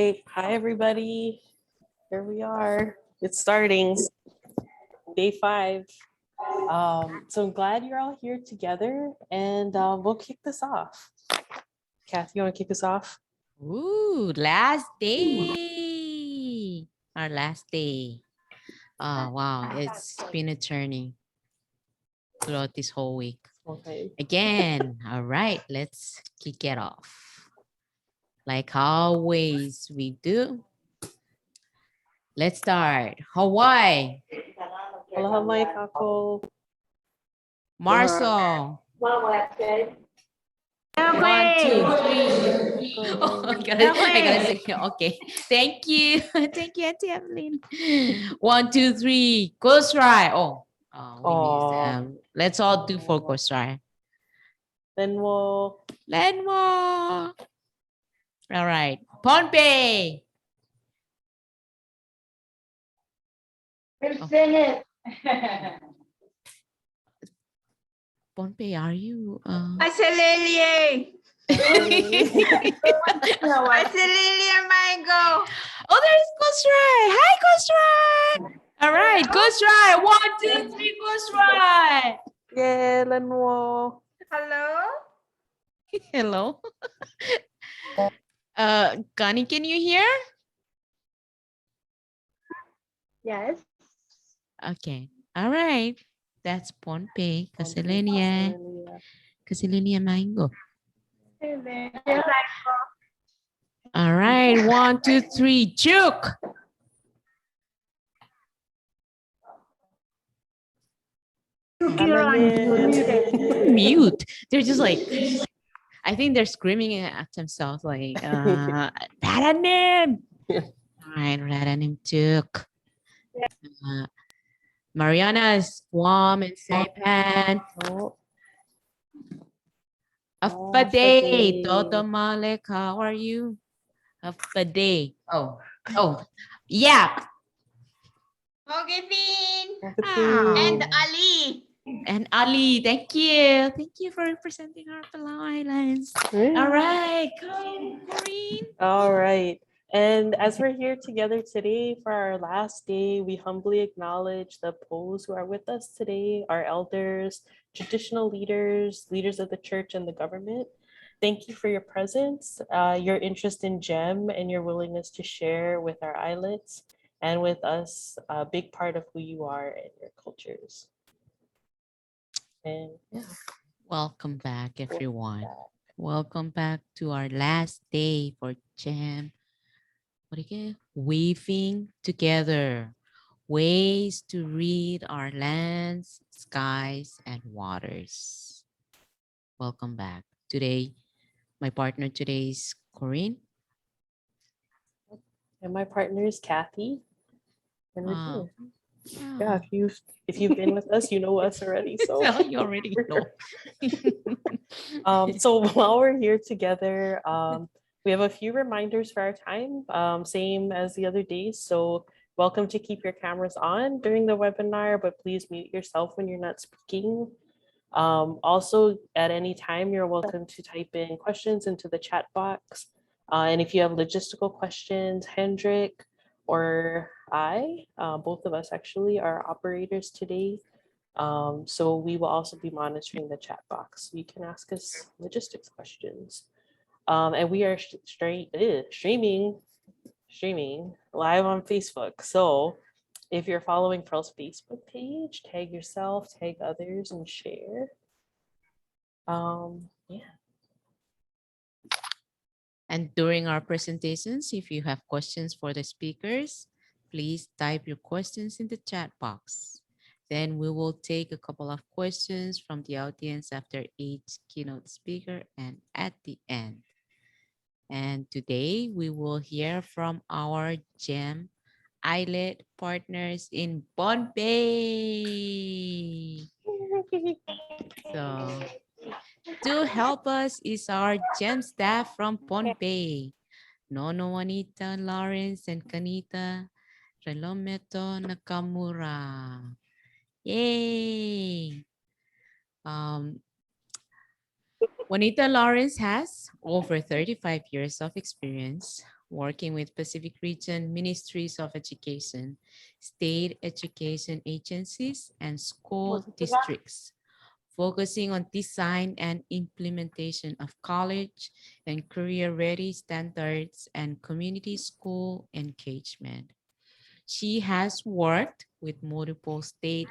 right. Hi, everybody. Here we are. It's starting day 5. So I'm glad you're all here together, and we'll kick this off. Kathy, you want to kick us off? Ooh, last day. Our last day. Oh, wow. It's been a journey throughout this whole week. Okay. Again, all right, let's kick it off. Like always we do. Let's start. Hawaii. Aloha mai kako. Marcel. 1, 2, 3. Oh, I gotta say, okay. Thank you. Thank you, Auntie Evelyn. 1, 2, 3. Ghost Ride. We missed. Let's all do for Ghost Ride. Lenwo. Lenmo. All right. Pohnpei. Pohnpei, are you? Islelie. Islelie mango. Oh, there's Ghost Ride. Hi, Ghost Ride. All right, Ghost Ride. 1, 2, 3, Ghost Ride. Yeah, Lenwo. Hello. Hello. Connie, can you hear? Yes. Okay. All right. That's Pohnpei. Kasilenia. Kasilenia mango. All right. 1, 2, 3. Juke. Mute. They're just like, I think they're screaming at themselves like, Radanim. All right, Radanim Juke. Mariana's Guam and Saipan. Afade. Todo Malek, how are you? Afade. Oh, yeah. And Ali. And Ali, thank you. Thank you for representing our Palau Islands. All right, come, Maureen. All right. And as we're here together today for our last day, we humbly acknowledge the Poles who are with us today, our elders, traditional leaders, leaders of the church and the government. Thank you for your presence, your interest in GEM, and your willingness to share with our islets and with us a big part of who you are and your cultures. And yeah. Welcome back, everyone. Welcome back to our last day for GEM. What again? Weaving together ways to read our lands, skies, and waters. Welcome back. Today, my partner today is Corinne. And my partner is Kathy. And we're Oh. here. Yeah, if you've been with us, you know us already. So You already know. So while we're here together, we have a few reminders for our time, same as the other days. So welcome to keep your cameras on during the webinar, but please mute yourself when you're not speaking. Also, at any time, you're welcome to type in questions into the chat box. And if you have logistical questions, Hendrik or I, both of us actually are operators today. So we will also be monitoring the chat box. You can ask us logistics questions. And we are streaming live on Facebook. So if you're following Pearl's Facebook page, tag yourself, tag others, and share. Yeah. And during our presentations, if you have questions for the speakers, please type your questions in the chat box. Then we will take a couple of questions from the audience after each keynote speaker and at the end. And today we will hear from our GEM islet partners in Pohnpei. So to help us is our GEM staff from Pohnpei, Nono Juanita Lawrence and Kanita Relometo Nakamura. Yay! Juanita Lawrence has over 35 years of experience working with Pacific Region Ministries of Education, state education agencies, and school districts, focusing on design and implementation of college and career-ready standards and community school engagement. She has worked with multiple state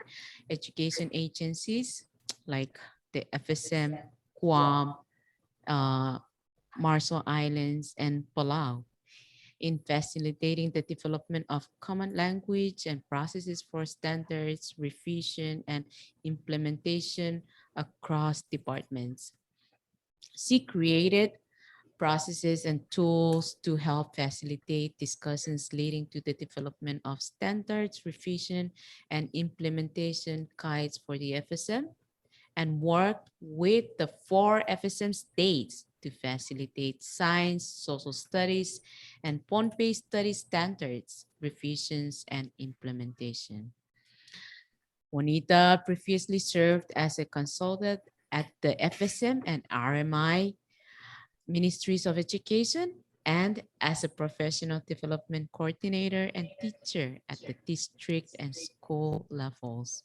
education agencies like the FSM, Guam, Marshall Islands, and Palau in facilitating the development of common language and processes for standards, revision, and implementation across departments. She created processes and tools to help facilitate discussions leading to the development of standards, revision, and implementation guides for the FSM, and worked with the 4 FSM states to facilitate science, social studies, and PON-based study standards, revisions, and implementation. Juanita previously served as a consultant at the FSM and RMI Ministries of Education and as a professional development coordinator and teacher at the district and school levels.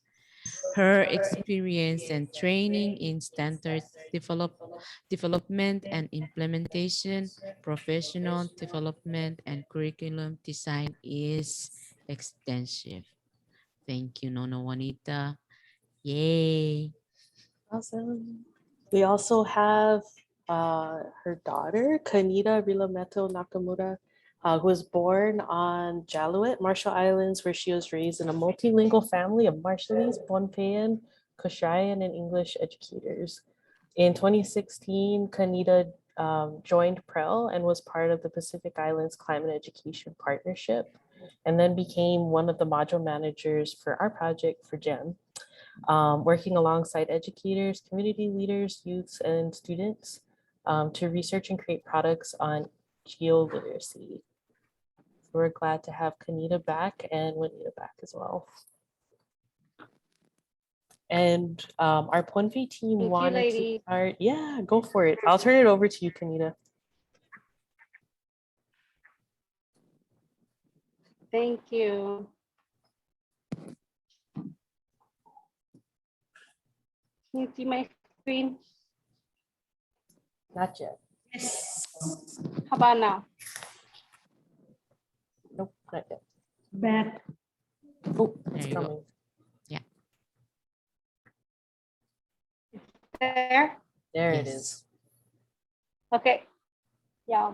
Her experience and training in standards development and implementation, professional development, and curriculum design is extensive. Thank you, Nono Juanita. Yay. Awesome. We also have her daughter, Kanita Rilameto Nakamura, who was born on Jaluit, Marshall Islands, where she was raised in a multilingual family of Marshallese, Pohnpeian, Cochrayan, and English educators. In 2016, Kanita joined PREL and was part of the Pacific Islands Climate Education Partnership, and then became one of the module managers for our project for GEM. Working alongside educators, community leaders, youths, and students to research and create products on geoliteracy. We're glad to have Kanita back and Juanita back as well. And our Pohnpei team wanted to start. Yeah, go for it. I'll turn it over to you, Kanita. Thank you. Can you see my screen? Not yet. Yes. How about now? Nope, not yet. Bad. Oh, There it's you go. coming. There? There Yes. it is. Okay. Yeah.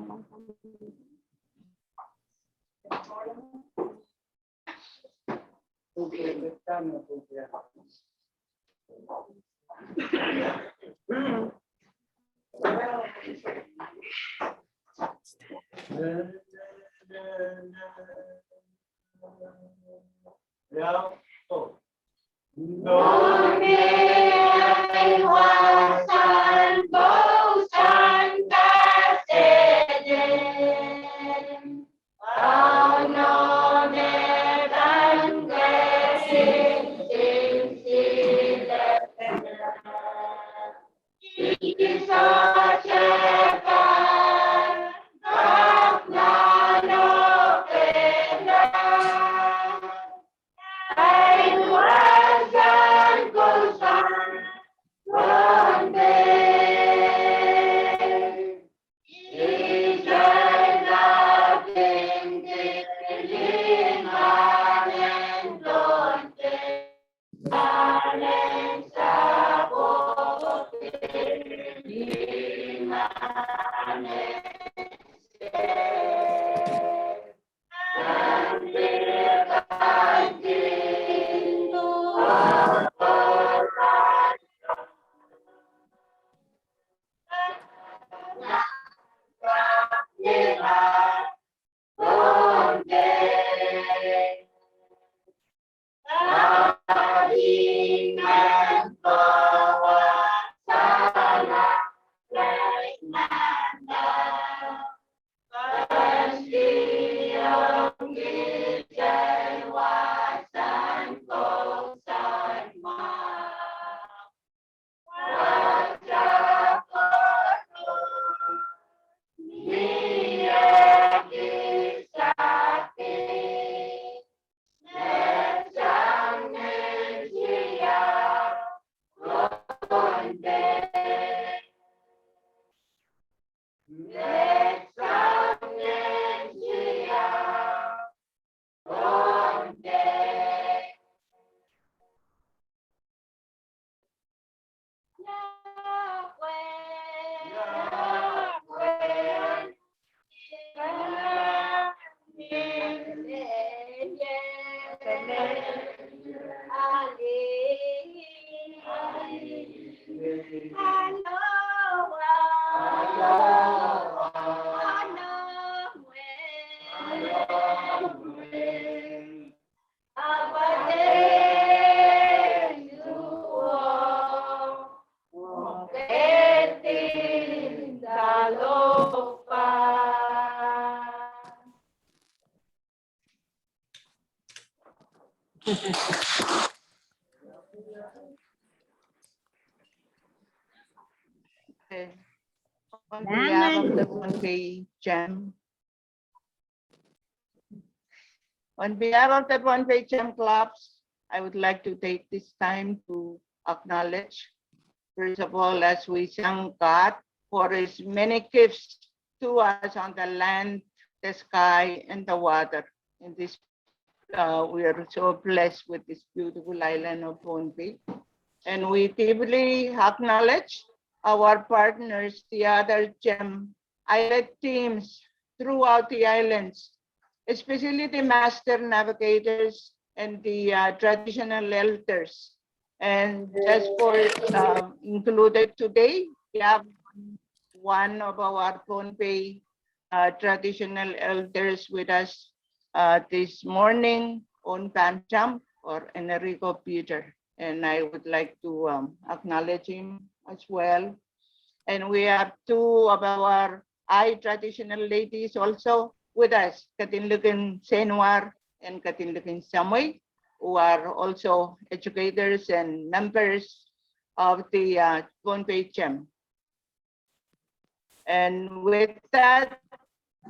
Okay. On behalf of the Pohnpei Gem, on behalf of the Pohnpei Gem Clubs, I would like to take this time to acknowledge, first of all, as we thank God for his many gifts to us on the land, the sky, and the water. In this, we are so blessed with this beautiful island of Pohnpei. And we deeply acknowledge our partners, the other GEM islet teams throughout the islands, especially the master navigators and the traditional elders. And just for included today, we have one of our Pohnpei traditional elders with us this morning on Pamcham or Enrico Peter. And I would like to acknowledge him as well. And we have two of our traditional ladies also with us, Katinlugan Senwar and Katinlugan Samoy, who are also educators and members of the Pohnpei Gem. And with that,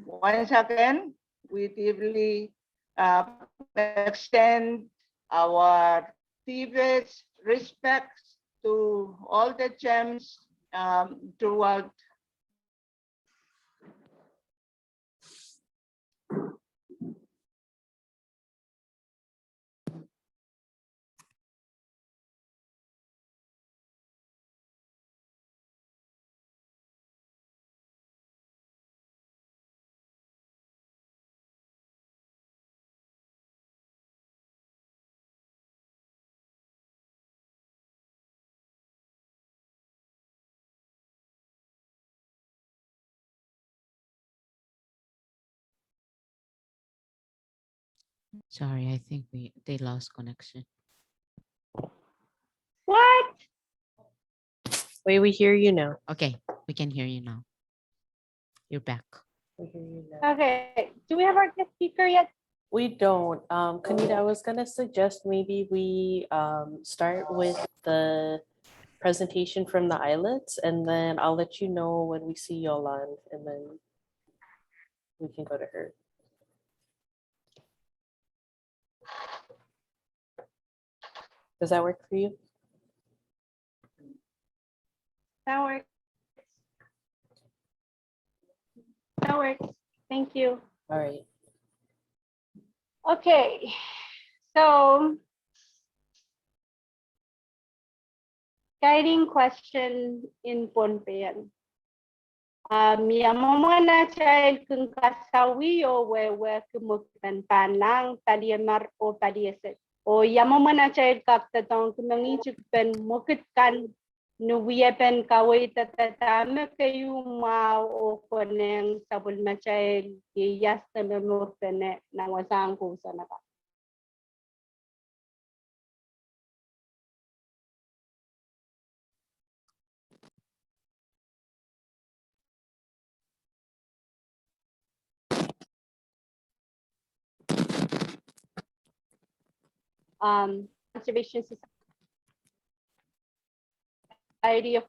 once again, we deeply extend our deepest respects to all the gems throughout. Sorry, I think they lost connection. What? Wait, we hear you now. Okay, we can hear you now. You're back. We hear you now. Okay. Do we have our guest speaker yet? We don't. Kanita, I was gonna suggest maybe we start with the presentation from the islets, and then I'll let you know when we see Yolande, and then we can go to her. Does that work for you? That works. That works. Thank you. All right. Okay. So, guiding question in Pohnpeian. Yamamana child kung kasawi o wewe kumukitan panang paliamar o palieset. O yamamana child kaptatong kumangichukpen mukitkan nuwiyapen kaway tatatame kayo mao o koneng sabul na child yas na memorpene na wasang kusa na ka. Conservation Society of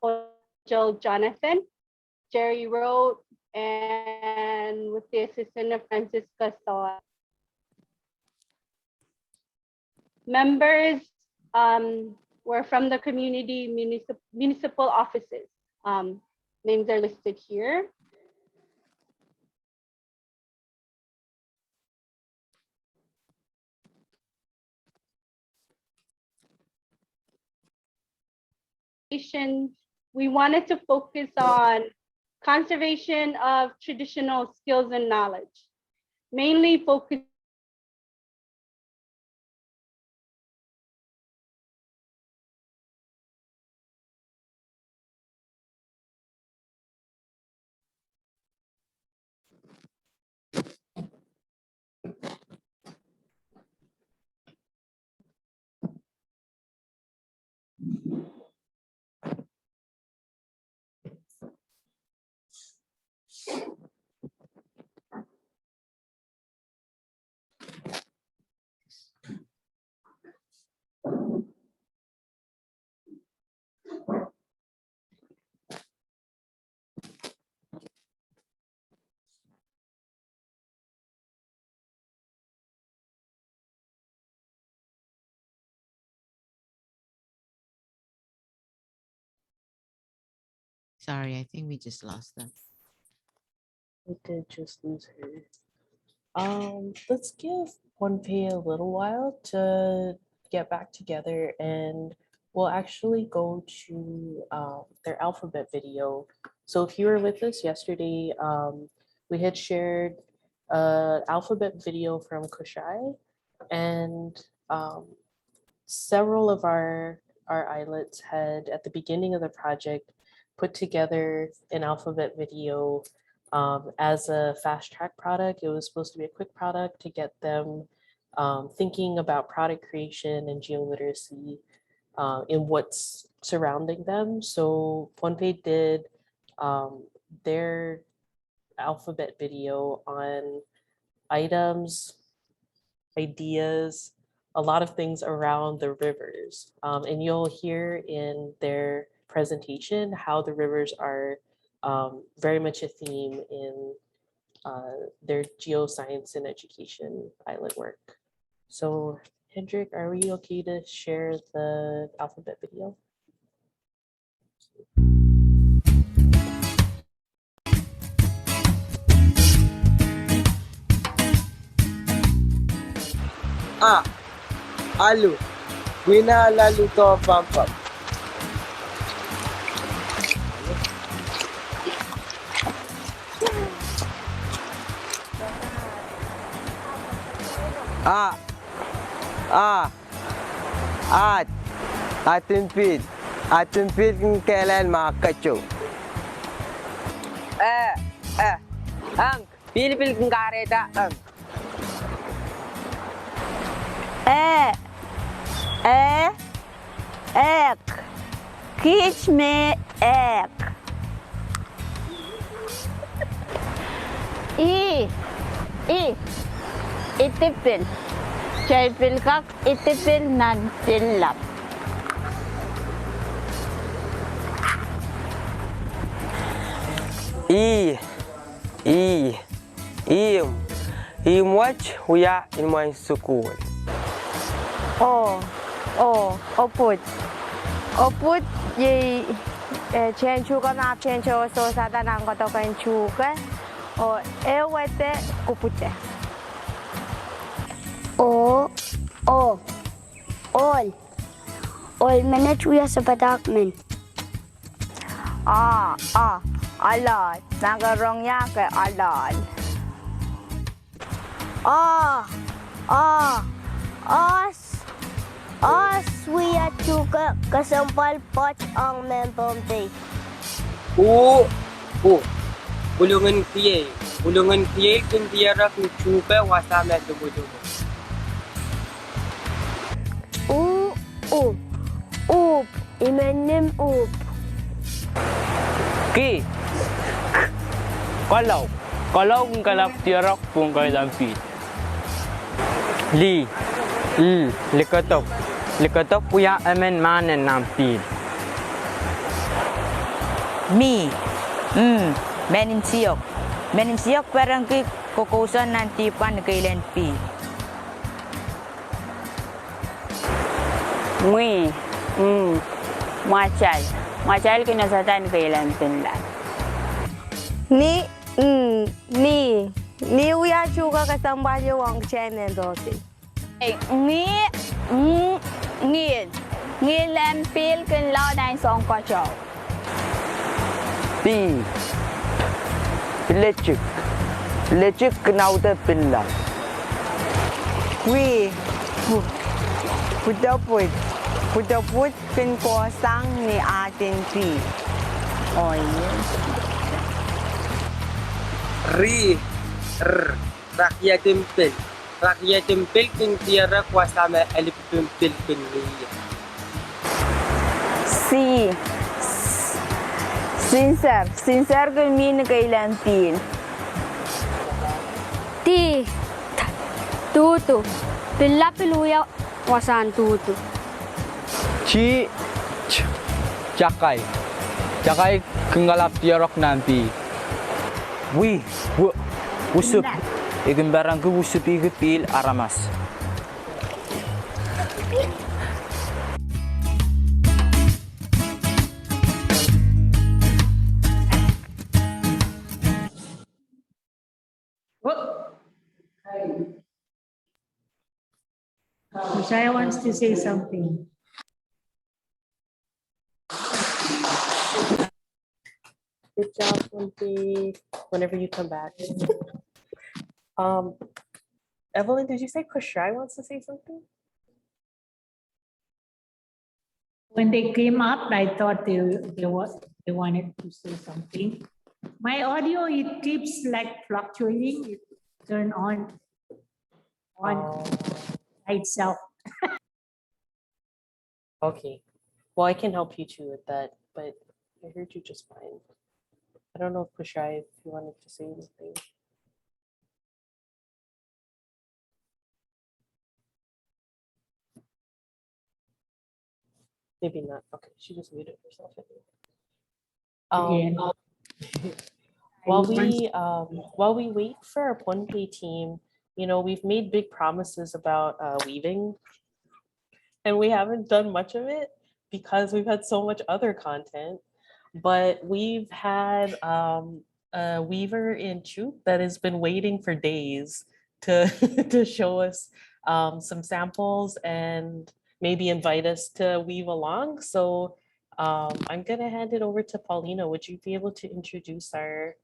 Joel Jonathan, Jerry wrote, and with the assistance of Francisca Saw. Members were from the community municipal offices. Names are listed here. We wanted to focus on conservation of traditional skills and knowledge, mainly focus Sorry, I think we just lost them. We did just lose her. Let's give Pay a little while to get back together, and we'll actually go to their alphabet video. So if you were with us yesterday, we had shared alphabet video from Kushai, and several of our islets had at the beginning of the project put together an alphabet video as a fast track product. It was supposed to be a quick product to get them thinking about product creation and geoliteracy in what's surrounding them. So Pay did their alphabet video on items, ideas, a lot of things around the rivers. And you'll hear in their presentation how the rivers are very much a theme in their geoscience and education islet work. So Hendrik, are we okay to share the alphabet video? Alu. Wina lalu to pampap. Atimpid ng kailan makakacho. Ang pilipil kong kareta ang. Ek. Kiç me ek. Itipil. Çaypil kak itipil nan tillap. Watch huya in my school. Oput ye chen chuka na chen cho so sada nang ko to kan chuka o ewete kupute Ol minute we are sabadak alal nagarong ya ke alal Os we are chuka kasampal pot ang membomte. Bulungan kiye kung tiyarak ni chupa wasama dumudumo. Imenim Ki. Kalau kung kalap tiyarak pung kailampit. Likatok puya amen manen nampil. menin siok parang ki kukusan nanti pan kailan pi Machal kinasatan kailan pinlan. Ni uya chuka kasambaje wang chenen dosi. Nghi lempil kin lao dai song ko cho. Lecik kenau te pinlan. Putaput kin ko sang ni atin pi. Rakyat tempel kin tiara kuasa alip tempel kin niya. Sincere kin min kailan pin. Tutu. Pilla piluya wasan tutu. Jakay kengalap tiarok nanti. Usup. Ikan barang ke usup pil aramas. Shaya wants to say something. Good job, Wimpy. Whenever you come back. Evelyn, did you say Kushai wants to say something? When they came up, I thought they wanted to say something. My audio, it keeps like fluctuating. It turn on by itself. Okay. Well, I can help you too with that, but I heard you just fine. I don't know if Kushai, if you wanted to say anything. Maybe not. Okay, she just muted herself. Again. While we wait for our Ponpei team, you know, we've made big promises about weaving, and we haven't done much of it because we've had so much other content. But we've had a weaver in CHUT that has been waiting for days to to show us some samples and maybe invite us to weave along. So I'm gonna hand it over to Paulina. Would you be able to introduce our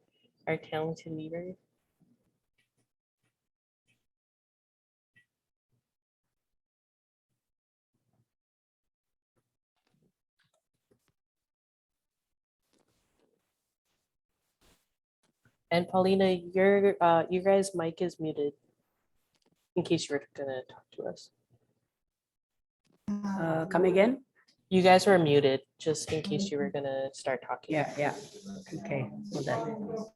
talented weaver? And Paulina, your you guys' mic is muted in case you were gonna talk to us. Come again? You guys were muted just in case you were gonna start talking. Yeah. Okay. Hold on.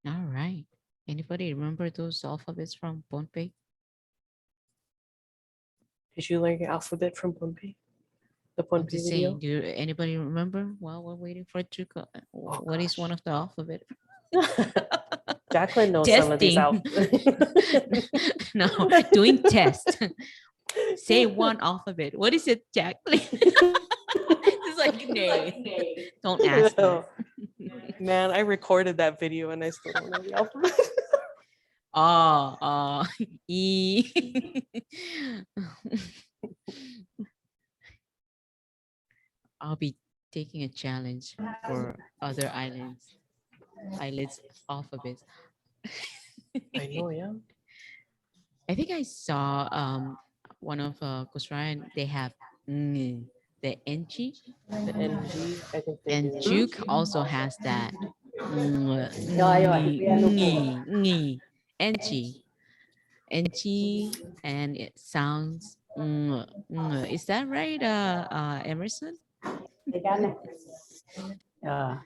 All right. Anybody remember those alphabets from Pohnpei? Did you learn your alphabet from Ponpei? The I'm Ponpei just video? saying, do anybody remember while we're waiting for Chuka? What is one of the alphabet? Jacqueline knows some of these Testing. No, doing test. Say one alphabet. What is it, Jacqueline? It's like, nay. Don't ask me. Man, I recorded that video and I still don't know the alphabet. E. I'll be taking a challenge for other islets alphabets. I know, yeah. I think I saw one of Kusrayan, they have the NG. The NG, I think they And do. Juke also has that. NG. And it sounds. Is that right, Emerson? Yeah.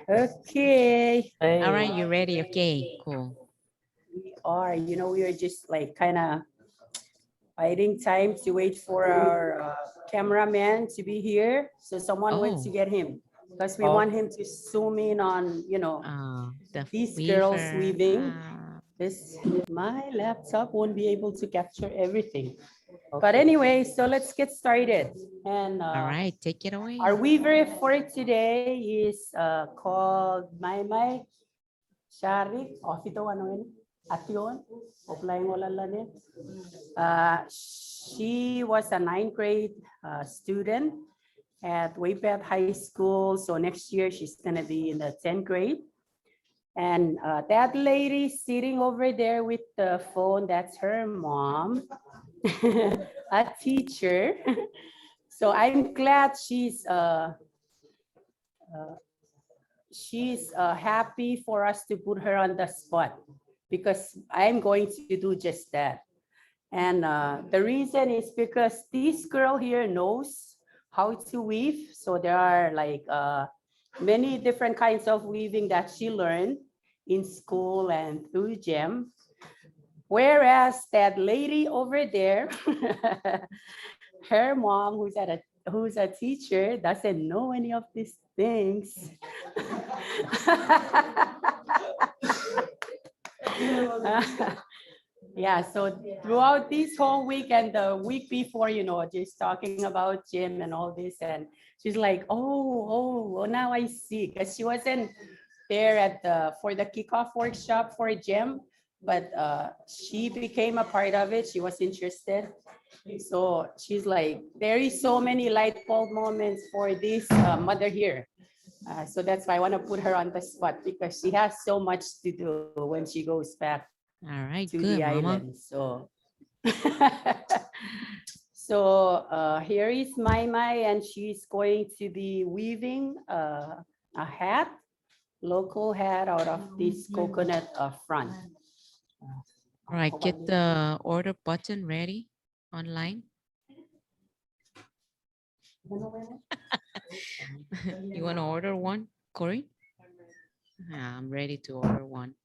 Okay. All right, you ready? Okay, cool. We are, we are just like kind of biding time to wait for our cameraman to be here. So someone went to get him because we want him to zoom in on, these girls weaving. My laptop won't be able to capture everything. But anyway, so let's get started. And all right, take it away. Our weaver for today is called Maymay Sharik. Ito ano yun? Ation. Offline wala lang. She was a 9th grade student at Waypet High School. So next year she's gonna be in the 10th grade. And that lady sitting over there with the phone, that's her mom, a teacher. So I'm glad she's happy for us to put her on the spot because I'm going to do just that. And the reason is because this girl here knows how to weave. So there are like many different kinds of weaving that she learned. in school and through GEM. Whereas that lady over there, her mom, who's a teacher, doesn't know any of these things. Yeah, so throughout this whole week and the week before, just talking about gym and all this, and she's like, oh, now I see, because she wasn't there for the kickoff workshop for gym, but she became a part of it. She was interested. So she's like, there is so many light bulb moments for this mother here. So that's why I want to put her on the spot, because she has so much to do when she goes back All right, to good, the Mama. island. So, so here is Mai, and she's going to be weaving a hat, local hat out of this coconut front. All right, get the order button ready online. You want to order one, Corey? Yeah, I'm ready to order one.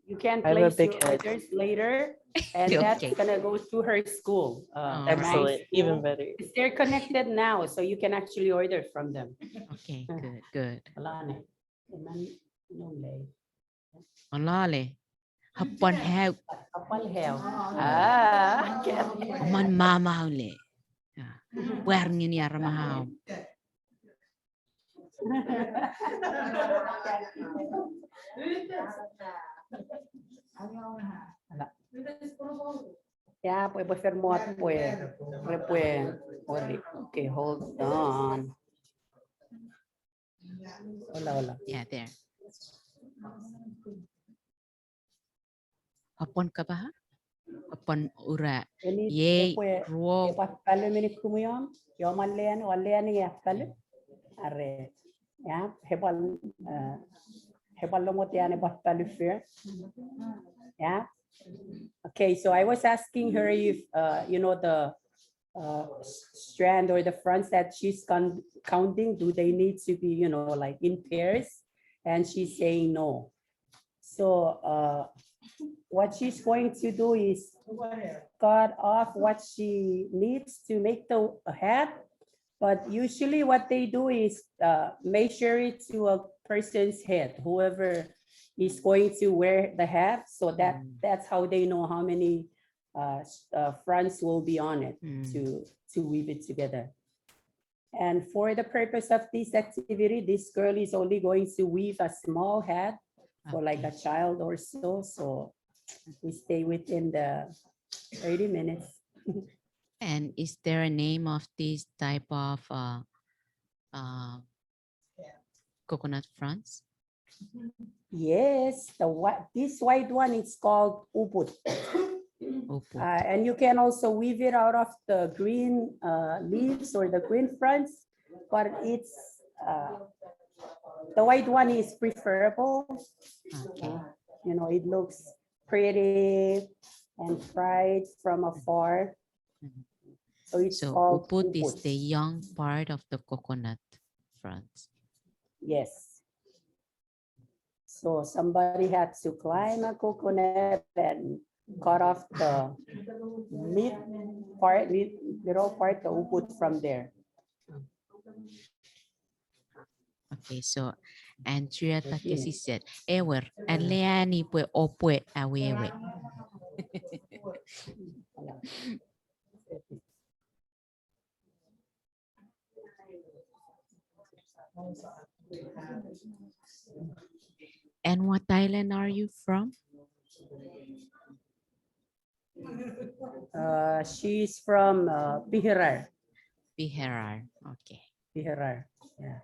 You can I have a place your big head. orders later, and that's Okay. gonna go to her school. All Excellent, right. even better. They're connected now, so you can actually order from them. Okay, good. Wala na. Alale. Hapon have Kapal hell. man mama uli. Where ni aramahaw. Ya, pues firmó, pues, okay, hold on. Hola. Yeah, there. Hapon ka ba? Hapon ura. Yay, ruo. Palo mini kumuyom, yo walean ya palo. Are, ya, hepal lo motiane palo fair. Yeah. Okay, so I was asking her if the strand or the fronts that she's counting, do they need to be like in pairs? And she's saying no. So what she's going to do is cut off what she needs to make the hat. But usually what they do is measure it to a person's head, whoever is going to wear the hat. So that's how they know how many fronts will be on it to weave it together. And for the purpose of this activity, this girl is only going to weave a small hat for like a child or so. So we stay within the 30 minutes. And is there a name of this type of coconut fronts? Yes, this white one is called uput. And you can also weave it out of the green leaves or the green fronts, but it's the white one is preferable. Okay. It looks pretty and bright from afar. So it's called uput is the young part of the coconut fronts. Yes. So somebody had to climb a coconut and cut off the little part, the uput from there. Okay, so Andrea Takesi said, "Ewer, and Leani pue opue awewe." And what island are you from? She's from Pihirar. Pihirar, okay. Pihirar, yeah.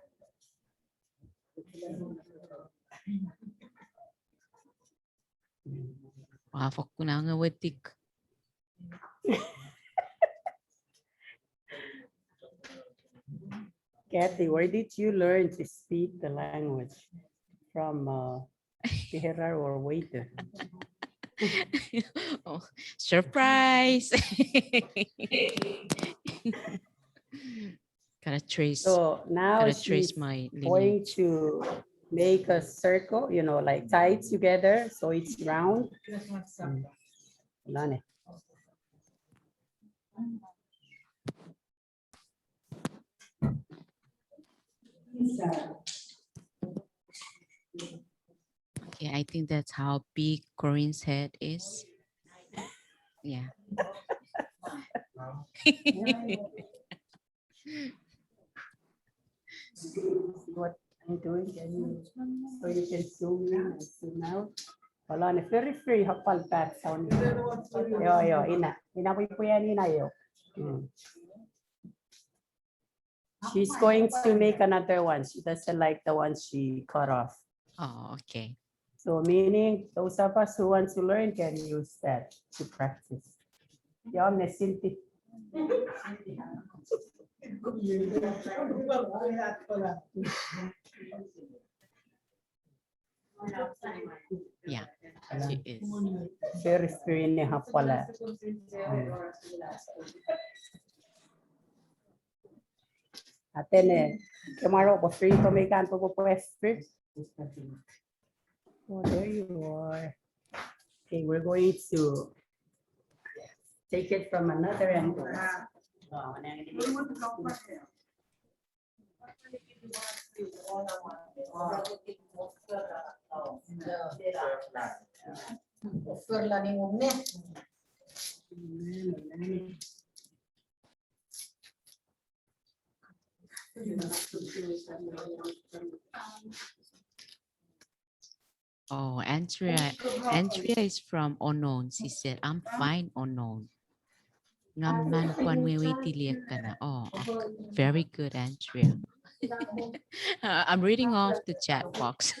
Wafak ko na nga watik. Kathy, where did you learn to speak the language? From Pihirar or waiter? Oh, surprise. Gotta trace. So now gotta she's trace my going lineage. to make a circle, you know, like tie it together so it's round. Wala na. Okay, I think that's how big Corinne's head is. Yeah. What I'm doing, can you, so you can zoom in and zoom out. Wala na, very free hapal pat sound. Yo, ina po yan, ina yo. She's going to make another one. She doesn't like the one she cut off. Oh, okay. So meaning those of us who want to learn can use that to practice. Yo, Sinti. Yeah, she is. Very free ni hapala. Atene, tomorrow was free to make and to go first. Oh, there you are. Okay, we're going to take it from another angle. Oh, Andrea is from Unknown. She said, I'm fine, Unknown. Ngaman kwan wewe tiliek ka na. Oh, okay. Very good, Andrea. I'm reading off the chat box.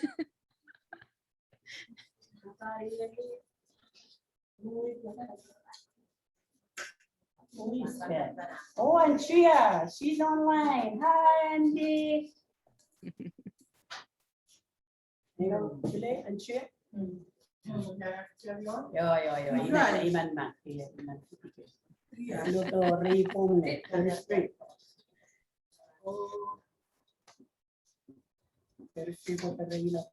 Oh, Andrea, she's online. Hi, Andy. Today, Andrea? Yo, iman ma. Ano to, reform net, very straight. Very straight po talaga yun.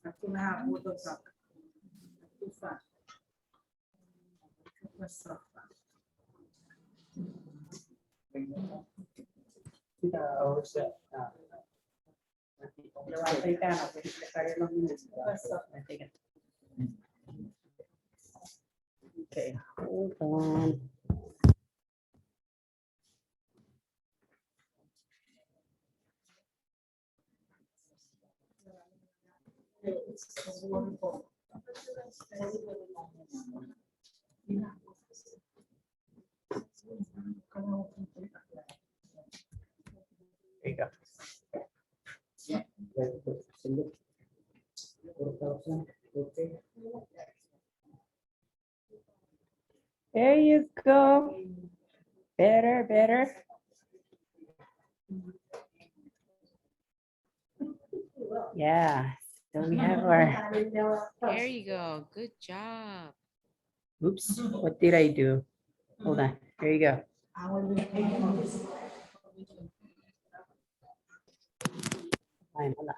Aku na ako to sa tufa. Kita harus okay, hold on. There you go. There you go. Better. Yeah. So we have our. There you go. Good job. Oops. What did I do? Hold on. There you go. Fine, hold on.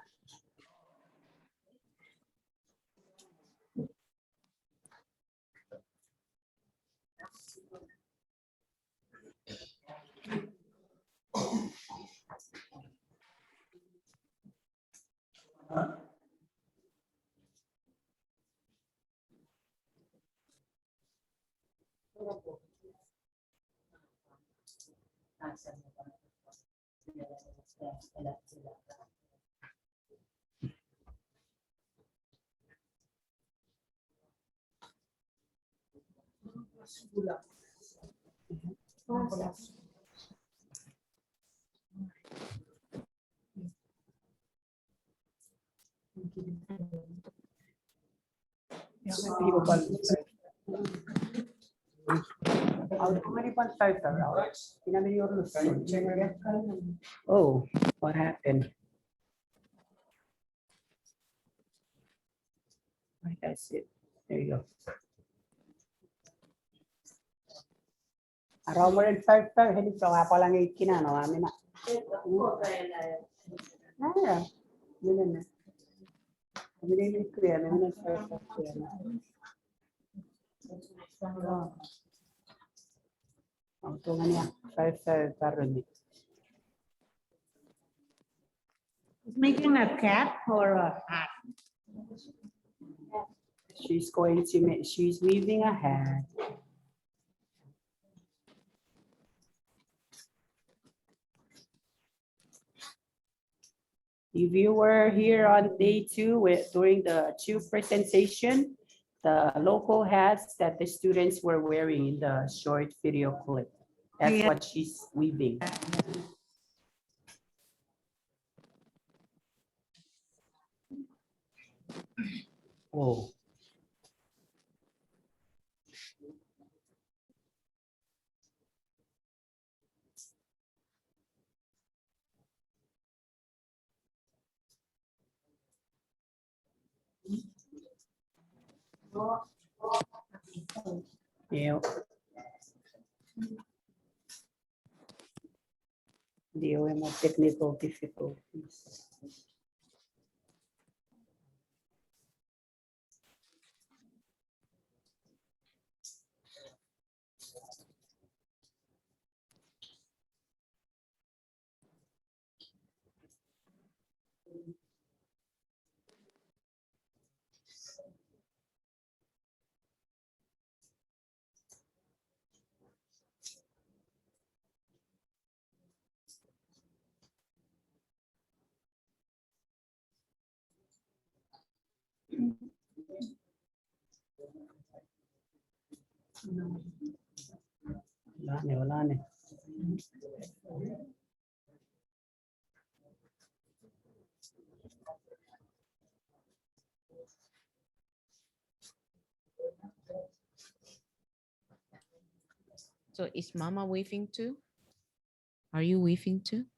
Oh, what happened? Right, that's it. There you go. Araw mo rin 5, hindi ko ako lang ikinano, amin na. Ah, yun na. Kami na yung kuya, may mga 5 kuya na. Ang tunga niya, 5 karon. Making a cap or a hat? She's going to make, she's weaving a hat. If you were here on day 2 during the CHUT presentation, the local hats that the students were wearing in the short video clip, that's what she's weaving. Oh. Yeah. Deal with technical difficulties. Wala na. So is Mama weaving too? Are you weaving too?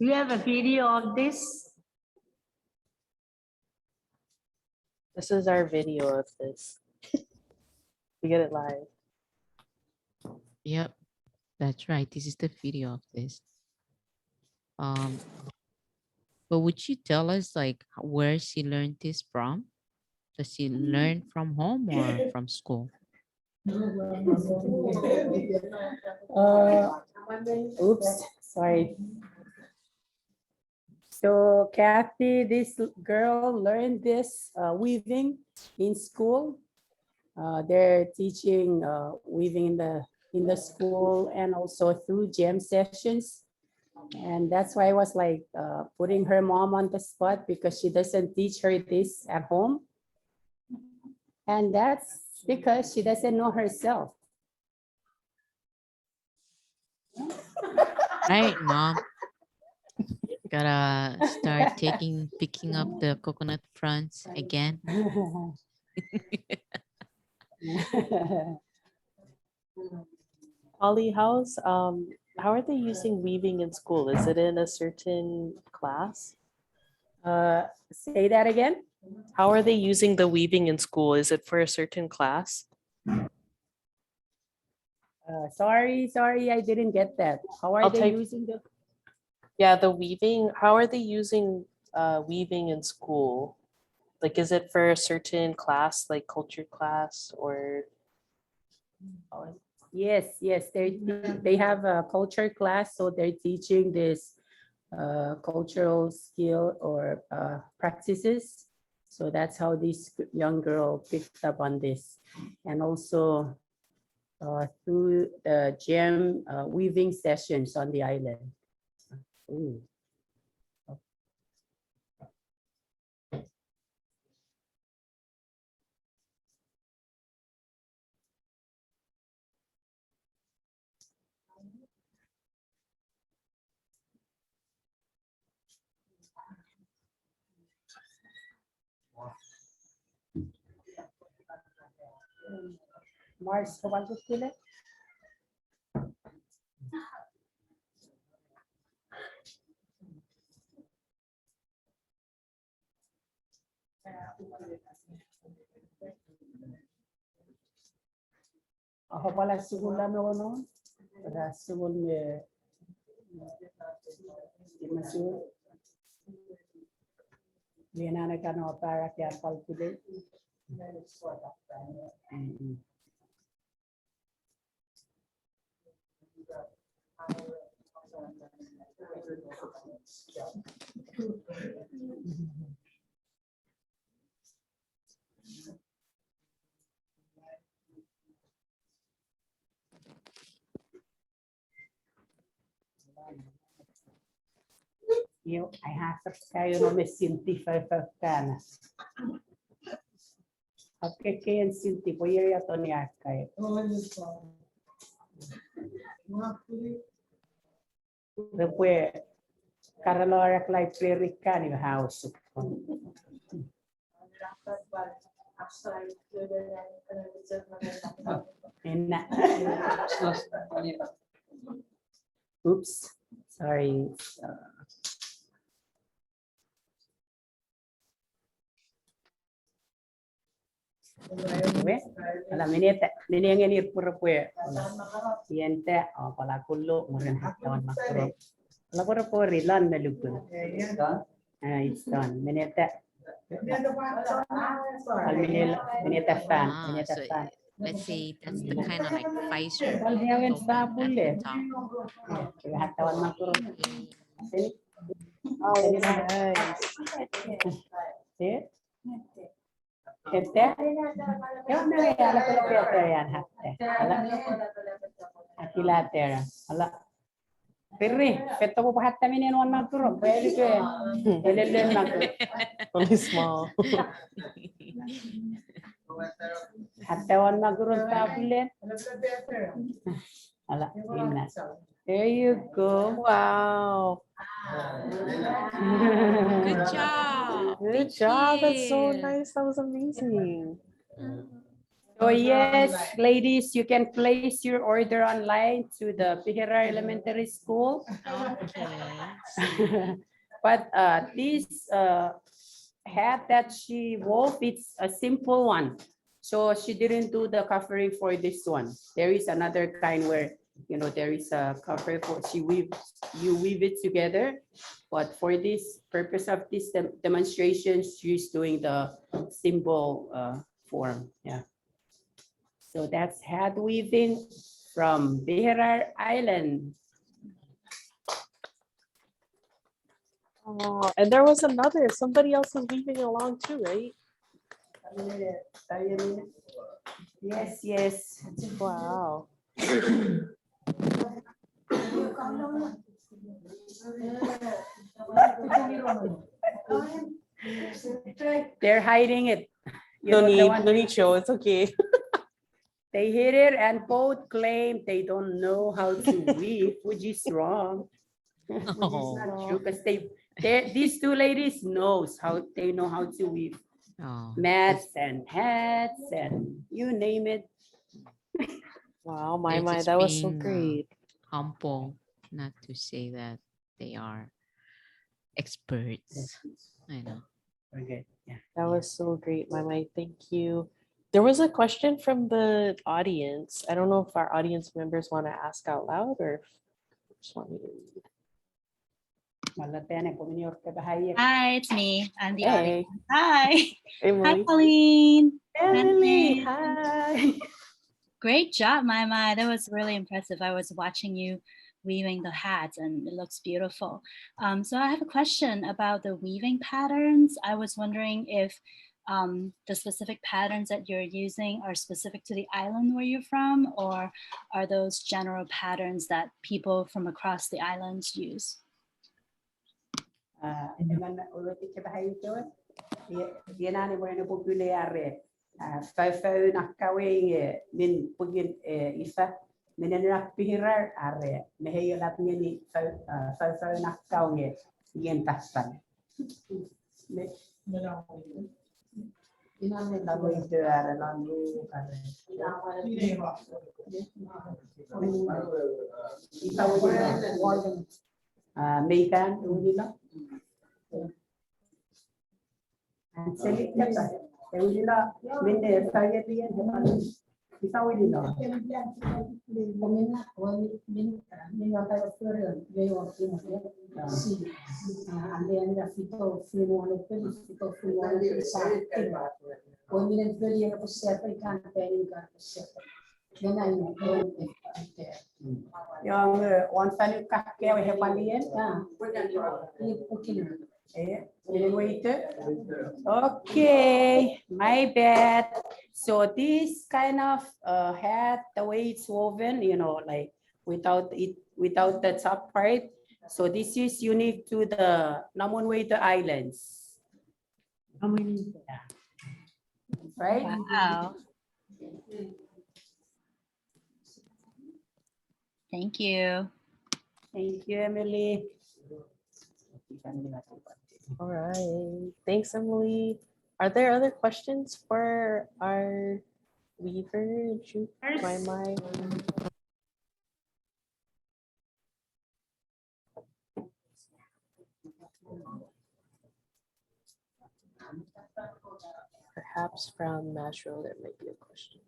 You have a video of this? This is our video of this. We get it live. Yep, that's right. This is the video of this. But would you tell us like where she learned this from? Does she learn from home or from school? Oops, sorry. So Kathy, this girl learned this weaving in school. They're teaching weaving in the school and also through jam sessions. And that's why I was like putting her mom on the spot because she doesn't teach her this at home. And that's because she doesn't know herself. Right, Mom. Gotta start picking up the coconut fronds again. Polly, how are they using weaving in school? Is it in a certain class? Say that again. How are they using the weaving in school? Is it for a certain class? Sorry, I didn't get that. How are I'll they type- using the? Yeah, the weaving. How are they using weaving in school? Like, is it for a certain class, like culture class, or? Yes, they have a culture class, so they're teaching this cultural skill or practices. So that's how this young girl picked up on this, and also through the gem weaving sessions on the island. Ooh. Mars, kawan sila? Ako pala sigula no. Para sigul me. Masuk. Liana na kano para kaya calculate. I have to say, me científica kana. Okay, en científico ya Tony Akay. Después, Carlos like Prericani house. Oops, sorry. Alam ini yang ini pura-pura. Siente, pala kulo, mungkin hatawan makro. Alam pura-pura rilan na lupa. It's done. Minute. Minute fan. Minute So fan. let's say that's the kind of like Pfizer Well, they haven't stopped at the it. top. Hatawan makro. Oh, nice. See? Este, yo no voy a la pelota ya hatte. Aquí la tera. Ala. Perri, peto ko hatta minin wan magturo. Pwede ko eh. Elelen magturo. Only small. Hatta wan magturo tapulen. Ala, inna. There you go. Wow. Good job. Good Thank job. That's so you. nice. That was amazing. So yes, ladies, you can place your order online to the Pihera Elementary School. Okay. But this hat that she wove, it's a simple one. So she didn't do the covering for this one. There is another kind where, you know, there is a cover for you weave it together. But for this purpose of this demonstration, she's doing the symbol form. Yeah. So that's hat weaving from Beherar Island. Oh, and there was another, somebody else was weaving along too, right? Yes, yes. Wow. They're hiding it. You No know, the need, one no need show, it's okay. they hid it and both claim they don't know how to weave, which is wrong. Which is not true because these two ladies knows how they know how to weave Oh, mats and hats and you name it. Wow, they're my, just that was so being, great. humble, not to say that they are experts. I know. Okay. Yeah. That was so great, my, thank you. There was a question from the audience. I don't know if our audience members want to ask out loud or if they just want me to read. Hi, it's me. I'm the Hey. audience. Hi. Hi, Emily. Colleen. Emily, Natalie. hi. Great job, Mai. That was really impressive. I was watching you weaving the hats and it looks beautiful. So I have a question about the weaving patterns. I was wondering if the specific patterns that you're using are specific to the island where you're from, or are those general patterns that people from across the islands use? Okay, my bad. So this kind of hat, the way it's woven, you know, like without the top part. So this is unique to the Namonway Islands. Yeah. Right? Wow. Thank you. Thank you, Emily. All right. Thanks, Emily. Are there other questions for our weaver, my? Perhaps from Nashville, there might be a question.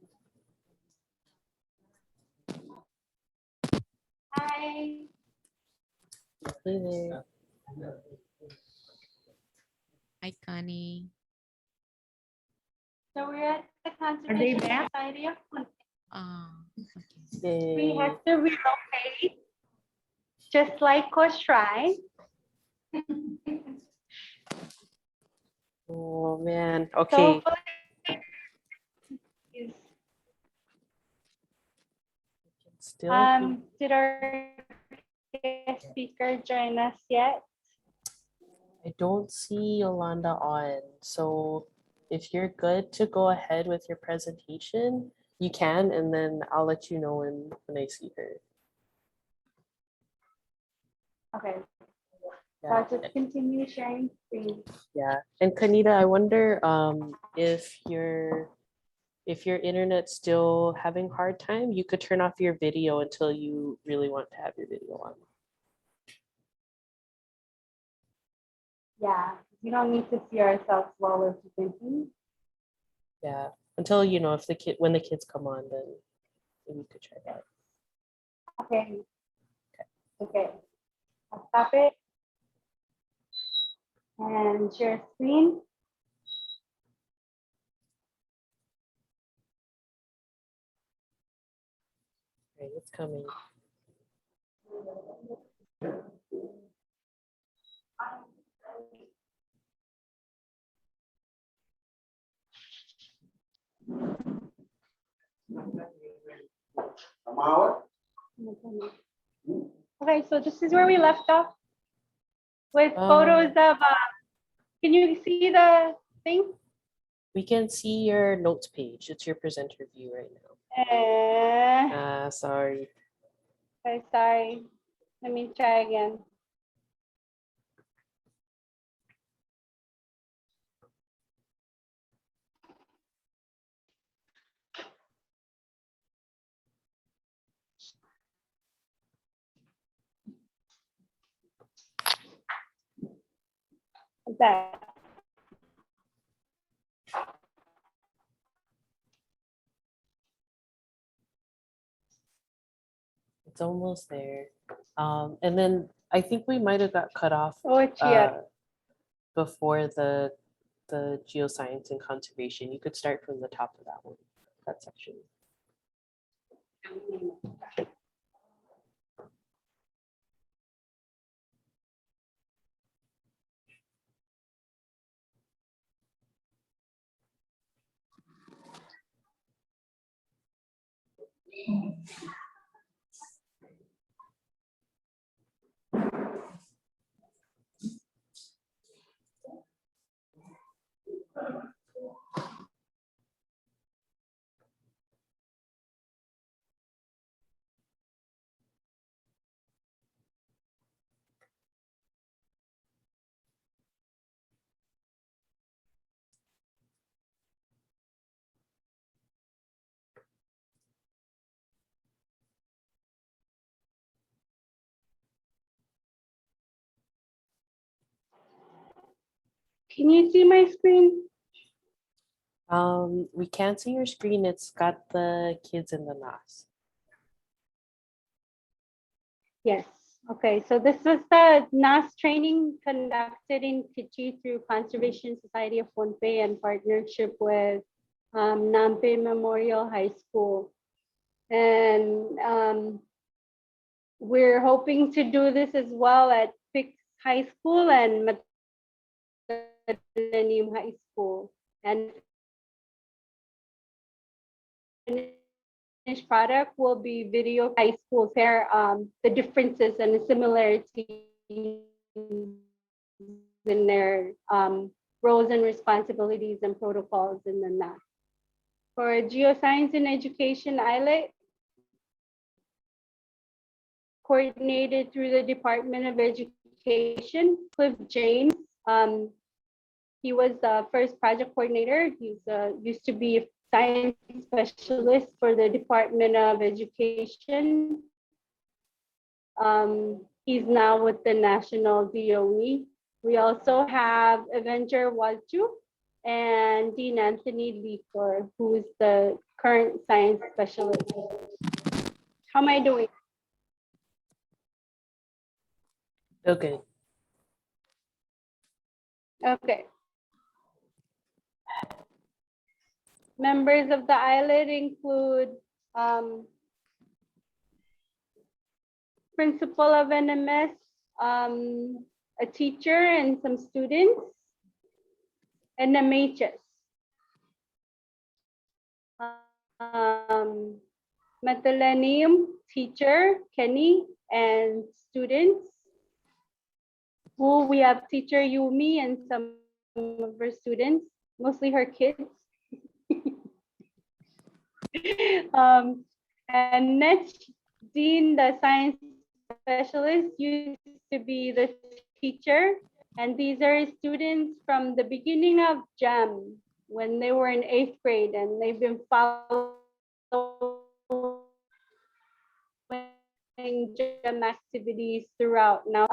Hi. Hey there. Hi, Connie. So we're at the they Conservation back? Society of Punta. Okay. We have to relocate, just like Coach Try. Oh man. Okay. So, did our guest speaker join us yet? I don't see Yolanda on. So if you're good to go ahead with your presentation, you can, and then I'll let you know when I see her. Okay. So Yeah. I'll just continue sharing screen. Yeah. And Kanita, I wonder if your internet's still having hard time, you could turn off your video until you really want to have your video on. Yeah, we don't need to see ourselves while we're presenting. Yeah. Until you know if when the kids come on, then you could try that. Okay. Okay. I'll stop it. And share screen. Okay, it's coming. Okay, so this is where we left off with photos of, can you see the thing? We can see your notes page. It's your presenter view right now. Sorry. Okay, sorry. Let me try again. That. It's almost there. And then I think we might have got cut off before the geoscience and conservation. You could start from the top of that one, that section. Can you see my screen? We can't see your screen. It's got the kids in the NAS. Yes. Okay, so this was the NAS training conducted in Kichi through Conservation Society of Pohnpei in partnership with Nampe Memorial High School. And we're hoping to do this as well at Pix High School and Millennium High School. And finished product will be video high school pair the differences and the similarities in their roles and responsibilities and protocols in the NAS. For Geoscience and Education ISLET, coordinated through the Department of Education, Cliff James. He was the first project coordinator. He's used to be a science specialist for the Department of Education. He's now with the National DOE. We also have Avenger Walchu and Dean Anthony Leeker, who is the current science specialist. How am I doing? Okay. Okay. Members of the ISLET include principal of NMS, a teacher and some students, and MHS. Methylenedium, teacher, Kenny, and students. Who we have teacher Yumi and some of her students, mostly her kids. And next, Dean, the science specialist, used to be the teacher. And these are his students from the beginning of GEM, when they were in 8th grade, and they've been following GEM activities throughout. Now,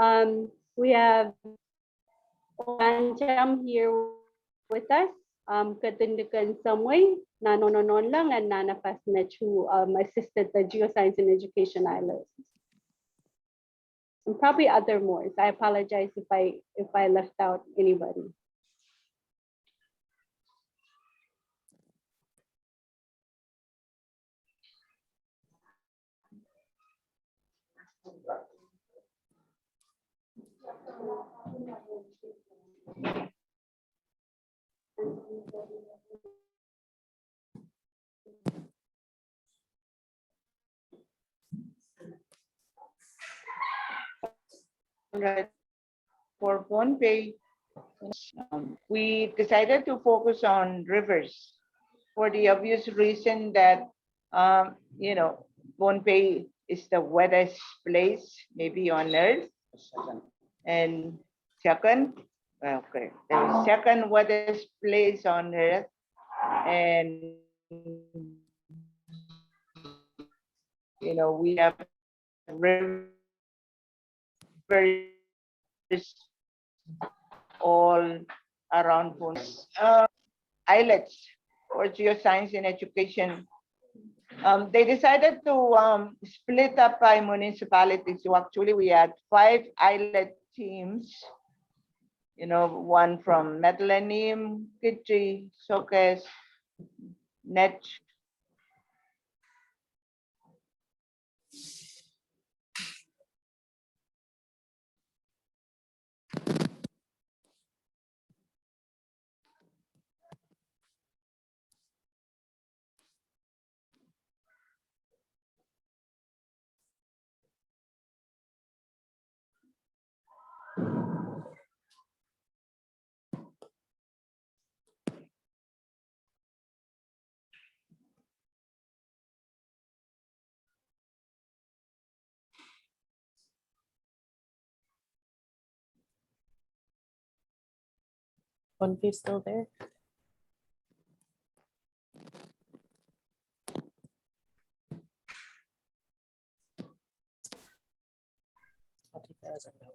we have Jam here with us. Katindukan Samway, Nanononon lang, and Nana Pasnech, who assisted the Geoscience and Education ISLET. And probably other more. So I apologize if I left out anybody. Right. For Pohnpei, we decided to focus on rivers for the obvious reason that, Pohnpei is the wettest place maybe on earth. And second, okay, the second wettest place on earth. And, we have rivers all around Pohnpei. ISLETs for geoscience in education. They decided to split up by municipalities. So actually we had 5 islet teams, one from Medlanim, Kitchi, Sokes, Net. Pohnpei still there? I'll take that as a no.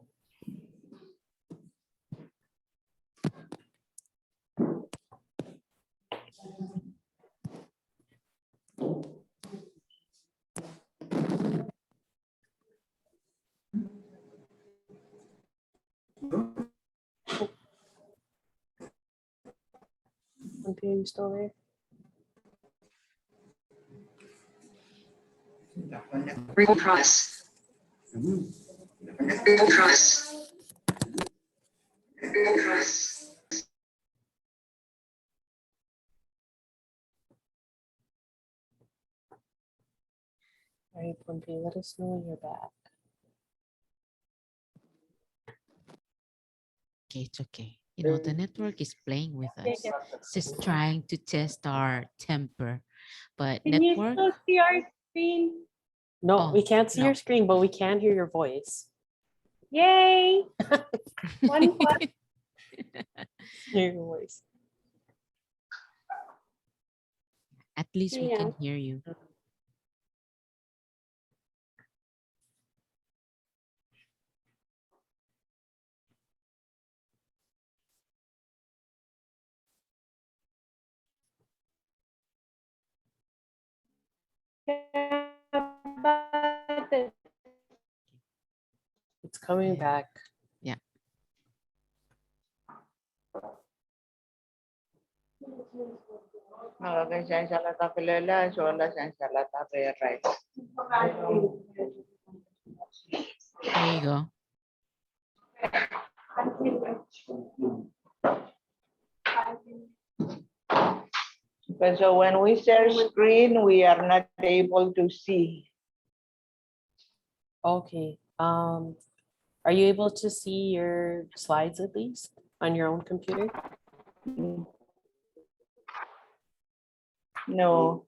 Pohnpei, are you still there? Approval process. Approval process. Approval process. All right, Pohnpei, let us know when you're back. Okay, it's okay. The network is playing with us. It's just trying to test our temper. But Can you network, still see our screen? No, we can't see no. your screen, but we can hear your voice. Yay! One point. Hear your voice. At least we Yeah. can hear you. It's coming back. Yeah. There you go. Because so when we share screen, we are not able to see. Okay. Are you able to see your slides at least on your own computer? No.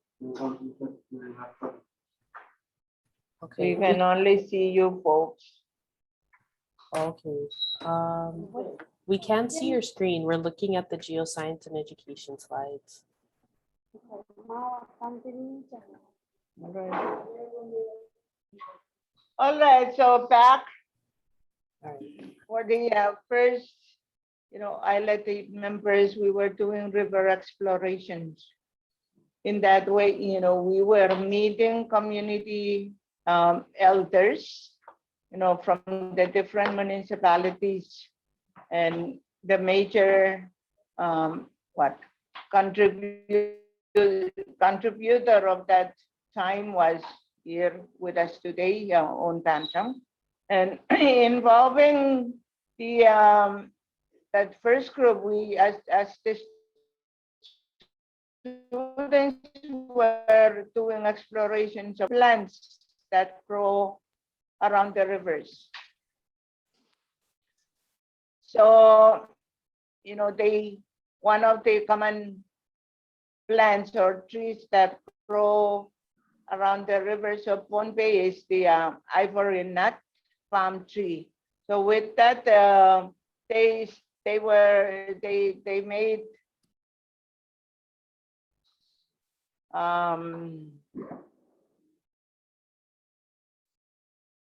Okay. We can only see you folks. Okay. We can't see your screen. We're looking at the geoscience and education slides. All right, so back All right. for the first, ISLET members, we were doing river explorations. In that way, we were meeting community elders, from the different municipalities, and the major contributor of that time was here with us today, on Bantam, and involving the that first group, we as the students were doing explorations of plants that grow around the rivers. So, one of the common plants or trees that grow around the rivers of Pohnpei is the ivory nut palm tree. So with that, they made oh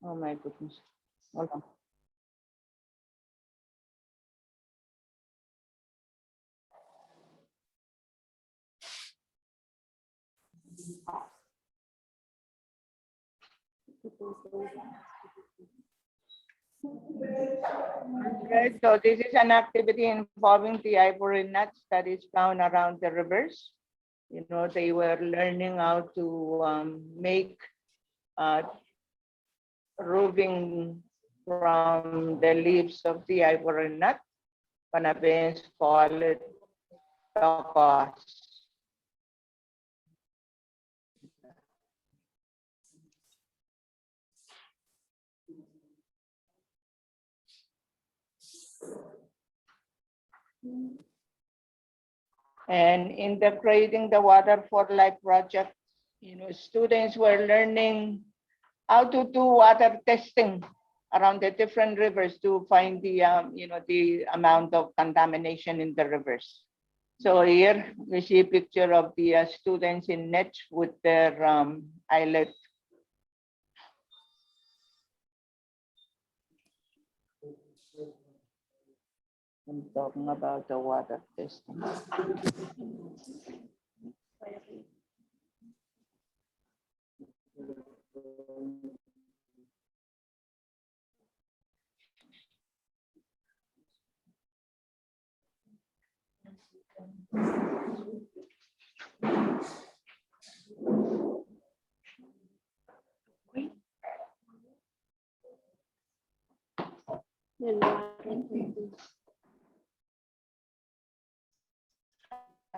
my goodness, hold on. Right, so this is an activity involving the ivory nuts that is found around the rivers. They were learning how to make roving from the leaves of the ivory nut. Panabens call it tokos. And in the Creating the Water for Life project, students were learning how to do water testing around the different rivers to find the the amount of contamination in the rivers. So here we see a picture of the students in nets with their eyelet. I'm talking about the water testing.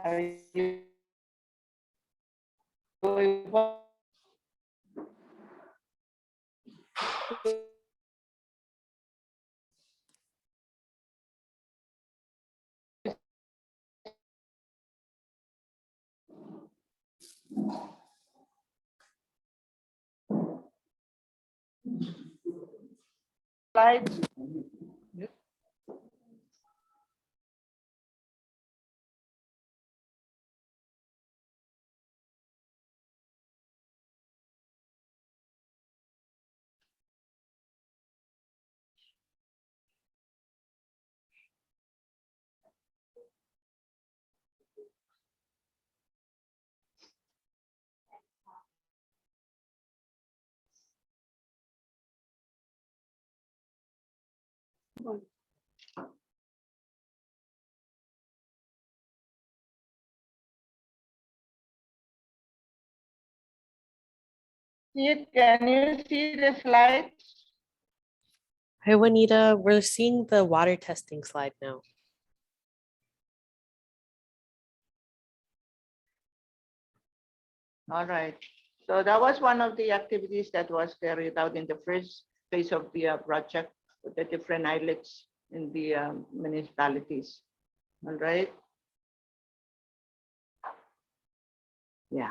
Are you slides? Can you see the slides? Hi, Juanita. We're seeing the water testing slide now. All right. So that was one of the activities that was carried out in the first phase of the project with the different islets in the municipalities. All right. Yeah.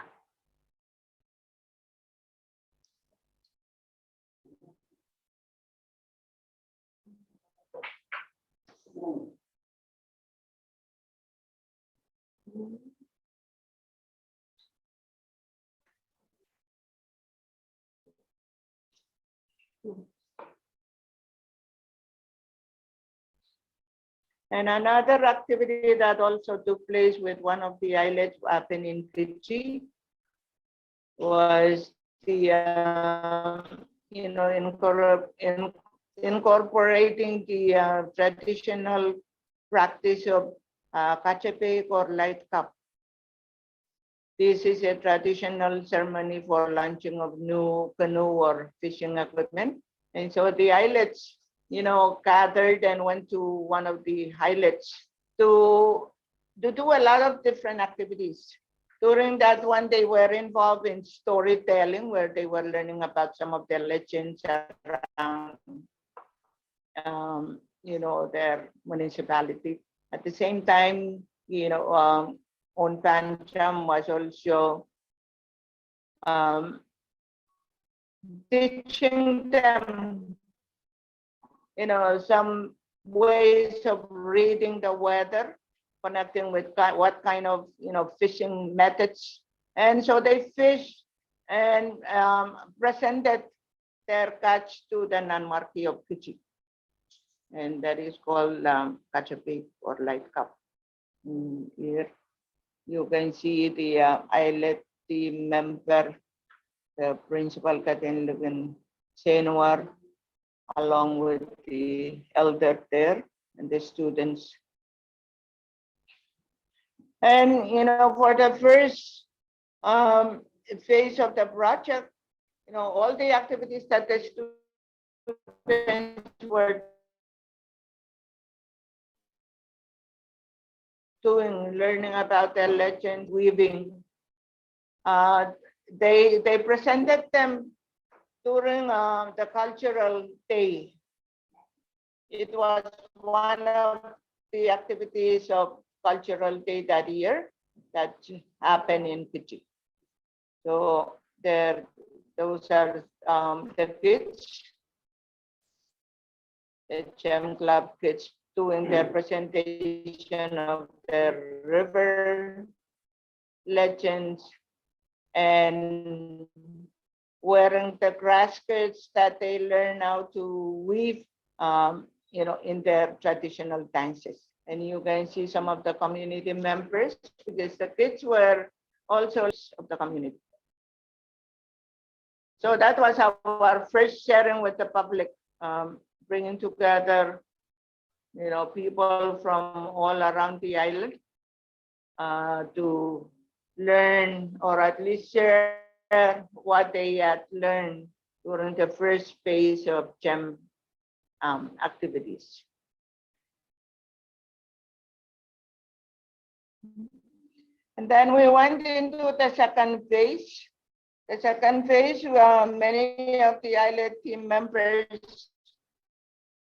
And another activity that also took place with one of the islets happened in Fiji was the incorporating the traditional practice of kachepek or light cup. This is a traditional ceremony for launching of new canoe or fishing equipment. And so the islets, gathered and went to one of the islets to do a lot of different activities. During that one, they were involved in storytelling, where they were learning about some of the legends around their municipality. At the same time, on Pancham was also teaching them, some ways of reading the weather, connecting with what kind of, fishing methods. And so they fished and presented their catch to the non-marquee of Fiji. And that is called catch a big or light cup. Here you can see the ISLET team member, the principal Katinlugan Senwar, along with the elder there and the students. And for the first phase of the project, all the activities that the students were doing, learning about the legend, weaving, they presented them during the cultural day. It was one of the activities of cultural day that year that happened in Fiji. So those are the kids, the Gem Club kids doing their presentation of their river legends and wearing the grass skirts that they learn how to weave, in their traditional dances. And you can see some of the community members, because the kids were also of the community. So that was our first sharing with the public, bringing together, people from all around the island to learn, or at least share what they had learned during the first phase of GEM activities. And then we went into the second phase. The second phase, many of the ISLET team members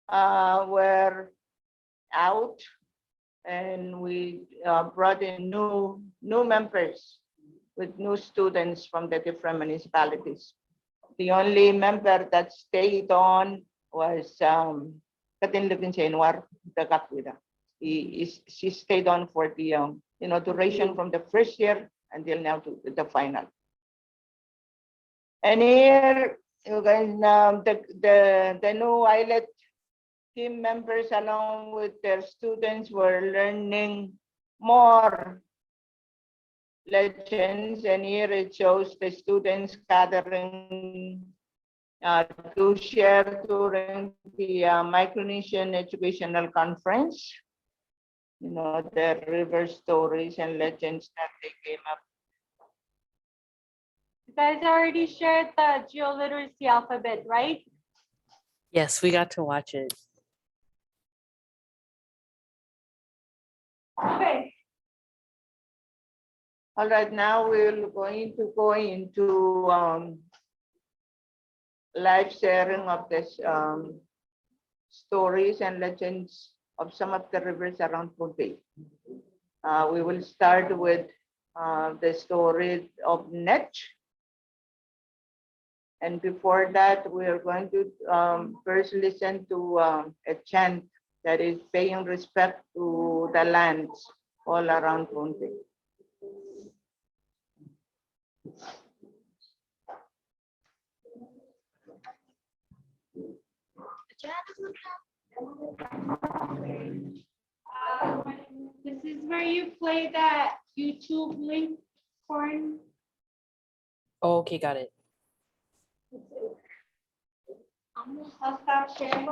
were out, and we brought in new members with new students from the different municipalities. The only member that stayed on was Katinlugan Senwar, the Kakwida. She stayed on for the duration from the first year until now to the final. And here you guys, the new ISLET team members along with their students were learning more legends, and here it shows the students gathering to share during the Micronesian Educational Conference, their river stories and legends that they came up. You guys already shared the geoliteracy alphabet, right? Yes, we got to watch it. Okay. All right, now we're going to go into live sharing of this stories and legends of some of the rivers around Punti. We will start with the story of Nech. And before that, we are going to first listen to a chant that is paying respect to the lands all around Punti. This is where you play that YouTube link for. Okay, got it. I'll stop sharing.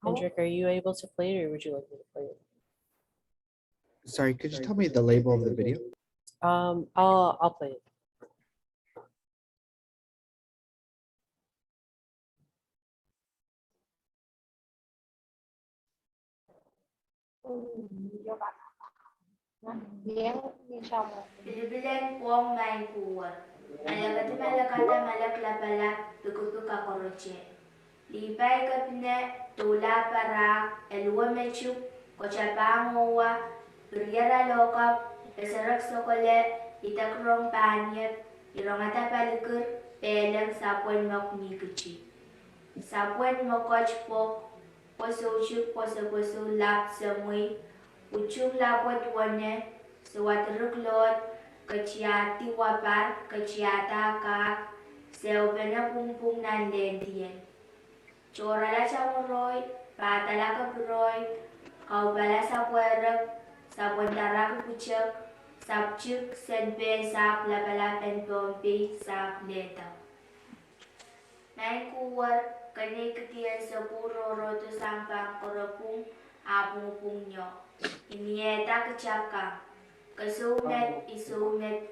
Hendrik, are you able to play it, or would you like me to play it? Sorry, could you tell me the label of the video? I'll play it. Bibilian Puang Nai Puan. Malagati malagata malak lapalak tukutu kakoroche. Lipai kapne tula parak elwa mechuk kochapangowa Priera lokap pesarak sokole itakrong panyet irongata palikur pelang sapuen mok mikuchi. Sapuen mokoch pok posuchuk posu lap samui uchuk lapot wane sewateruk lot kaciati wapar kaciata kak seubena pumpung nandentien. Corala camuroy patala kapuroy kau bala sapwerek sapwentara kapucek sapcuk senpe sap labala pentompi sap leta. Nai kuwar kani ketian sepuro roto sampang korapung apung nyo. Inieta kecakang kesunet isunet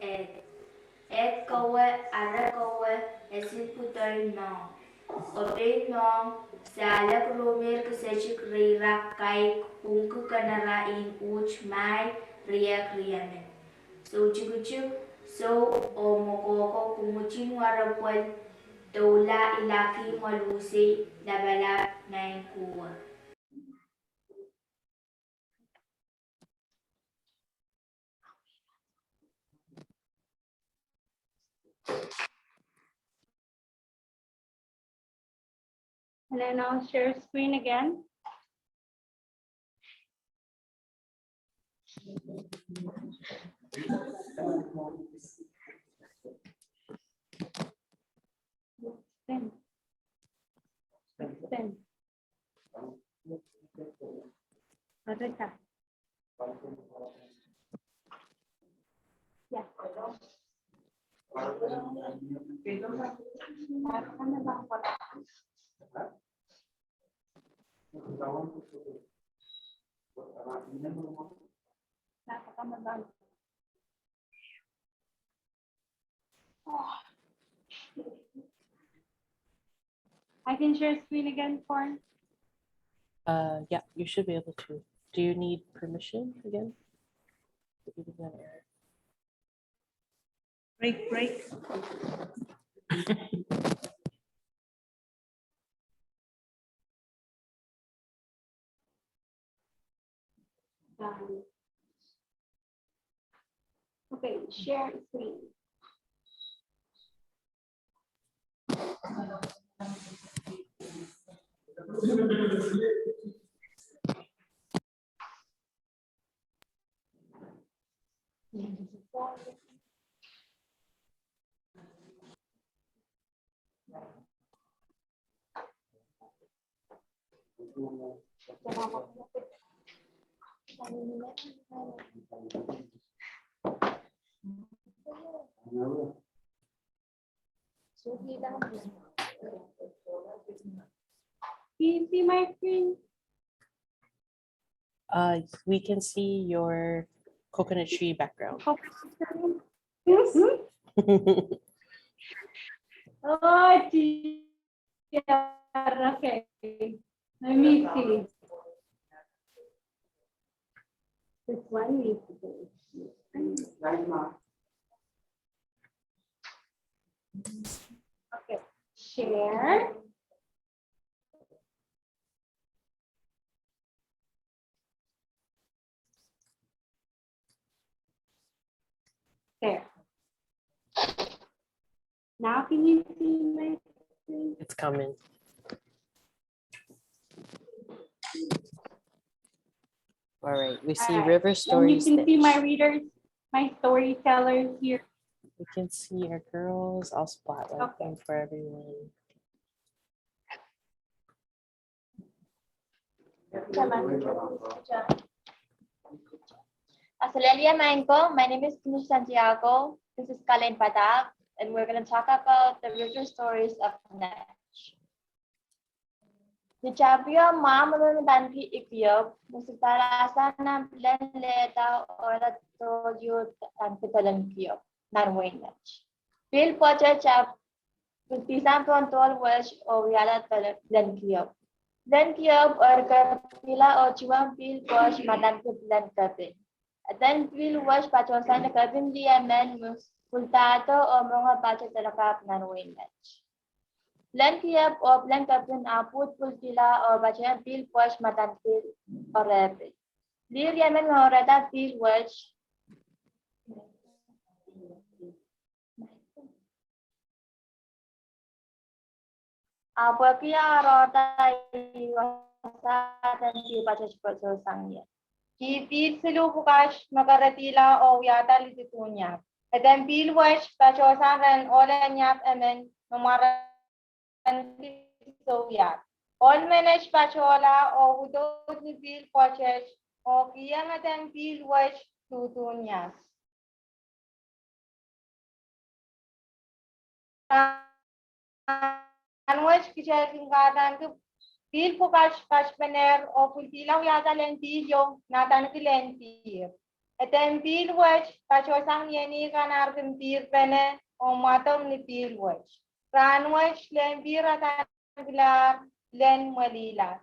et kowe ara kowe esin putoy no. Kopay nong salak rumir kesechik rirak kai kungku kanarain uch mai riak riamen. So chukuchuk so o mokoko kumuchin warapwal dola ilaki malusi labala nain kuwa. And then I'll share screen again. Spin. Spin. Other side. Yeah. I can share screen again, Corn. Yeah, you should be able to. Do you need permission again? Break. Okay, share screen. Can you see my screen? We can see your coconut tree background. Oh, yeah. Okay. Let me see. This one needs to be. Okay. Share. There. Now can you see my screen? It's coming. All right, we see All right. River Stories. And you can see my readers, my storytellers here. We can see our girls. I'll spotlight them for everyone. Assalamualaikum. My name is Kinish Santiago. This is Kalen Padak, and we're going to talk about the river stories of Natch. The Chabia Mamadun Banki Ikiop, Musitarasa Plan Leta or the Toyu Tankitalan Kiop, Narway Natch. Bill Potter Chap with Pisan Pontol Welsh or Yala Talan Kiop. Then Kiop or Kapila or Chuan Bill Wash Madan Plan Kapin. Then Bill Wash Patrosan the Kapin Dia Man Resultado o mga baca terkap nanuin match. Plan kiap o plan kapun aput pultila o baca pil puas matan pil o rapid. Lir yamen ngorada pil watch. Apa kia rota iwasa dan di baca cepat selesainya. Ki pil selu bukas makaratila o yata lititunya. Dan pil watch baca saran olan yap emen memaran Soviet. All manage pachola o udot ni pil watches o kiyang atan pil watch tutunyas. Anwes kisah singkatan ke pil pukas paspener o pultilaw yata lentilyo natan ke lentir. Atan pil watch pachosang yeni kanar kempir pene o matom ni pil watch. Ranwes lempir atan gelar len malila.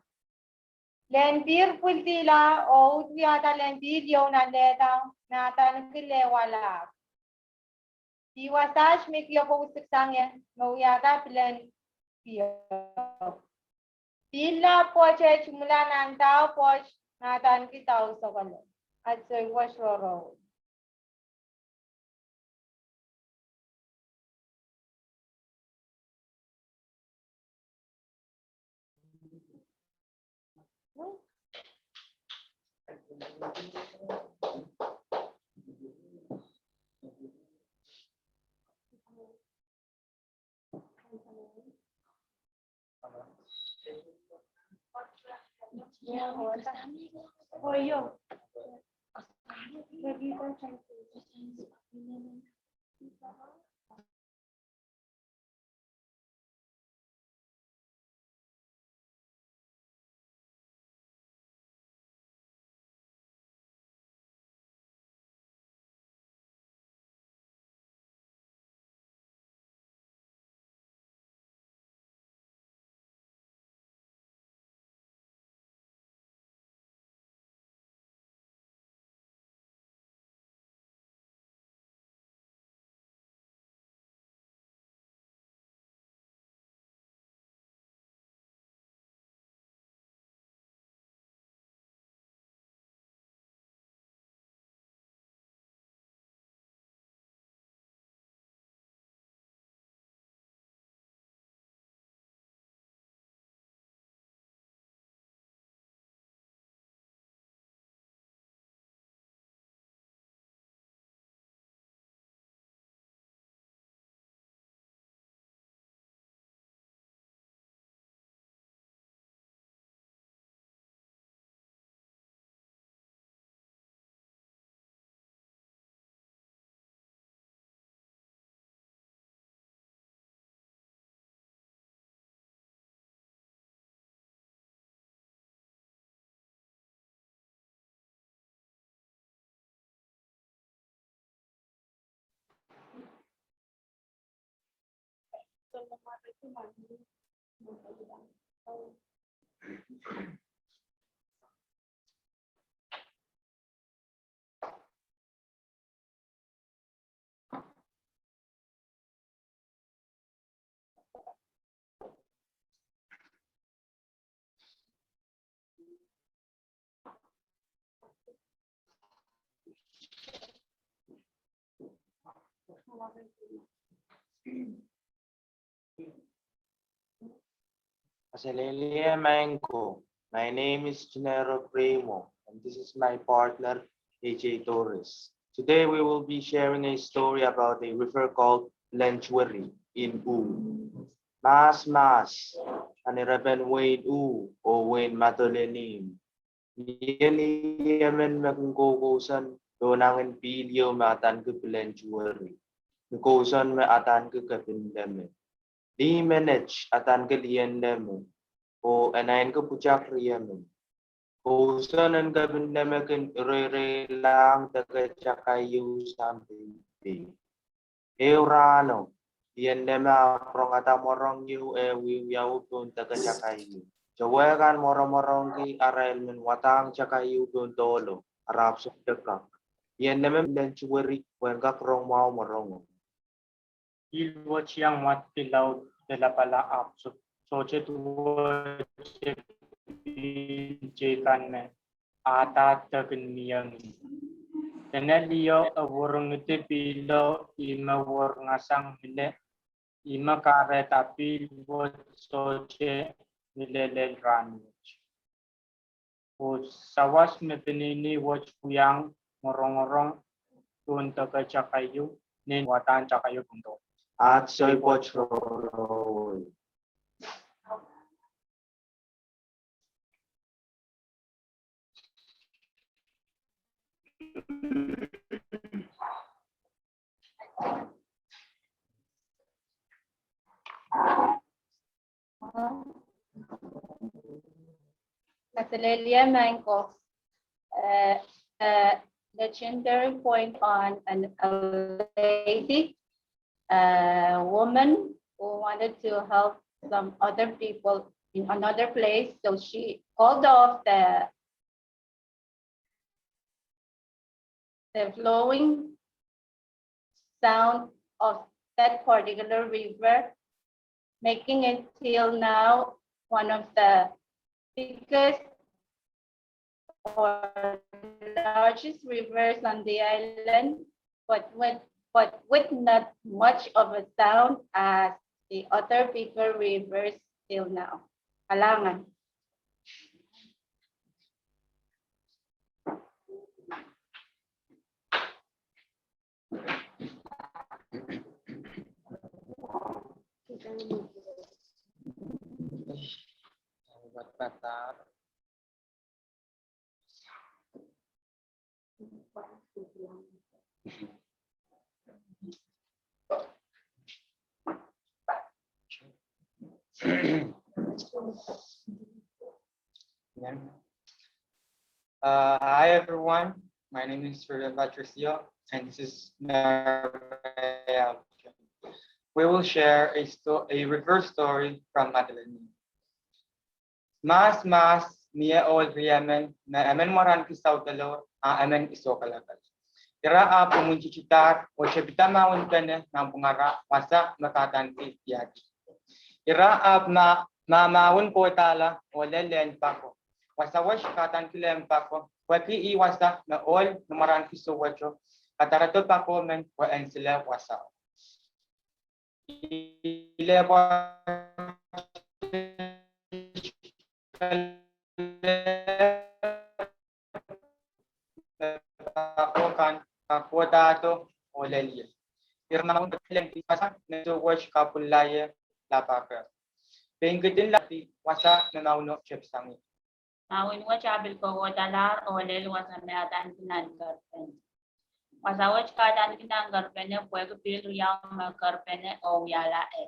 Lentir pultila o yata lentilyo nandeta natan ke lewala. Iwasas mikyo ko usiksangya ngawiyata pilan piyo. Pila poche chumula nantao poch natan kita usakalo. At so was roro. Oh yo. Asalelia Mango. My name is Gennaro Primo, and this is my partner, AJ Torres. Today we will be sharing a story about a river called Lenchueri in U. Mas, aniraben Wayne U, o Wayne Matolenim. Yeli Yemen Makungosan, Donangin Pilio Matan ke Lenchueri. Nukosan me atan ke Kapindeme. Di manage atan ke Liendeme. O anayin ko pucak riyamin. Kusa nan gabin namakin re lang taga chakayu something. Eurano. Yan nama prong ata morong yu wiyaw pun taga chakayu. Jawagan morong ki arail min watang chakayu pun tolo. Arap sukdekak. Yan nama dan cuwari wen kak rong mau morong. il chiang mat pilau de la pala ap soche tu jekan me ata takin miyang tenelio awurung te pilo ima wur ngasang hile ima kare tapi wo soche nilelel ran o sawas me penini watch kuyang ngorong-ngorong tun taka chakayu nin watan chakayu punto At soy pochro. Natalelia Manco, legendary point on a lady, a woman who wanted to help some other people in another place. So she called off the flowing sound of that particular river, making it till now one of the biggest or largest rivers on the island, but with not much of a sound as the other bigger rivers till now. Alangan. Hi everyone, my name is Patricio and this is Maria. We will share a reverse story from Madeline. Mas mia ol riamen na amen moran kisaw dalo amen iso kalagal. Kira pumunci citar o cebita maun kene ng pungara wasa makatan tiyati. Kira maun ko tala o lelen pako. Wasa wash katan kilem pako. Waki iwasa na ol numaran kiso wacho. Katarato pako men wa ensila wasa. Ile ako kan ako dato o lelia. Irma ng dalang tipasa na to watch kapulaya lapaka. Pengitin lati wasa na nauno chip sangi. Nawin wa chabil ko dalar o lel wasa me atan kinan karpen. Wasa watch kadan kinan karpen ne pwede pil riyang karpen o yala e.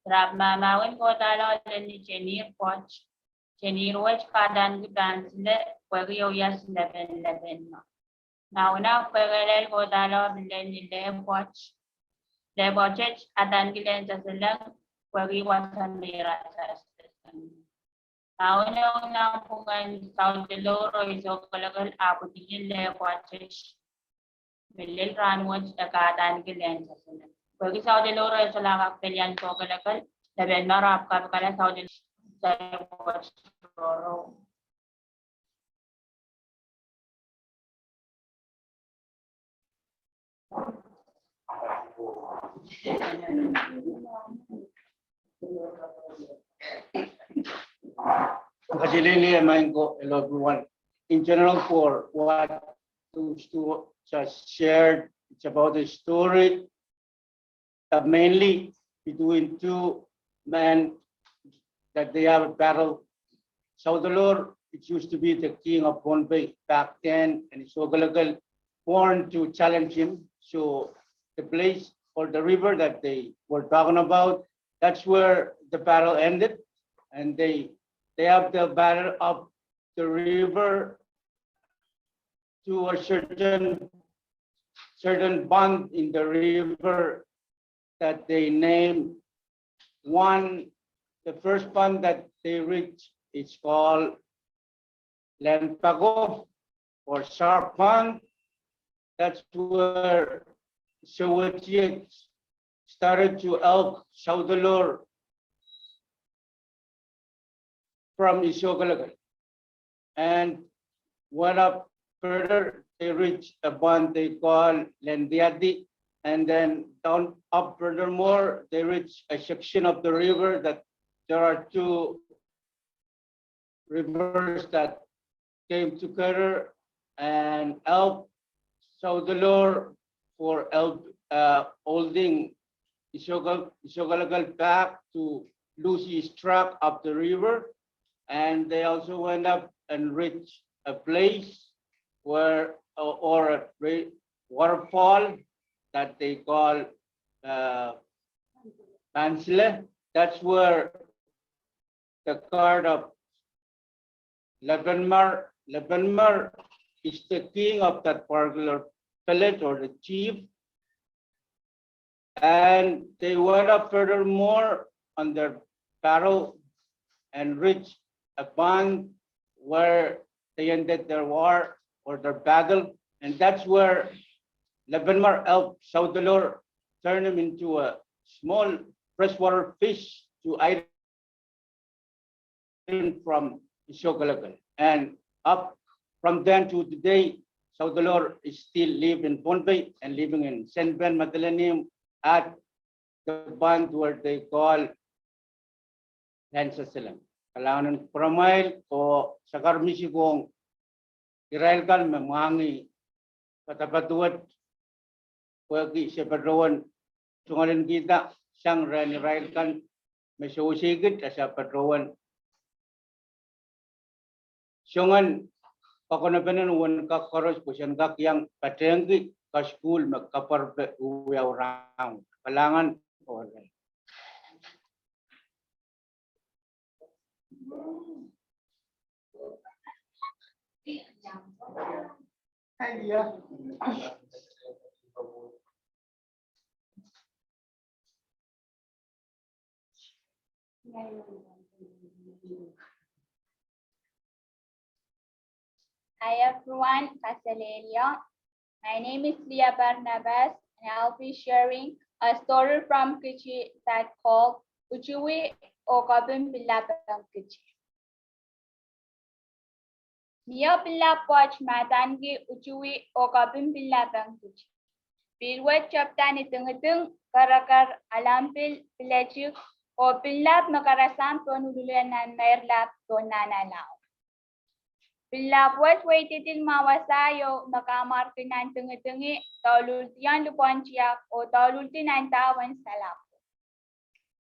Rab mamawin ko dalar ni chenir poch. Chenir watch kadan kinan sile pwede yo yas leben no. Now pwede ko dalar le poch. Le pochech adan kinan sa silang pwede wasan mira sa Now pungan South Deloro is okalagal abu le pochech. Milil ranwach agatan kilan sa silang. Pwede South Deloro is lang pelian ko okalagal. Laben marap ka kala South Deloro. Hello everyone. In general, for what those two just shared, it's about a story mainly between two men that they have a battle. Saudalor, it used to be the king of Bombay back then, and Sogalagal born to challenge him. So the place or the river that they were talking about, that's where the battle ended, and they have the battle of the river to a certain bond in the river that they name one. The first pond that they reach is called Lampago or Sharp Pond. That's where Sewage started to help Saudalur from Isogalagal and went up further. They reached a bond they call Lendiadi, and then down up furthermore, they reached a section of the river that there are two rivers that came together and helped Saudalur for holding Isogalagal back to lose his track up the river. And they also went up and reached a place where, or a waterfall that they call Pansle. That's where the card of Lebanmar is the king of that particular village or the chief. And they went up furthermore on their battle and reached a bond where they ended their war or their battle. And that's where Lebanmar helped Saudalur turn him into a small freshwater fish to hide from Isogalagal. And up from then to today, Saudalur is still live in Bombay and living in St. Ben Madeleine at the band where they call Lansasalam. Kailangan Pramail o sa karmisigong Israel kan memangi katapatuat pagi separuan sungalan kita siyang Israel kan may susigit sa paruan sungan pakunabanan wan ka koros pusan ka yang patenggi ka school magkaparbe uyaw round kailangan oray. Hi everyone, Kasalelia. My name is Leah Barnabas and I'll be sharing a story from Kichi that called Uchuwi o Kabin Pilapang Kichi. Mia Pilla Poch Matangi Uchuwi o Kabin Pilapang Kichi. Pilwet Chaptan Itungatung Karakar Alampil Pilachuk o Pillap Makarasam Tonuluan and Merlap Tonana Lao. Pilapwat waited mawasayo makamarkinan tungi taulultian luponchiak o taulultinan tawan salapo.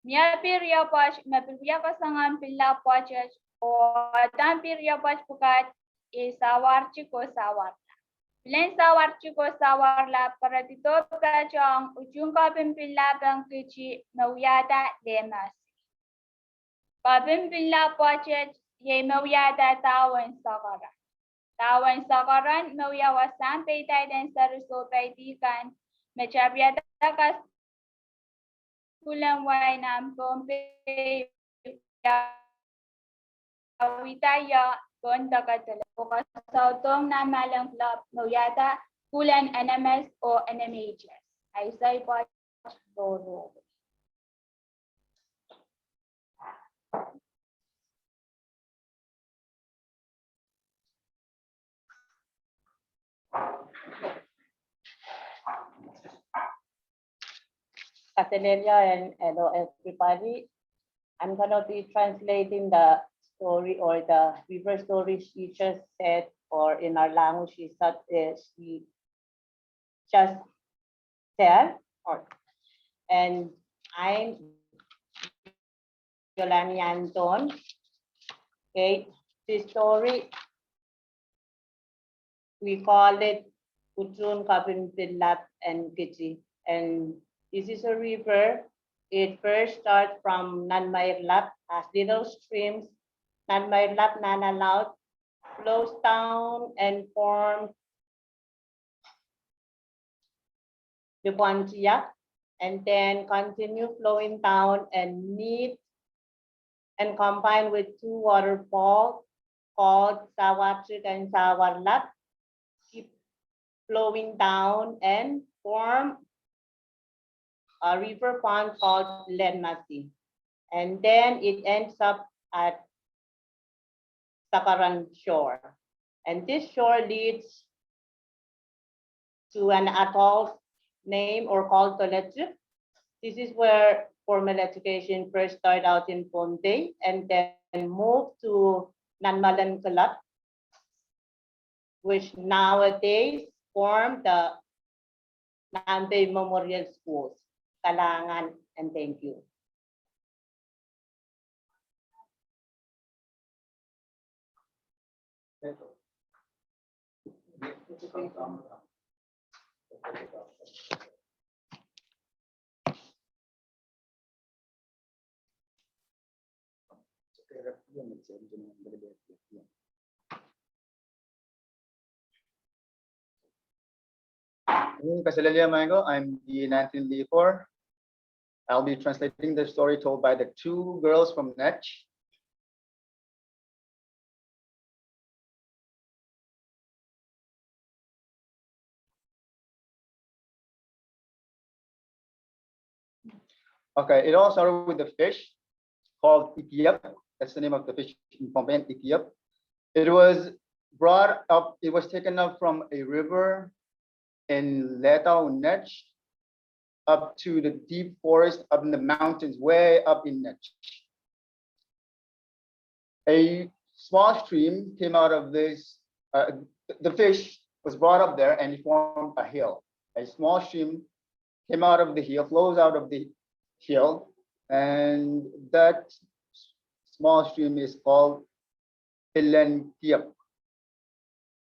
Mia pirya pas mapirya kasangan pilapwachas oatan pirya pas pukat isawarchi ko sawarla. Pilen sawarchi ko sawarla para dito kachang ujung kapin pilapang kichi nawyada demas. Kapin pilapwachas ye mawyada tawan sakaran. Tawan sakaran mawyawasan paytay den saruso paytikan mechabyada kas kulang way nam pompe awitaya konda katala bukas sautong na malang club mawyada kulan NMS o NMHS. I say po todo. Catalelia and hello everybody. I'm going to be translating the story or the river story she just said, or in our language she just said. And I'm Yolani Anton. Okay, this story we call it Utun Kapin Pilap and Kichi. And this is a river. It first starts from Nanmairlap as little streams. Nanmairlap, Nanalaut flows down and forms the Pontiac, and then continue flowing down and meet and combine with two waterfalls called Sawatrik and Sawarlap, keep flowing down and form a river pond called Lenmasi. And then it ends up at Sakaran shore. And this shore leads to an atoll named or called Toletu. This is where formal education first started out in Ponte and then moved to Nanmalan Kalat, which nowadays form the Nambay Memorial Schools. Kalangan and thank you. I'm the 1904. I'll be translating the story told by the two girls from Nech. Okay, it all started with a fish called Ikiap. That's the name of the fish in Pompeian, Ikiap. It was brought up, it was taken up from a river in Letao, Nech, up to the deep forest up in the mountains, way up in Nech. A small stream came out of this, the fish was brought up there and it formed a hill. A small stream came out of the hill, flows out of the hill, and that small stream is called Pilen Kiap.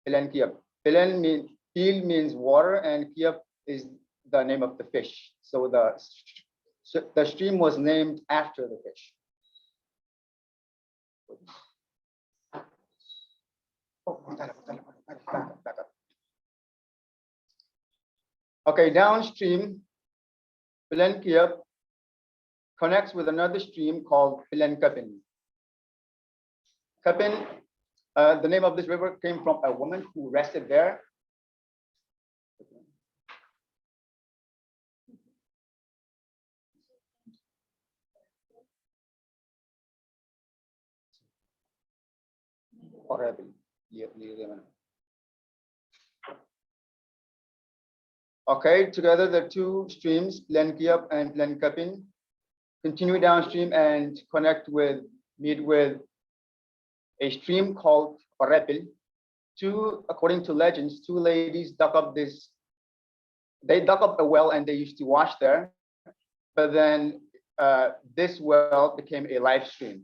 Pilen Kiap. Pil means water, and Kiap is the name of the fish. So the stream was named after the fish. Okay, downstream, Pilen Kiap connects with another stream called Pilen Kapin. Kapin, the name of this river came from a woman who rested there. Okay, together the two streams, Lenkiap and Lenkapin, continue downstream and meet with a stream called Orepil. According to legends, two ladies dug up a well and they used to wash there, but then this well became a live stream.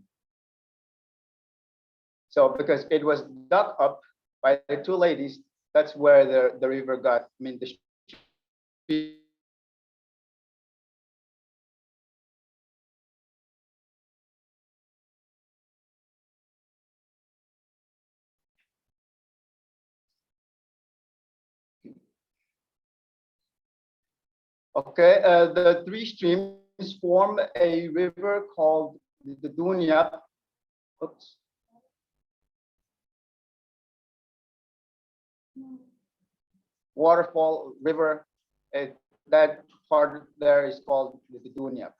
So because it was dug up by the two ladies, that's where the river got, the stream. Okay, the three streams form a river called the Dunya. Oops. Waterfall river. That part there is called the Dunya.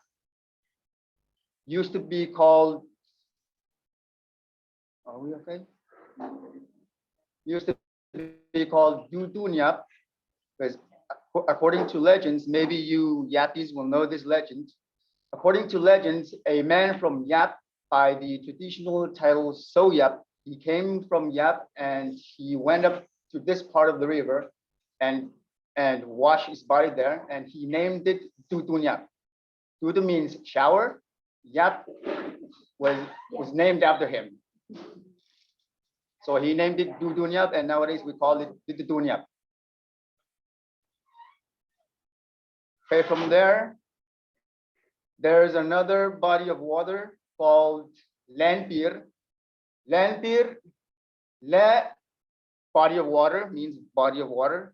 Used to be called. Are we okay? Used to be called Dunya, because according to legends, maybe you Yapis will know this legend. According to legends, a man from Yap by the traditional title So Yap, he came from Yap and he went up to this part of the river and washed his body there, and he named it Tutunyap. Tutu means shower. Yap was named after him. So he named it Dudunyap, and nowadays we call it Dudunyap. Okay, from there's another body of water called Lanpir. Lanpir, Le, body of water, means body of water.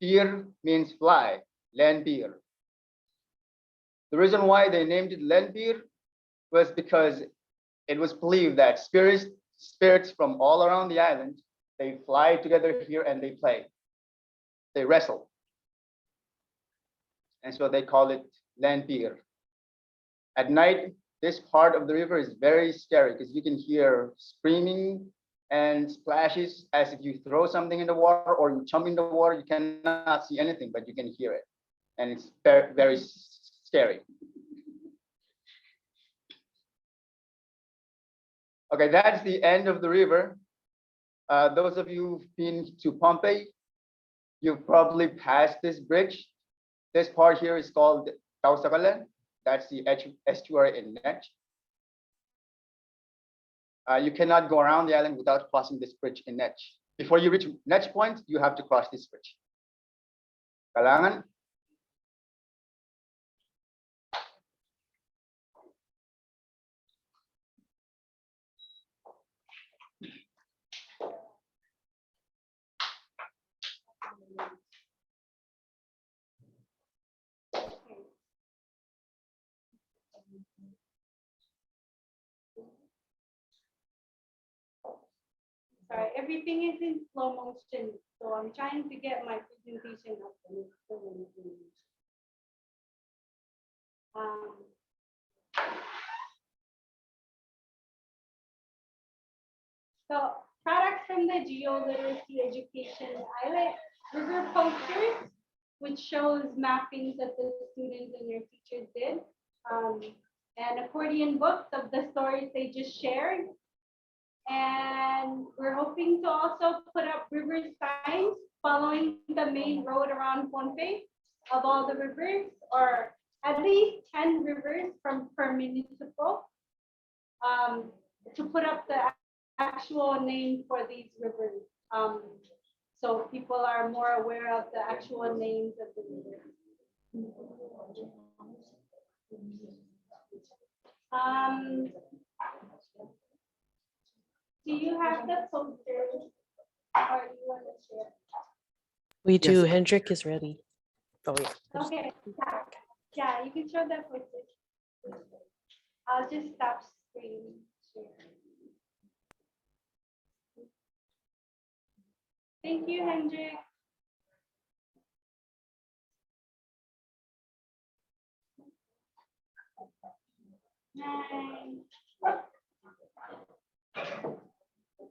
Pir means fly, Lanpir. The reason why they named it Lanpir was because it was believed that spirits from all around the island, they fly together here and they play. They wrestle. And so they call it land pier. At night, this part of the river is very scary because you can hear screaming and splashes as if you throw something in the water or you jump in the water. You cannot see anything, but you can hear it. And it's very, very scary. Okay, that's the end of the river. Those of you who've been to Pompeii, you've probably passed this bridge. This part here is called Tausagalan. That's the estuary in Nech. You cannot go around the island without crossing this bridge in Nech. Before you reach Nech Point, you have to cross this bridge. Kailangan. Sorry, everything is in slow motion, so I'm trying to get my presentation up. So products from the Geoliteracy Education ISLET river posters, which shows mappings that the students and your teachers did, and accordion books of the stories they just shared. And we're hoping to also put up river signs following the main road around Pompeii of all the rivers, or at least 10 rivers from per municipal, to put up the actual name for these rivers. So people are more aware of the actual names of the rivers. Do you have the posters, or do you want to share? We do. Hendrik is ready. Oh, yeah. Okay, yeah, you can show that posters. I'll just stop screen share. Thank you, Hendrik. Nice.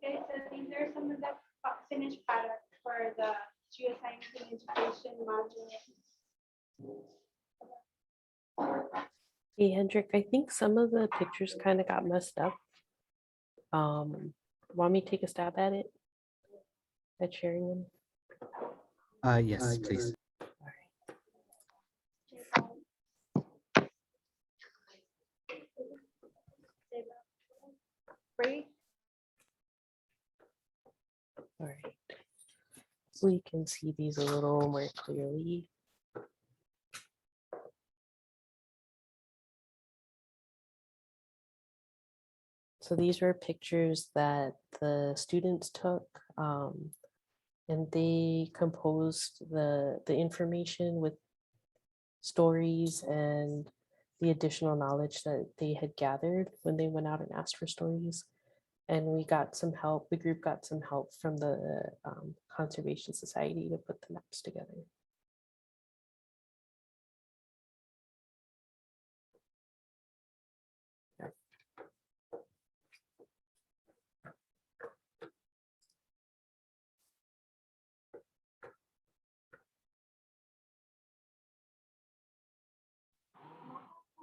Okay, so these are some of the finished products for the geoscience and education module. Hey, Hendrik, I think some of the pictures kind of got messed up. Want me to take a stab at it? At sharing them? Yes, please. Great. All right. So you can see these a little more clearly. So these were pictures that the students took, and they composed the information with stories and the additional knowledge that they had gathered when they went out and asked for stories. And we got some help, the group got some help from the Conservation Society to put the maps together.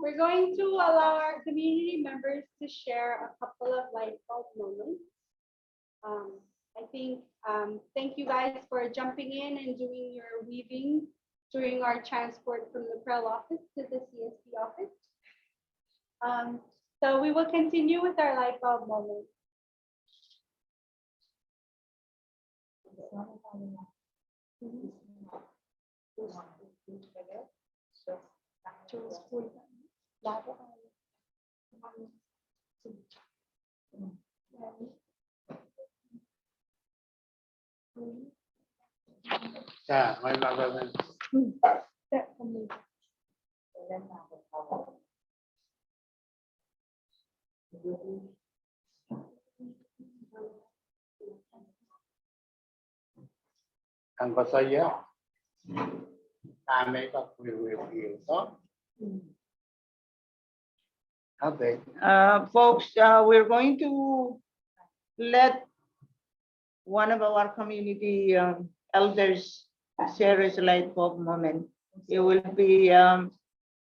We're going to allow our community members to share a couple of light bulb moments. I think, thank you guys for jumping in and doing your weaving during our transport from the Pearl office to the CSP office. So we will continue with our light bulb moment. Ang pasaya, kami ka to. Okay, folks, we're going to let one of our community elders share his light bulb moment. He will be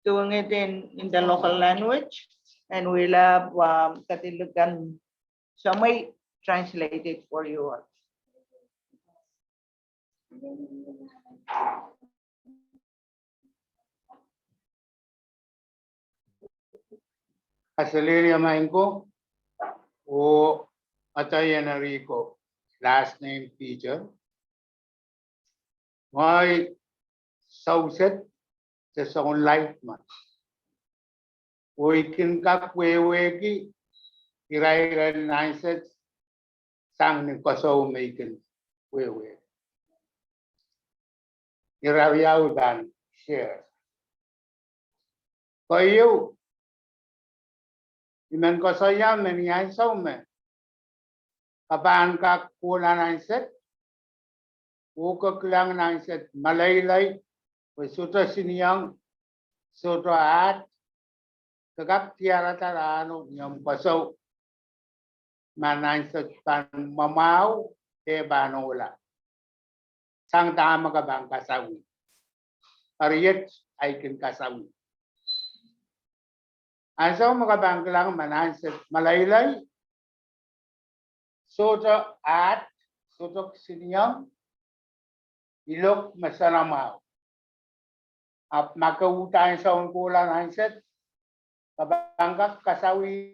doing it in the local language, and we'll have Katilugan Samay translate it for you all. Asaleria Mainko o Atayana Rico, last name Peter. My sauset sa sa life man. Wekin kak weweki irairan naiset sang ni kaso making wewe. Irawiyaw dan share. Kayo iman kasaya meniyay sa ume. Kapan kak pula naiset ukak lang naiset malaylay sutra siniyang sutra at kagak tiara tarano niyang pasaw manaiset pan mamaw e banola sang tama ka bang kasawi pariyet ay kin kasawi asaw mga bang lang manaiset malaylay sutra at sutra siniyang ilok masalamaw at makautay sa ungkulan mindset kabangkak kasawi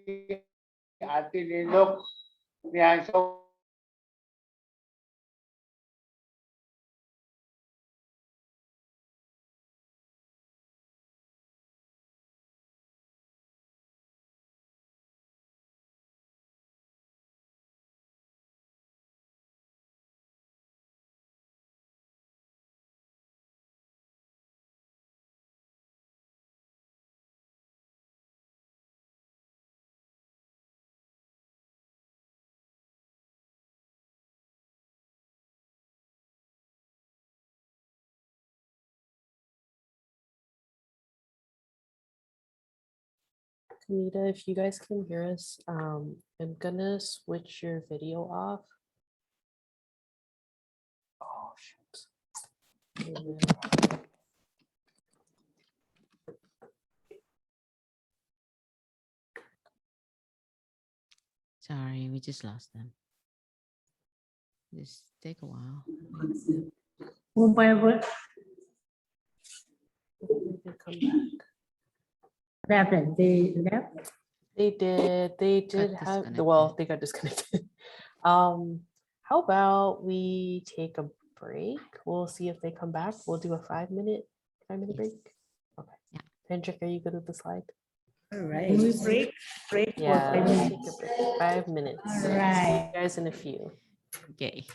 at tinilok niyan sa Kamita, if you guys can hear us, I'm gonna switch your video off. Oh, shit. Sorry, we just lost them. Just take a while. Oh, by what? Come back. What happened? They left? They did have, well, they got disconnected. How about we take a break? We'll see if they come back. We'll do a 5-minute break. Okay. Yeah. Hendrik, are you good with the slide? All right. Can we break? Break for Yeah, 5 let's minutes. take a break. 5 minutes. All See right. you guys in a few. Okay.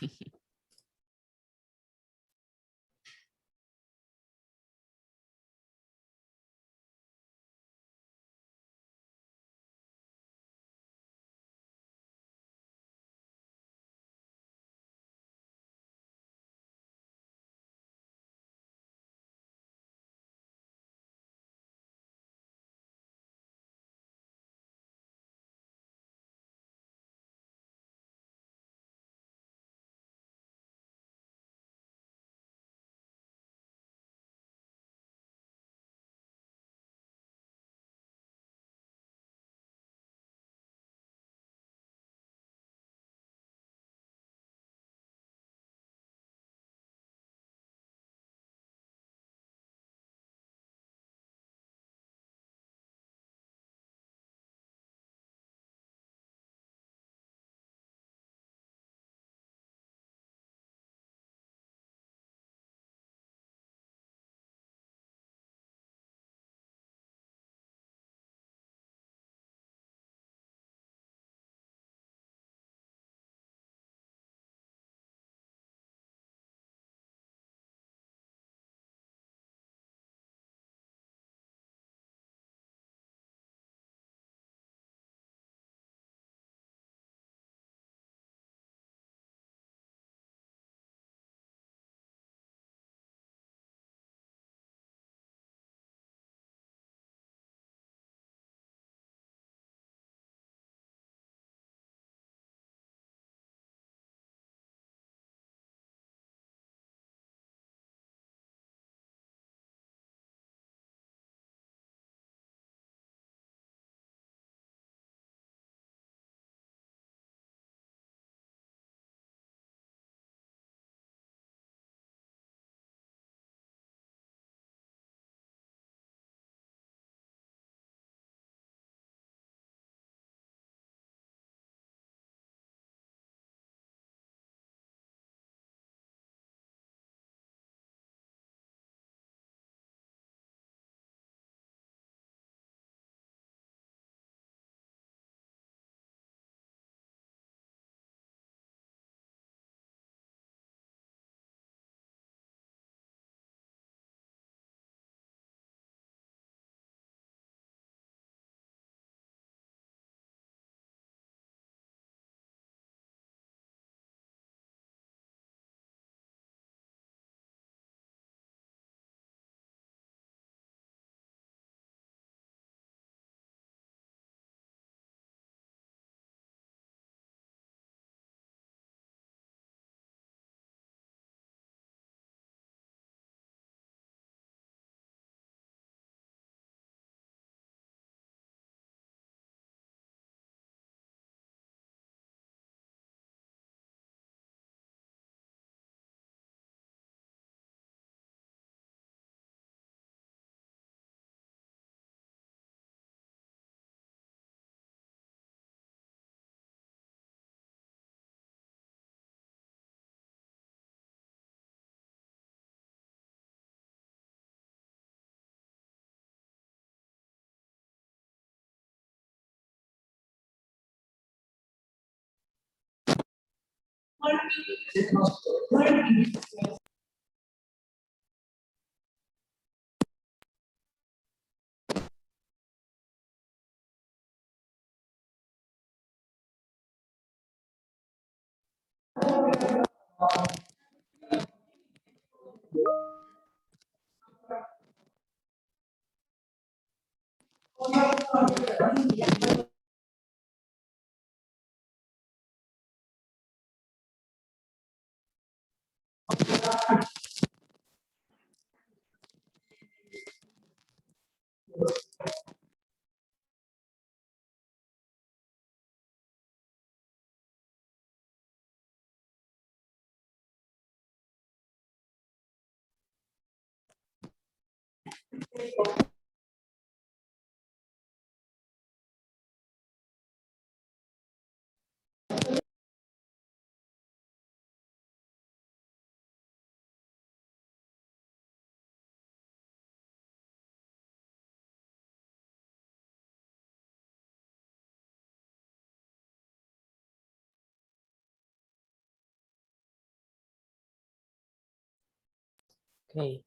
Okay,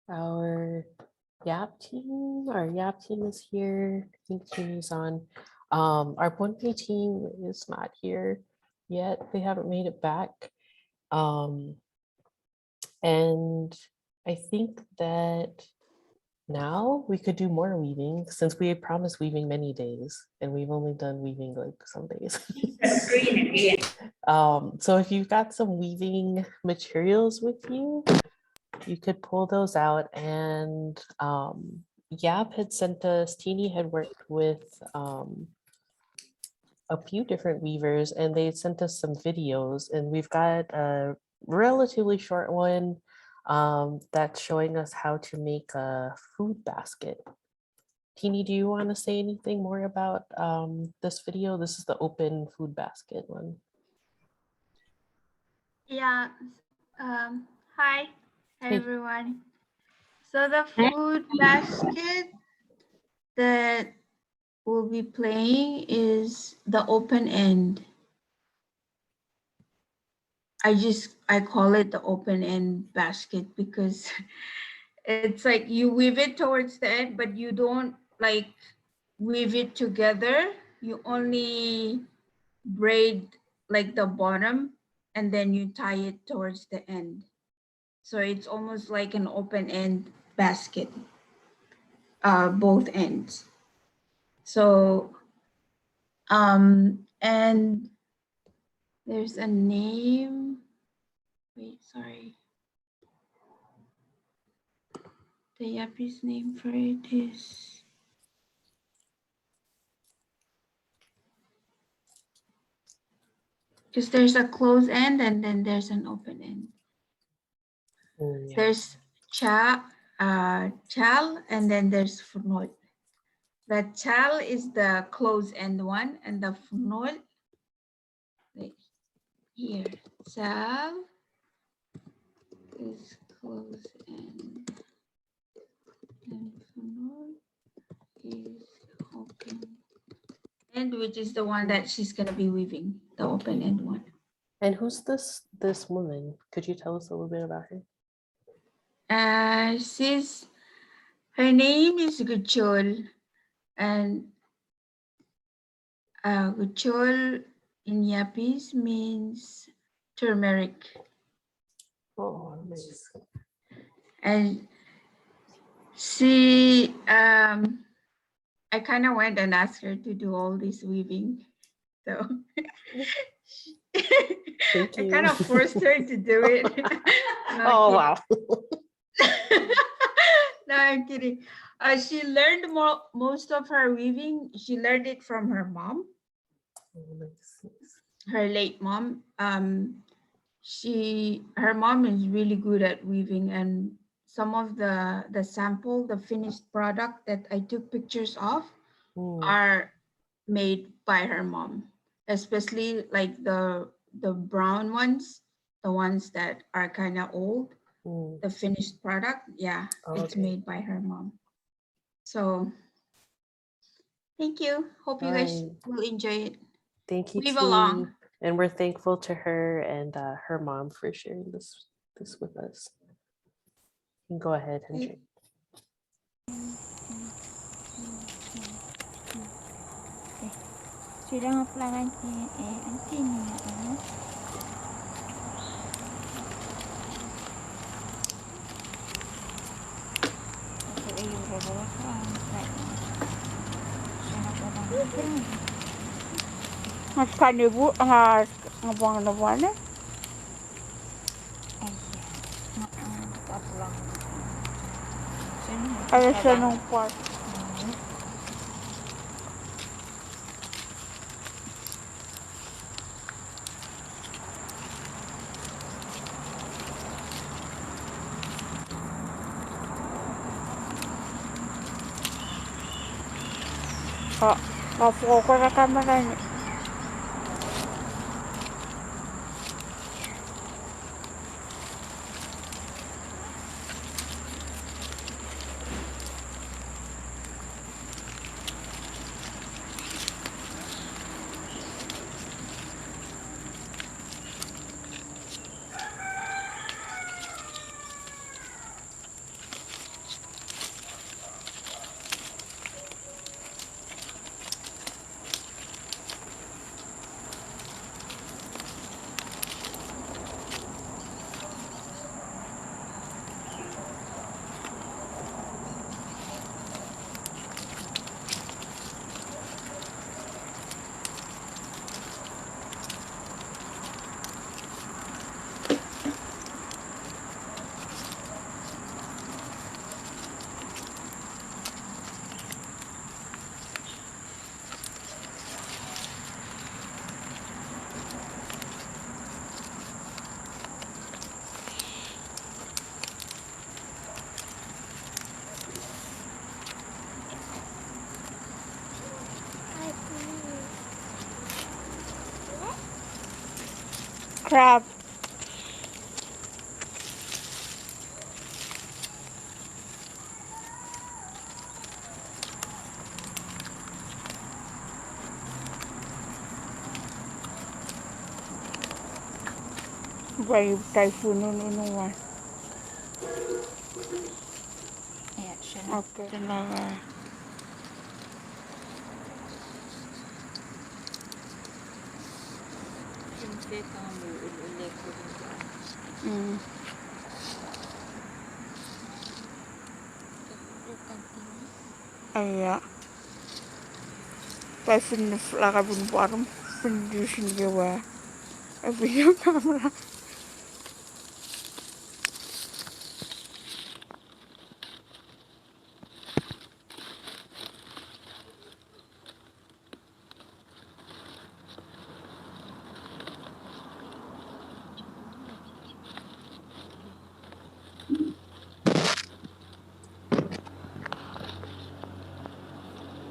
our Yap team is here. I think Tina's on. Our Ponte team is not here yet. They haven't made it back. And I think that now we could do more weaving since we had promised weaving many days and we've only done weaving like some days. So if you've got some weaving materials with you, you could pull those out. And Yap had sent us, Teeny had worked with a few different weavers and they sent us some videos, and we've got a relatively short one that's showing us how to make a food basket. Teeny, do you want to say anything more about this video? This is the open food basket one. Yeah. Hi, Hey. everyone. So the food basket that we'll be playing is the open end. I call it the open end basket because it's like you weave it towards the end, but you don't like weave it together. You only braid like the bottom and then you tie it towards the end. So it's almost like an open end basket, both ends. So, and there's a name. Wait, sorry. The Yappi's name for it is. Because there's a closed end and then there's an open end. Yeah. There's chal, and then there's furnol. The chal is the closed end one, and the furnol, wait, here, chal is closed end, and furnol is open end, which is the one that she's gonna be weaving, the open end one. And who's this woman? Could you tell us a little bit about her? Her name is Guchol, and Guchol in Yapese means turmeric. Oh, nice. And she, I kind of went and asked her to do all this weaving. So I kind of forced her to do it. Oh, wow. No, I'm kidding. She learned most of her weaving. She learned it from her mom, her late mom. Her mom is really good at weaving, and some of the sample, the finished product that I took pictures of are made by her mom, especially like the brown ones, the ones that are kind of old. The finished product, yeah, it's made by her mom. So thank you. Hope you guys will enjoy it. Thank you. Weave along. And we're thankful to her and her mom for sharing this with us. You can go ahead, Hendrik. Sudah ngaplangan anti ni ano? Ito ay yung babawa ko ang mas kanibu ngabang na wala. Ay, sa nung part. Mafuko na kamera niya. Crab. Wave typhoon one. Yeah, siya. Okay. Talaga. Iya. Typhoon na flaka bun parang pindusin gawa. Ay, video camera.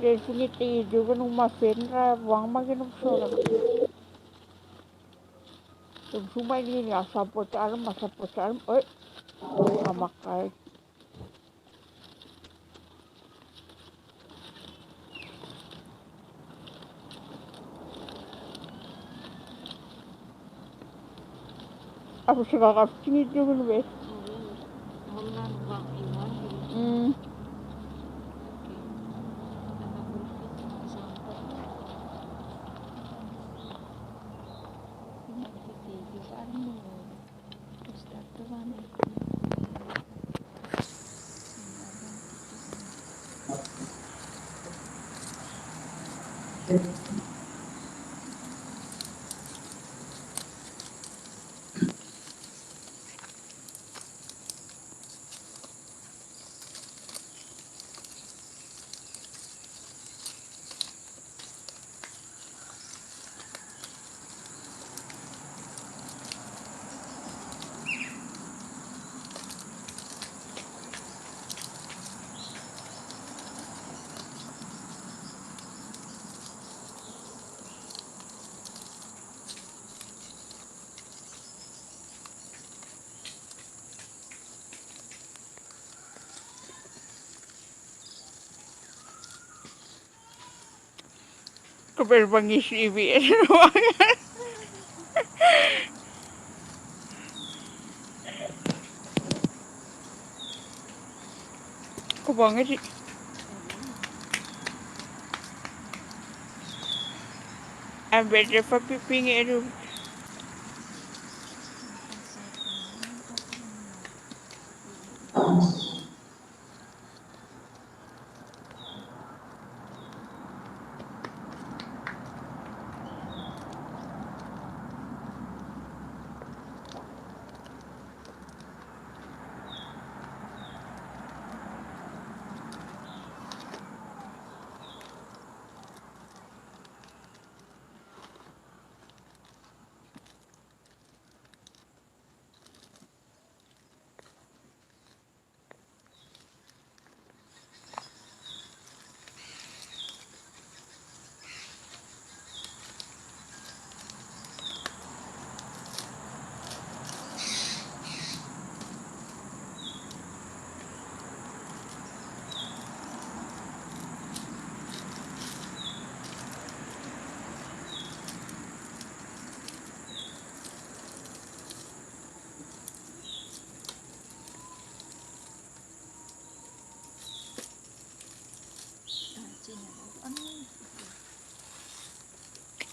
Definitely juga nung mafinra wang maginong sura. Kung sumay nili asapot alam masapot alam amakay. Ako siya kakapsingit yung wes. Kaberbangis ibi. Ko banget sih. I'm better for piping itu.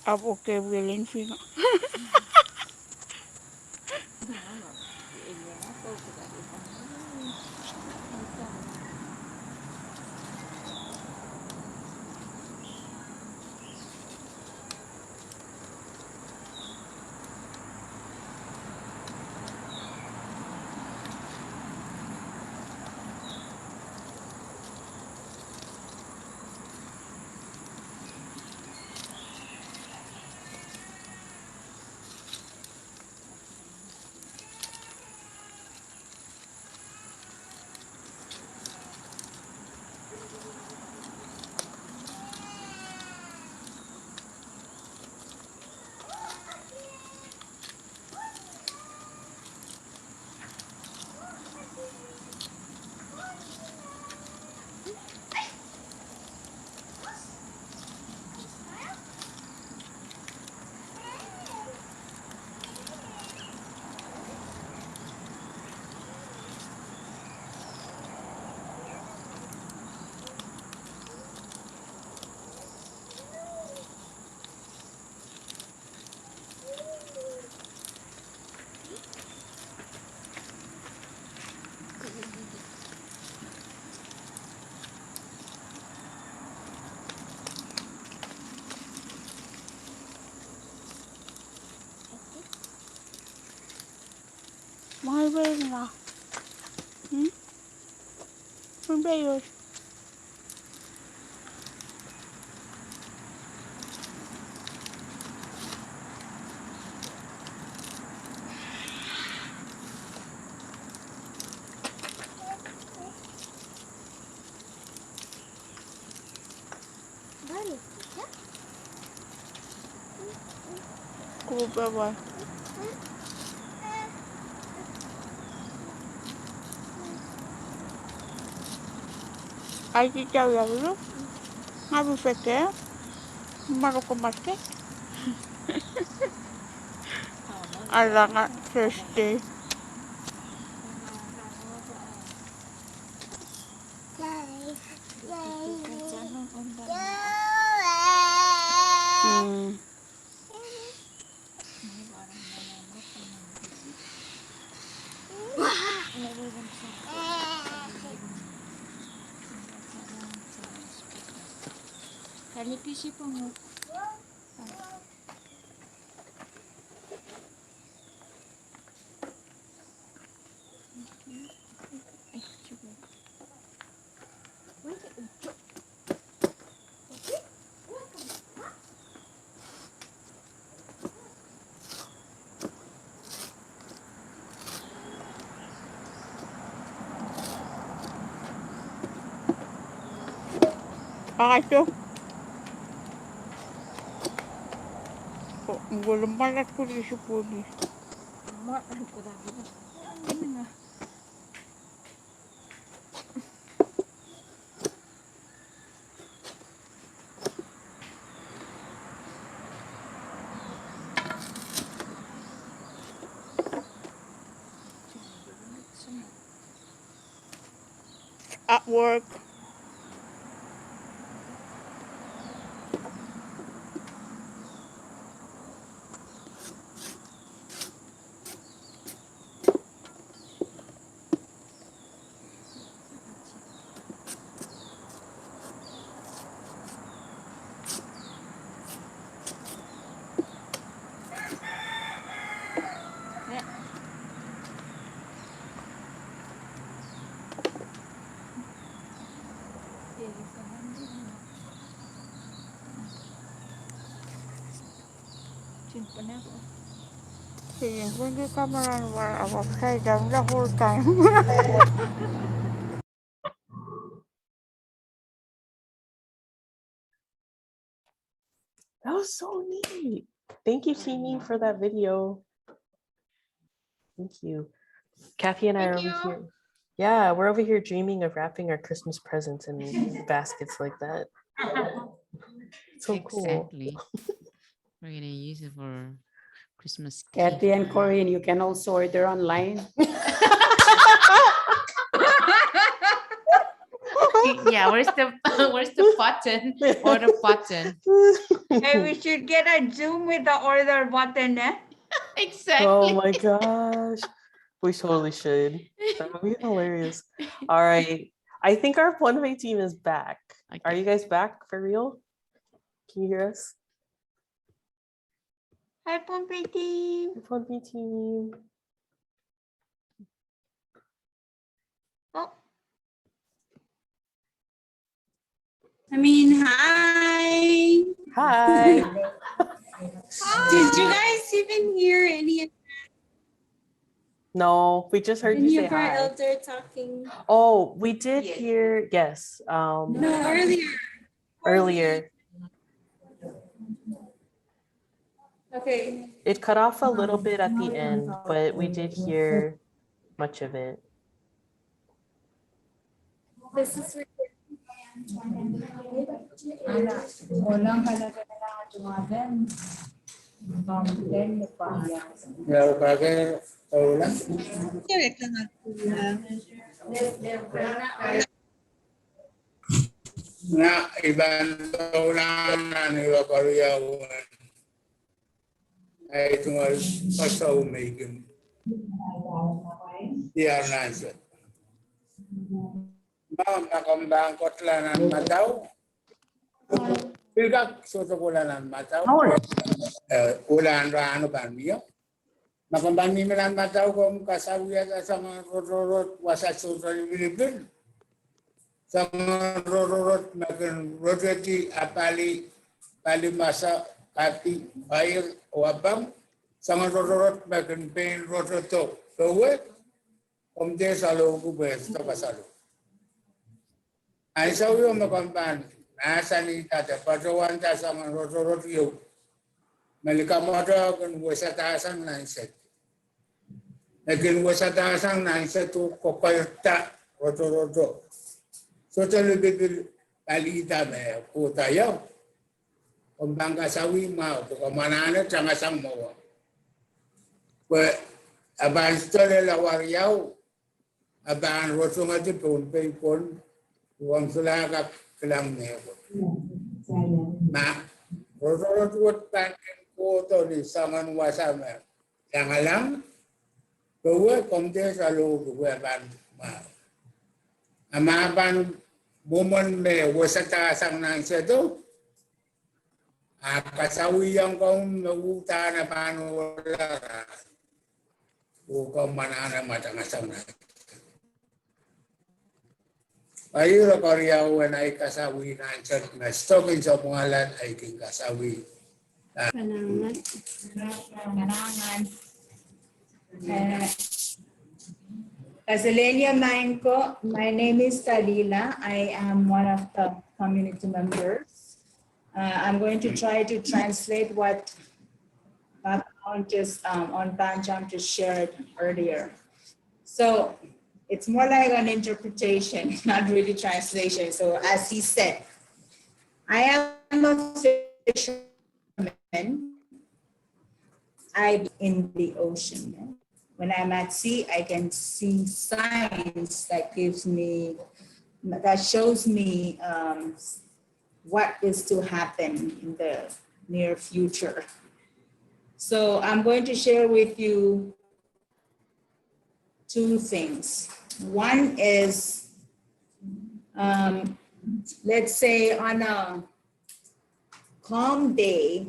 I'm okay willing sih. Mahal ba yun na? Ano ba yun? Cool ba ba? Ay, chichaw yalo. Habi peke. Maroko maske. Ala nga, Thursday. Akaso. Belum malas ko di sepuluh. At work. When the camera were upside down the whole time. That was so neat. Thank you, Teeny, for that video. Thank you. Kathy and I are over here. Yeah, we're over here dreaming of wrapping our Christmas presents in baskets like that. So cool. Exactly. We're gonna use it for Christmas. Kathy and Corinne, you can also order online. Yeah, where's the button? Order button. Hey, we should get a Zoom with the order button, eh? Exactly. Oh my gosh. We totally should. That would be hilarious. All right. I think our One Way team is back. Are you guys back for real? Can you hear us? Hi, Pompey team. One Way team. Oh. I mean, hi. Hi. Did you guys even hear any No, we just heard you say of our hi. elder talking? Oh, we did hear, yes. No, earlier. Earlier. Okay. It cut off a little bit at the end, but we did hear much of it. This is Na ibang taulan na niwa pariyawan ay tungal pasaw may gim. Diyan na siya. Ma'am, nakambangkot lang ng mataw. Pilgak suso pula ng mataw. Ulan rano pa niyo. Nakambangin mo ng mataw kung kasawiya sa mga rorot wasa suso ni Bilibin. Sa mga rorot makin rotati apali masa kati air wabang sa mga rorot makin pain rototo. So what? Dia selalu kubes tak selalu. Aisyah yo makampan nasa ni tata patrawan ta sa mga rorot yo. Malika mo ta kun wasa tasan na inset. Nagin wasa tasan na inset tu kokalta rorot. So lebih balita me ko tayo. Pembangka sawi mau to kamanana tanga sang mo. Aban stole la wariau. Aban rosong aja pun pun uang selagak kelam ni. Nah, rosong tu pan koto di saman wasama. Yang alam, bahwa komite selalu bahwa ban. Amaban momen me wasata sang nang sedo. Kasawi yang kau menguta na panola. Kau mana na matang asam na. Ayo Koreawan ay kasawi na chat na stokin sa pangalan ay king kasawi. Kanangan. Kasalenia Manko, my name is Talila. I am one of the community members. I'm going to try to translate what on Banjam just shared earlier. So it's more like an interpretation, not really translation. So as he said, I am a fisherman. I'm in the ocean. When I'm at sea, I can see signs that gives me that shows me what is to happen in the near future. So I'm going to share with you two things. One is, let's say on a calm day,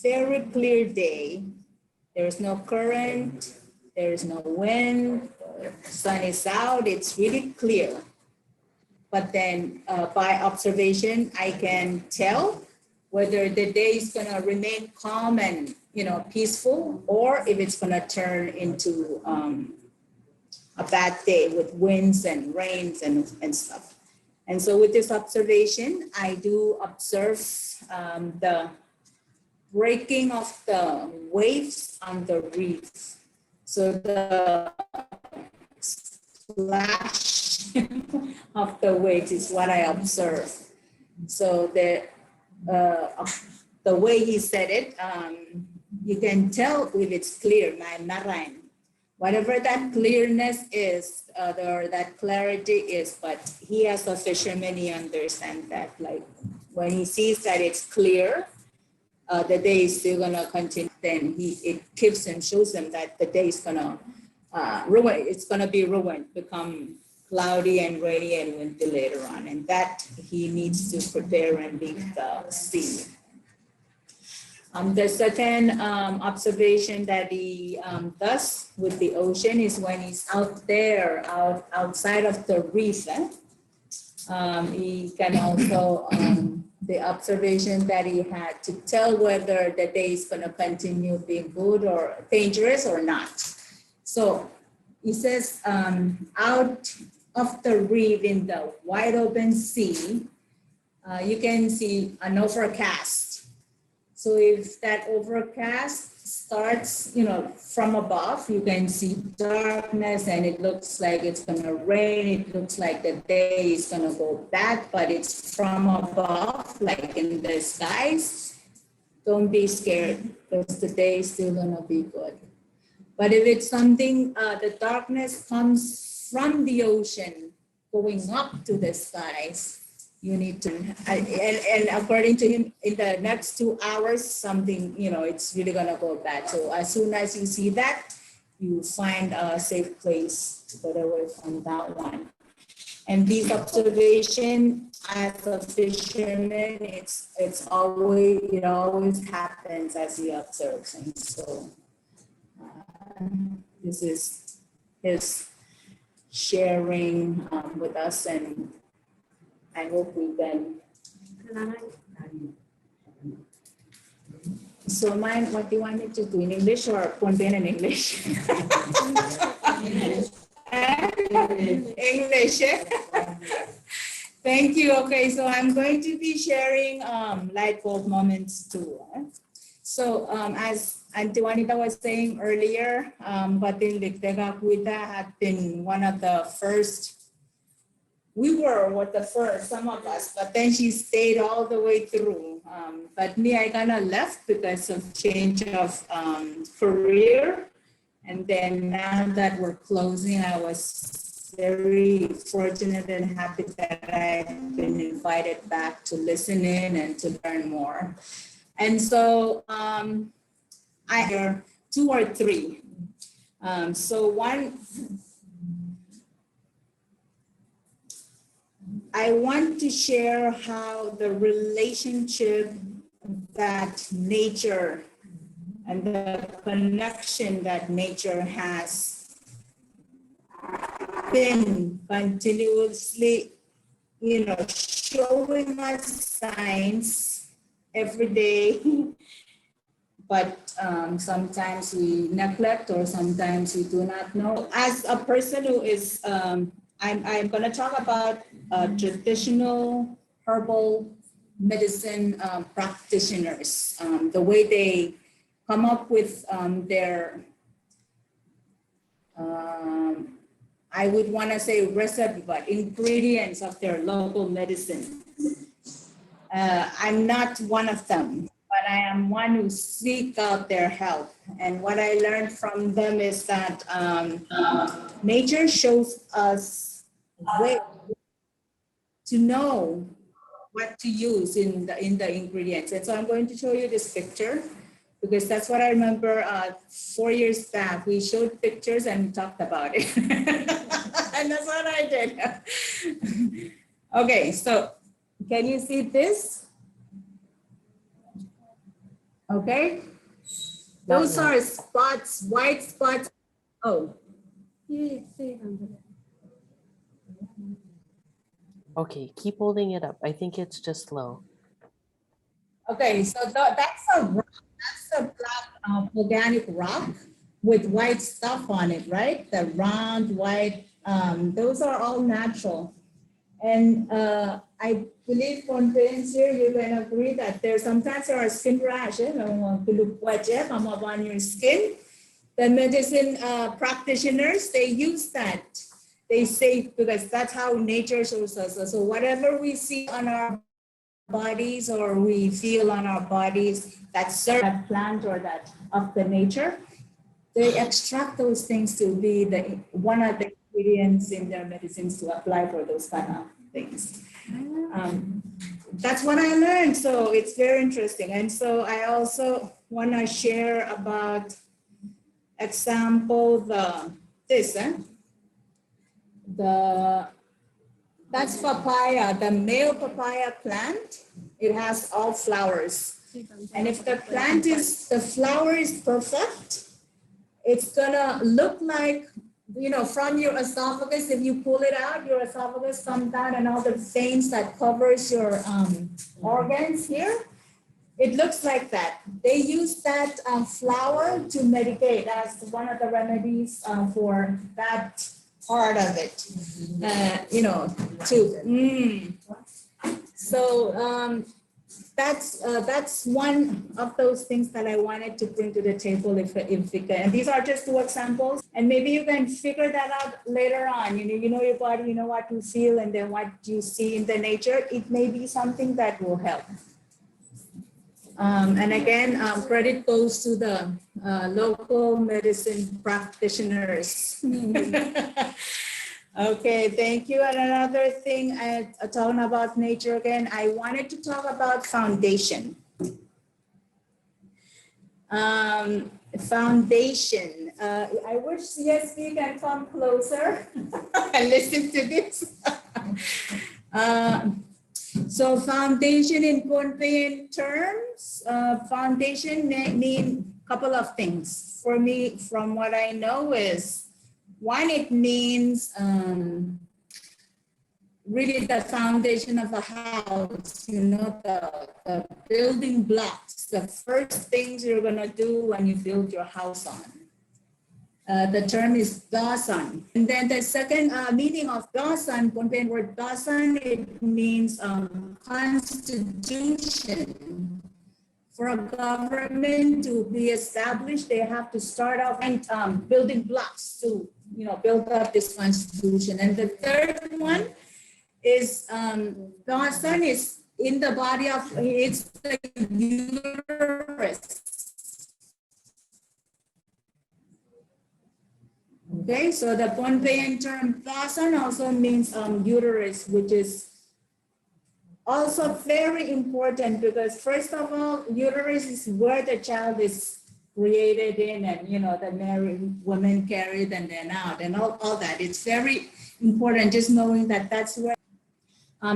very clear day, there's no current, there's no wind, sun is out, it's really clear. But then by observation, I can tell whether the day is gonna remain calm and peaceful, or if it's gonna turn into a bad day with winds and rains and stuff. And so with this observation, I do observe the breaking of the waves on the reef. So the splash of the waves is what I observe. So the way he said it, you can tell if it's clear, Narayan. Whatever that clearness is, or that clarity is, but he as a fisherman, he understands that. Like when he sees that it's clear, the day is still gonna continue, then it gives him, shows him that the day is gonna ruin, it's gonna be ruined, become cloudy and rainy and windy later on. And that he needs to prepare and leave the sea. The second observation that he does with the ocean is when he's out there, outside of the reef. He can also, the observation that he had to tell whether the day is going to continue being good or dangerous or not. So he says, out of the reef in the wide open sea, you can see an overcast. So if that overcast starts, from above, you can see darkness and it looks like it's gonna rain. It looks like the day is gonna go bad, but it's from above, like in the skies. Don't be scared because the day is still gonna be good. But if it's something, the darkness comes from the ocean going up to the skies, you need to, and according to him, in the next 2 hours, something, it's really gonna go bad. So as soon as you see that, you find a safe place to get away from that one. And these observation as a fisherman, it always happens as he observes. And so this is his sharing with us, and I hope we can. So mine, what do you want me to do in English or contain in English? English. Thank you. Okay, so I'm going to be sharing light bulb moments too. So as Auntie Juanita was saying earlier, Batil Liktega Kuita had been one of the first. We were the first, some of us, but then she stayed all the way through. But me, I kind of left because of change of career. And then now that we're closing, I was very fortunate and happy that I've been invited back to listen in and to learn more. And so I hear 2 or 3. So one, I want to share how the relationship that nature and the connection that nature has been continuously, showing us signs every day, but sometimes we neglect or sometimes we do not know. As a person who is, I'm going to talk about traditional herbal medicine practitioners, the way they come up with their, I would want to say recipe, but ingredients of their local medicine. I'm not one of them, but I am one who seek out their help. And what I learned from them is that nature shows us ways to know what to use in the ingredients. And so I'm going to show you this picture because that's what I remember 4 years back. We showed pictures and talked about it. And that's what I did. Okay, so can you see this? Okay. Those are spots, white spots. Oh. Okay, keep holding it up. I think it's just low. Okay, so that's a black organic rock with white stuff on it, right? The round white, those are all natural. And I believe from parents here, you can agree that sometimes there are skin rashes on your skin. The medicine practitioners, they use that. They say, because that's how nature shows us. So whatever we see on our bodies or we feel on our bodies, that certain plant or that of the nature, they extract those things to be one of the ingredients in their medicines to apply for those kind of things. That's what I learned, so it's very interesting. And so I also want to share about example that's papaya, the male papaya plant. It has all flowers. And if the flower is perfect, it's gonna look like, from your esophagus, if you pull it out, your esophagus comes down and all the veins that covers your organs here, it looks like that. They use that flower to medicate as one of the remedies for that part of it, So that's one of those things that I wanted to bring to the table if we can. And these are just 2 examples. And maybe you can figure that out later on. You know your body, you know what you feel, and then what you see in the nature. It may be something that will help. And again, credit goes to the local medicine practitioners. Okay, thank you. And another thing, talking about nature again, I wanted to talk about foundation. Foundation. I wish CSP can come closer and listen to this. So foundation in Pohnpeian terms, foundation may mean a couple of things. For me, from what I know is, one, it means really the foundation of a house, the building blocks, the first things you're gonna do when you build your house on. The term is dasan. And then the second meaning of dasan, Pohnpeian word dasan, it means constitution. For a government to be established, they have to start off and building blocks to build up this constitution. And the third one is dasan is in the body of, it's the uterus. Okay, so the Pohnpeian term dasan also means uterus, which is also very important because first of all, uterus is where the child is created in, and the married women carried and then out and all that. It's very important just knowing that that's where.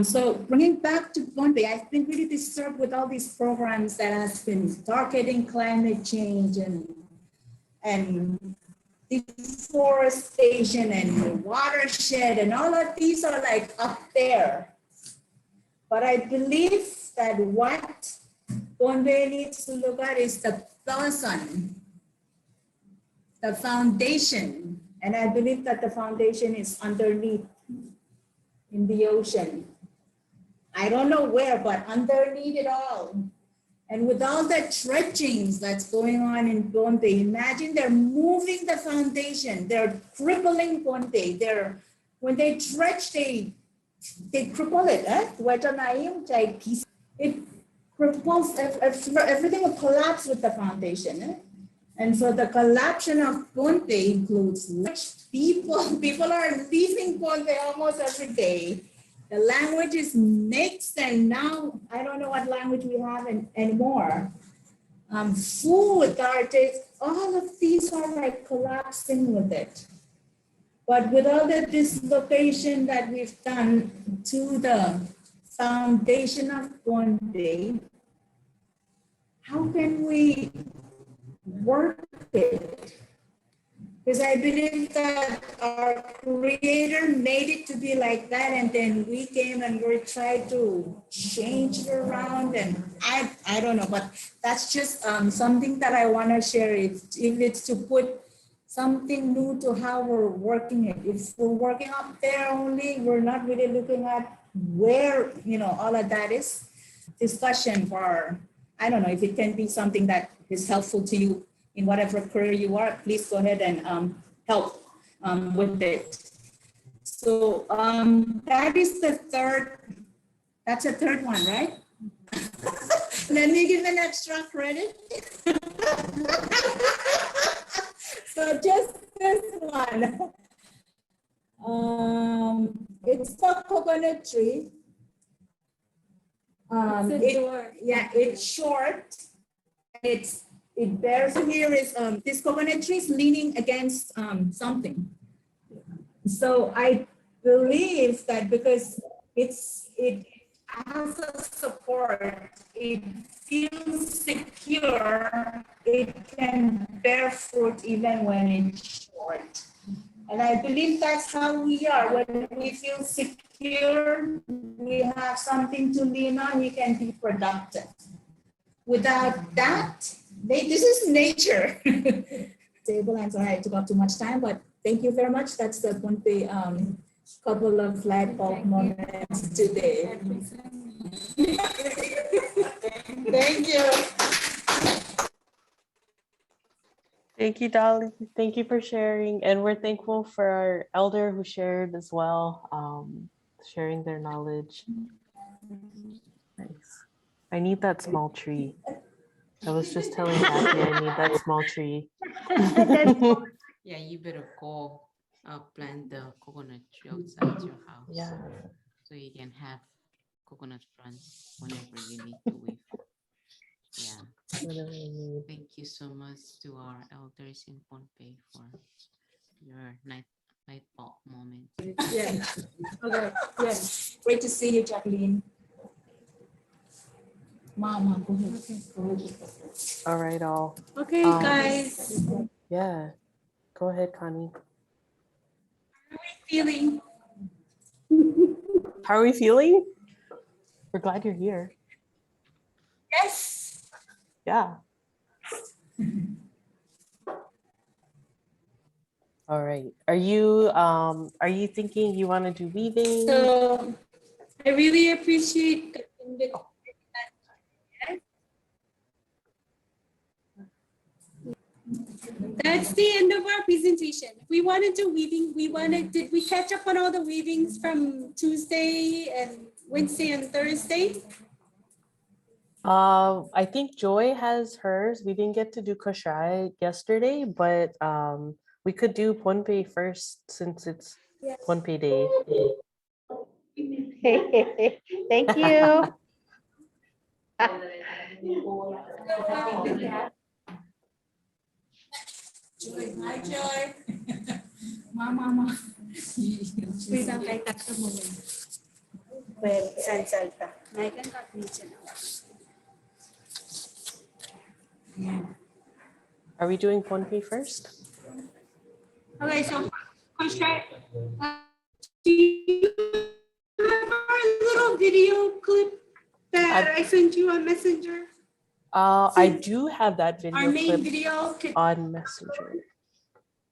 So bringing back to Pohnpei, I've been really disturbed with all these programs that has been targeting climate change and deforestation and watershed, and all of these are like up there. But I believe that what Pohnpei needs to look at is the dasan, the foundation. And I believe that the foundation is underneath in the ocean. I don't know where, but underneath it all. And with all the dredgings that's going on in Pohnpei, imagine they're moving the foundation. They're crippling Pohnpei. When they dredge, they cripple it. It cripples, everything will collapse with the foundation. And so the collapse of Pohnpei includes people. People are leaving Pohnpei almost every day. The language is mixed, and now I don't know what language we have anymore. Food, artists, all of these are like collapsing with it. But with all the dislocation that we've done to the foundation of one day, how can we work it? Because I believe that our creator made it to be like that, and then we came and we tried to change it around, and I don't know, but that's just something that I want to share. If it's to put something new to how we're working it. If we're working up there only, we're not really looking at where, all of that is. Discussion for, I don't know, if it can be something that is helpful to you in whatever career you are, please go ahead and help with it. So that is the third, that's a third one, right? Let me give an extra credit. So just this one. It's the coconut tree. It's short. It bears here is this coconut tree is leaning against something. So I believe that because it has a support, it feels secure, it can bear fruit even when it's short. And I believe that's how we are. When we feel secure, we have something to lean on, we can be productive. Without that, this is nature. Table, I'm sorry I took up too much time, but thank you very much. That's the couple of light bulb moments today. Thank you. Thank you, Dolly. Thank you for sharing. And we're thankful for our elder who shared as well, sharing their knowledge. Nice. I need that small tree. I was just telling Kathy I need that small tree. Yeah, you better go plant the coconut tree outside your house. Yeah. So you can have coconut fronds whenever you need to weave. Yeah. Thank you so much to our elders in Pohnpei for your night bulb moment. Yeah. Okay. Yes. Great to see you, Jacqueline. Mama, go ahead. All right, all. Okay, guys. Yeah. Go ahead, Connie. Feeling. How are we feeling? We're glad you're here. Yes. Yeah. All right. Are you thinking you want to do weaving? So I really appreciate the invitation. That's the end of our presentation. We wanted to weaving. Did we catch up on all the weavings from Tuesday and Wednesday and Thursday? I think Joy has hers. We didn't get to do Koshai yesterday, but we could do Pohnpei first since it's Pohnpei Day. Thank you. Joy, hi Joy. Mama. Please ang kay takto mo. Well, salta. Naikan ka niya. Are we doing Pohnpei first? Okay, so Koshai, do you have our little video clip that I sent you on Messenger? I do have that video Our main clip video. on Messenger.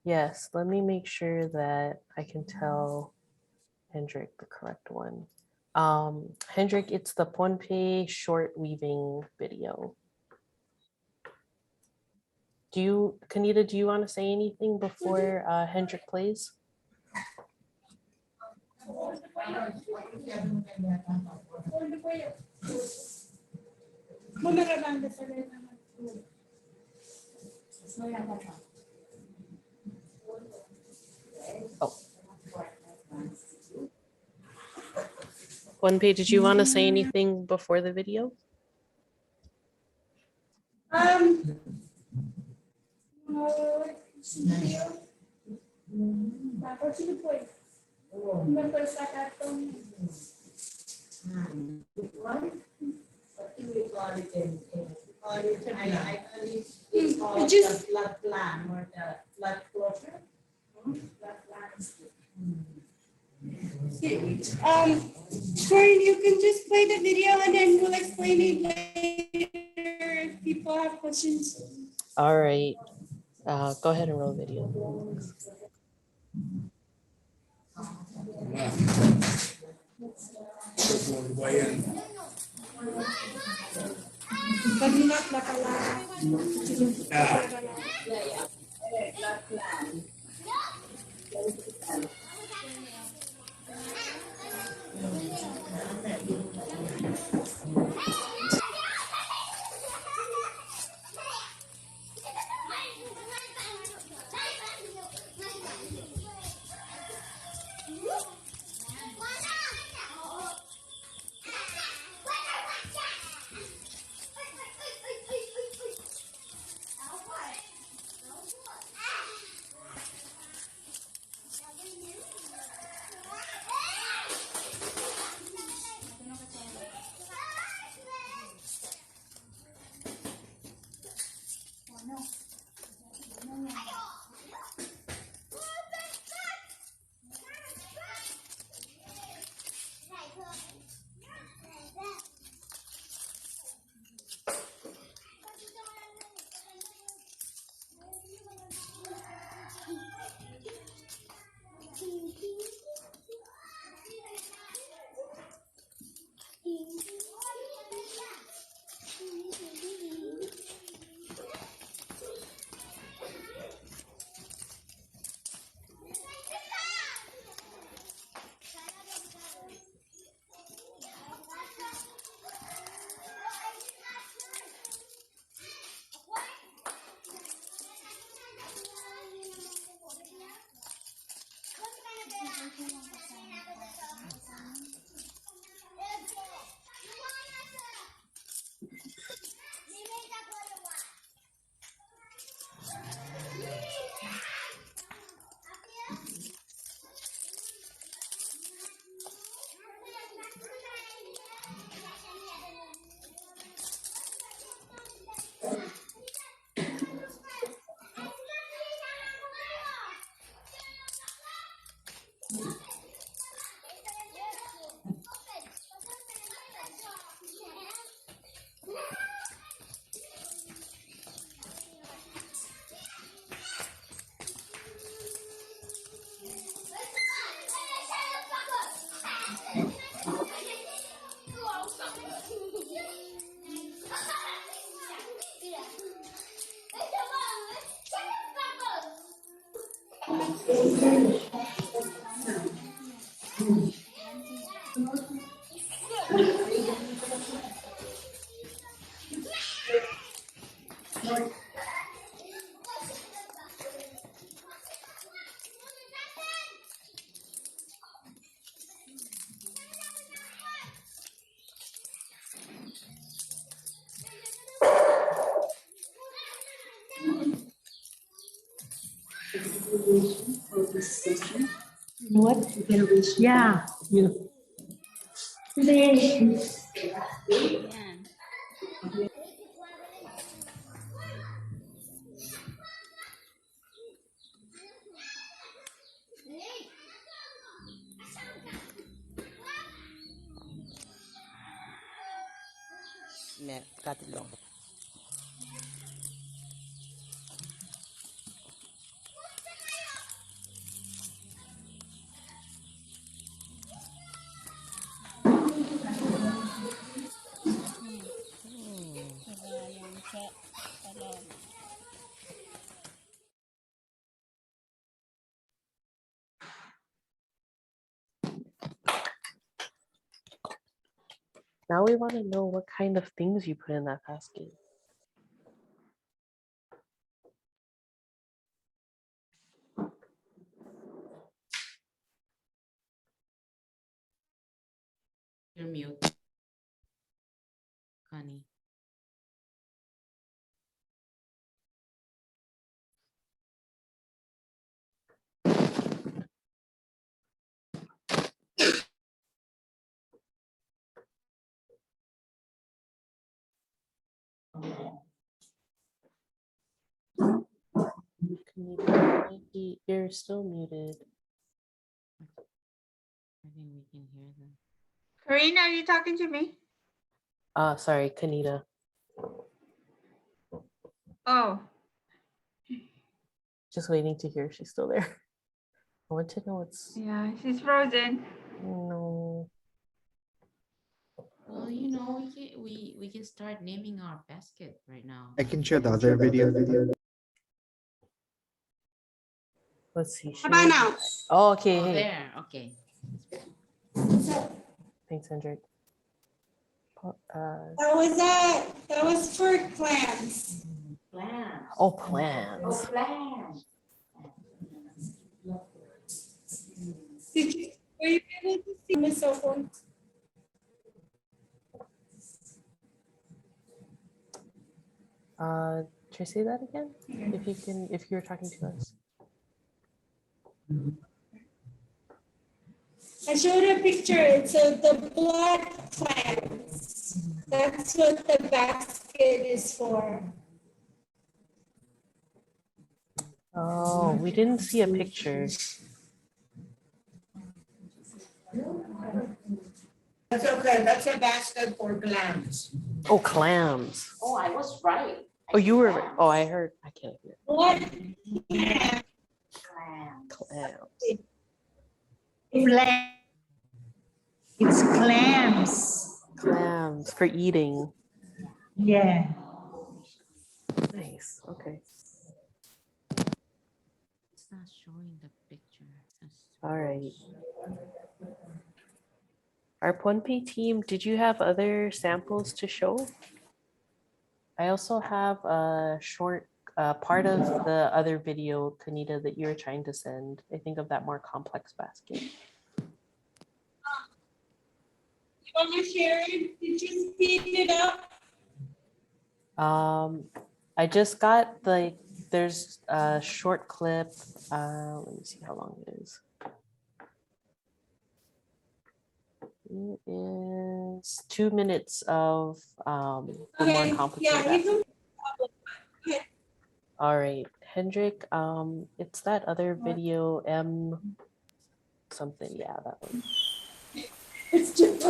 Yes, let me make sure that I can tell Hendrik the correct one. Hendrik, it's the Pohnpei short weaving video. Kanita, do you want to say anything before Hendrik plays? Oh. One page, did you want to say anything before the video? Just flood plan or the flood closure. Corin, you can just play the video and then we'll explain it later if people have questions. All right. Go ahead and roll video. What? Yeah. You. Cut it long. Now we want to know what kind of things you put in that basket. You're mute. Connie. You're still muted. I think we can hear them. Karina, are you talking to me? Sorry, Kanita. Oh, Just waiting to hear if she's still there. I want to know what's. yeah, she's frozen. No. Well, we can start naming our basket right now. I can share the other video. Let's see. How about now? Oh, okay. Oh, Hey. there. Okay. Thanks, Hendrik. That was it. That was for clams. Plans. Oh, plans. Plans. Were you able to see my cell phone? Should I say that again? If you're talking to us. I showed a picture. It's the blood clams. That's what the basket is for. Oh, we didn't see a picture. That's okay. That's a basket for clams. Oh, clams. Oh, I was right. Oh, you were. Oh, I heard. I can't hear. What? Clams. It's clams. Clams for eating. Yeah. Nice. Okay. It's not showing the picture. All right. Our Ponpe team, did you have other samples to show? I also have a short part of the other video, Kanita, that you were trying to send. I think of that more complex basket. You want to share it? Did you speed it up? I just got there's a short clip. Let me see how long it is. It is 2 minutes of the more complicated. Yeah, you basket. All right, Hendrik, it's that other video, M something. Yeah, that one. It's just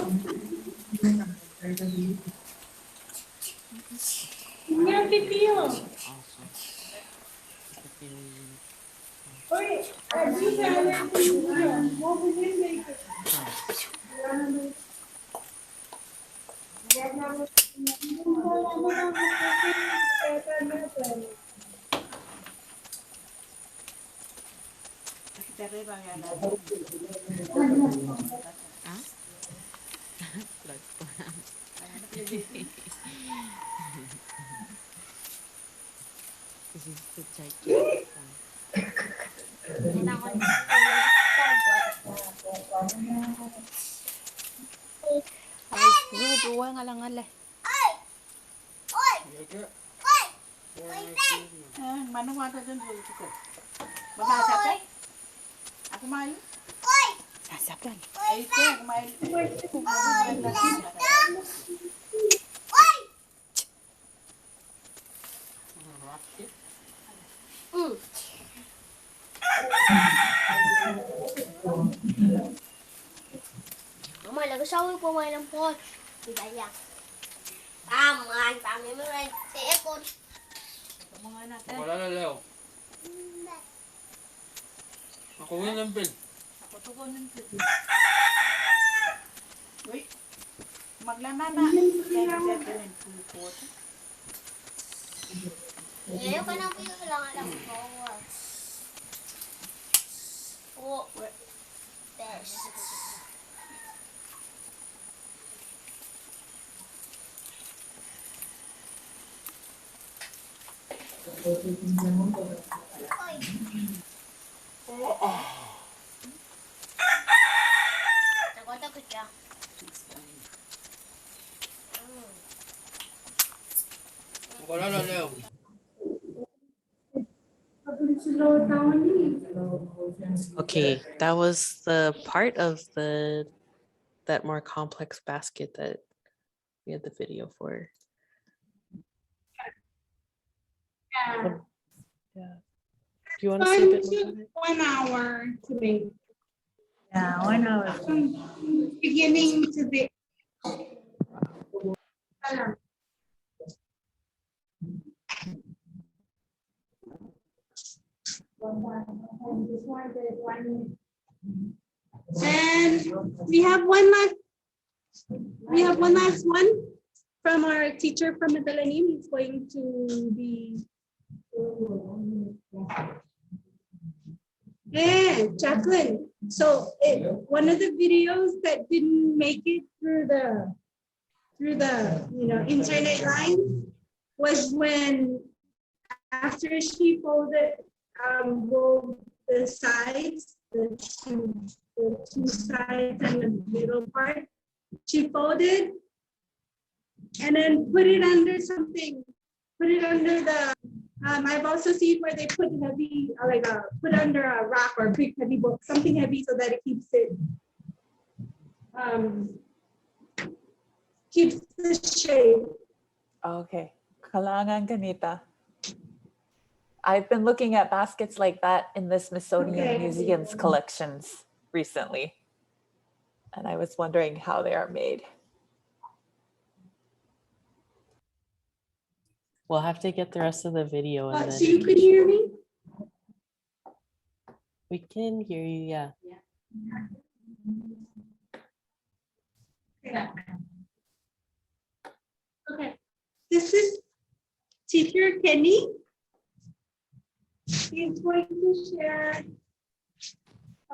no big deal. Wait, you got it. What was it making? This is the gigantic Ay, buwa nga lang ala. Manong wata dyan ko. Masasapan? Ako mayo? Sasapan. Ay, ito. Mày là cái sâu của mày làm thôi. Thì vậy à. Tao mới lên sẽ con. Wala na Leo. Ako yun ang pin. Ako to ko ng pin. Uy, maglana na. Nếu cái nó biết là làm cô. Oh, best. Wala na, Leo. Okay, that was the part of that more complex basket that we had the video for. Yeah. Yeah. Do you want to say a bit more Took about it? 1 hour to make. Yeah, 1 hour. From beginning to the. And we have one last one from our teacher from Madalanim. He's going to be. Yeah, Jacqueline. So one of the videos that didn't make it through the internet line was when after she folded both the sides, the two sides and the middle part, she folded and then put it under something, put it under the. I've also seen where they put heavy, put under a rock or a big heavy book, something heavy so that it keeps the shape. Okay. Kalangan ganita. I've been looking at baskets like that in the Smithsonian Museum's collections recently. And I was wondering how they are made. We'll have to get the rest of the video and So then you can hear me? we can hear you, yeah. Okay. This is Teacher Kenny. He's going to share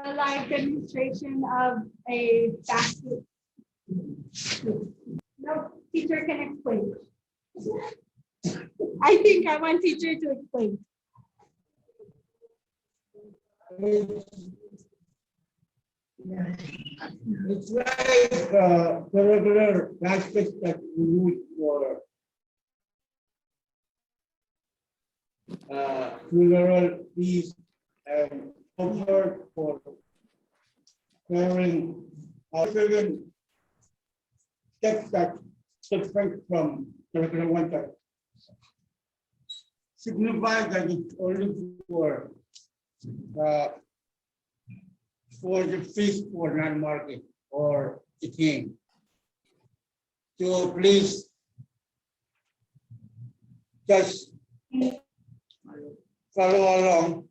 a live demonstration of a basket. No, teacher can explain. I think I want teacher to explain. It's like the regular baskets that we use for funeral feast and comfort for carrying certain steps that different from the regular one that signifies that it's only for the feast for non-market or the king. So please just follow along.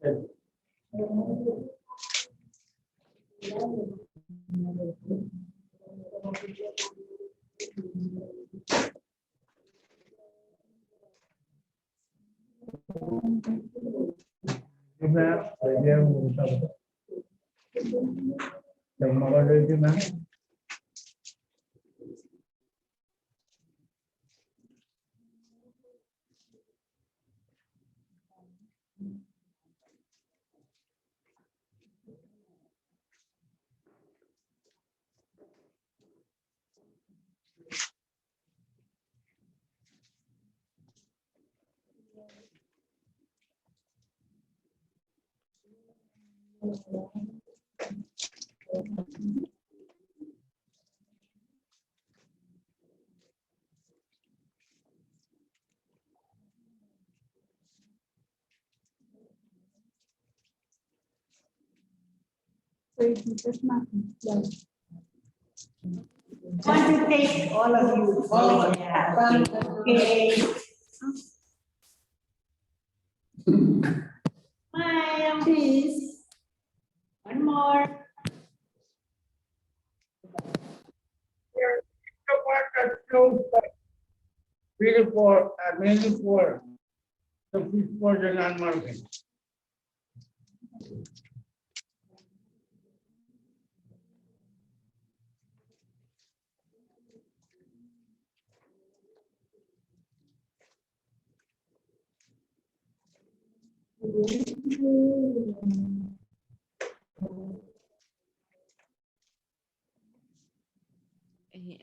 So it does not. Yes. I want to take all of you. Oh, yeah. Okay. Smile, please. One more. Really for, mainly for the non-market.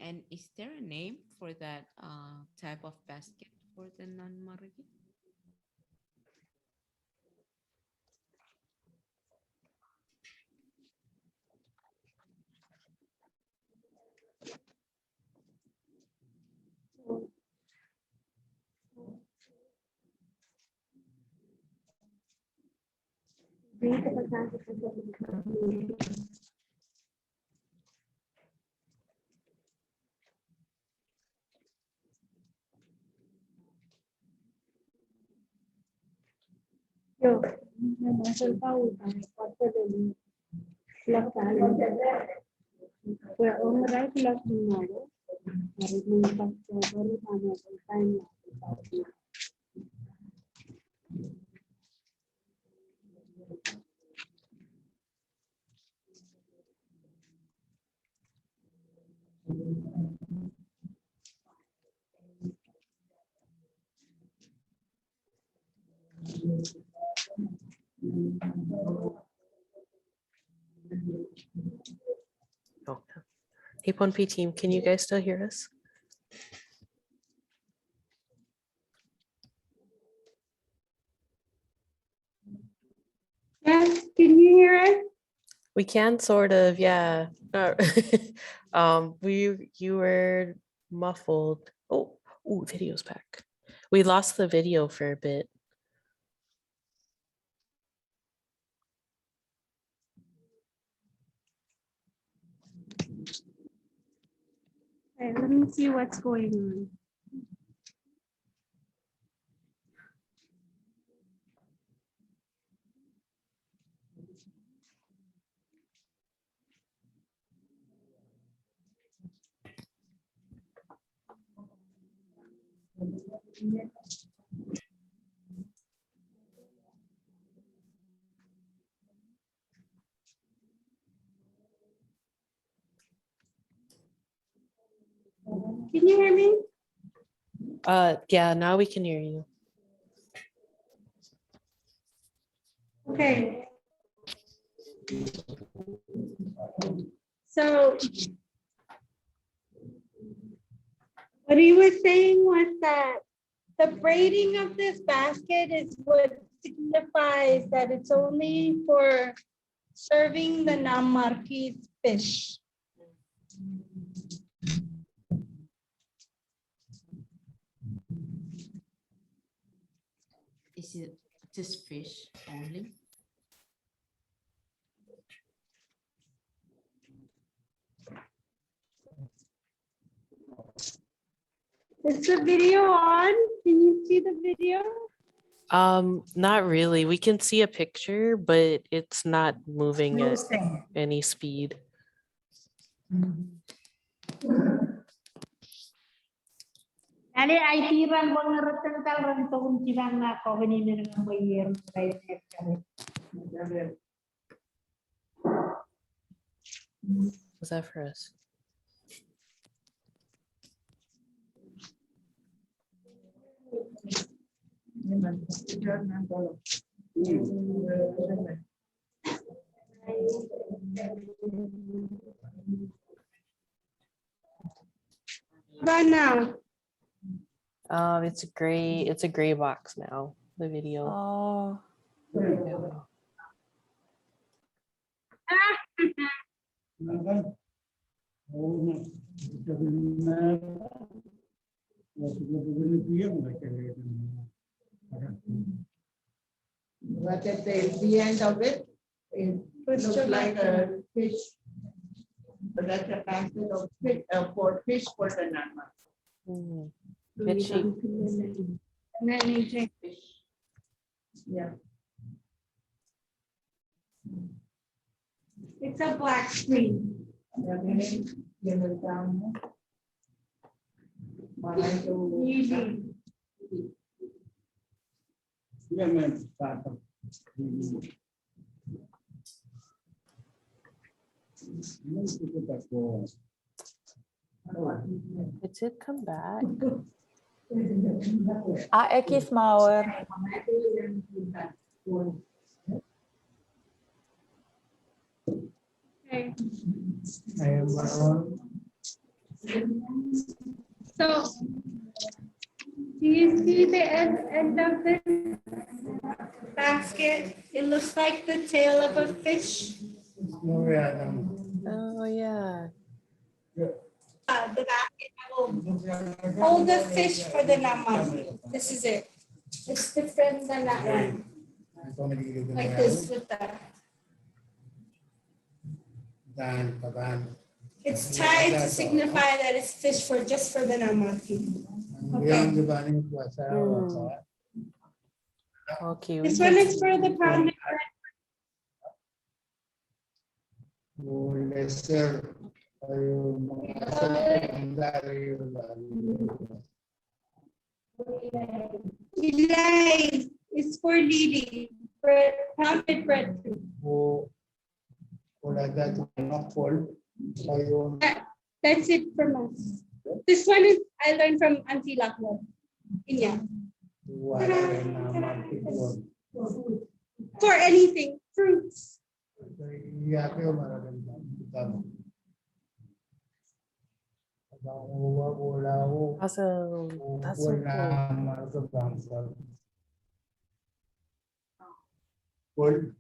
And is there a name for that type of basket for the non-market? Yo, ಸ್ವಲ್ಪ ಊಟ ಕೊಟ್ಟದಲ್ಲಿ luck right luck ಮಾಡು time Okay. Hey, P team, can you guys still hear us? Yes, can you hear it? We can sort of, yeah. You were muffled. Oh, video's back. We lost the video for a bit. Okay, let me see what's going on. Can you hear me? Yeah, now we can hear you. Okay. So what he was saying was that the braiding of this basket is what signifies that it's only for serving the non-marquis fish. Is it just fish only? Is the video on? Can you see the video? Not really. We can see a picture, but it's not moving at Closing. any speed. Ali ay tiran mo nga ratan tal ran tong tinang na ko ganina nga mayer kay net kami. Was that for us? Right now. It's a gray box now, the video. Oh. Yeah. But at the end of it, it looks like a fish. But that's a basket of fish, for fish for the nama. Fishy. Yeah. It's a black screen. It did come back. Ekis Mauer. Okay. So, do you see the end of this basket? It looks like the tail of a fish. Oh yeah. The basket will hold the fish for the naman. This is it. It's different than that one. Like this with that. It's tied to signify that it's fish for just for the namaki. Okay. Okay. This one is for the pounded bread. It's for Lily. Bread, pounded bread. That's it from us. This one is I learned from Auntie Lakmo. Yeah. For anything, fruits. Awesome. That's so cool.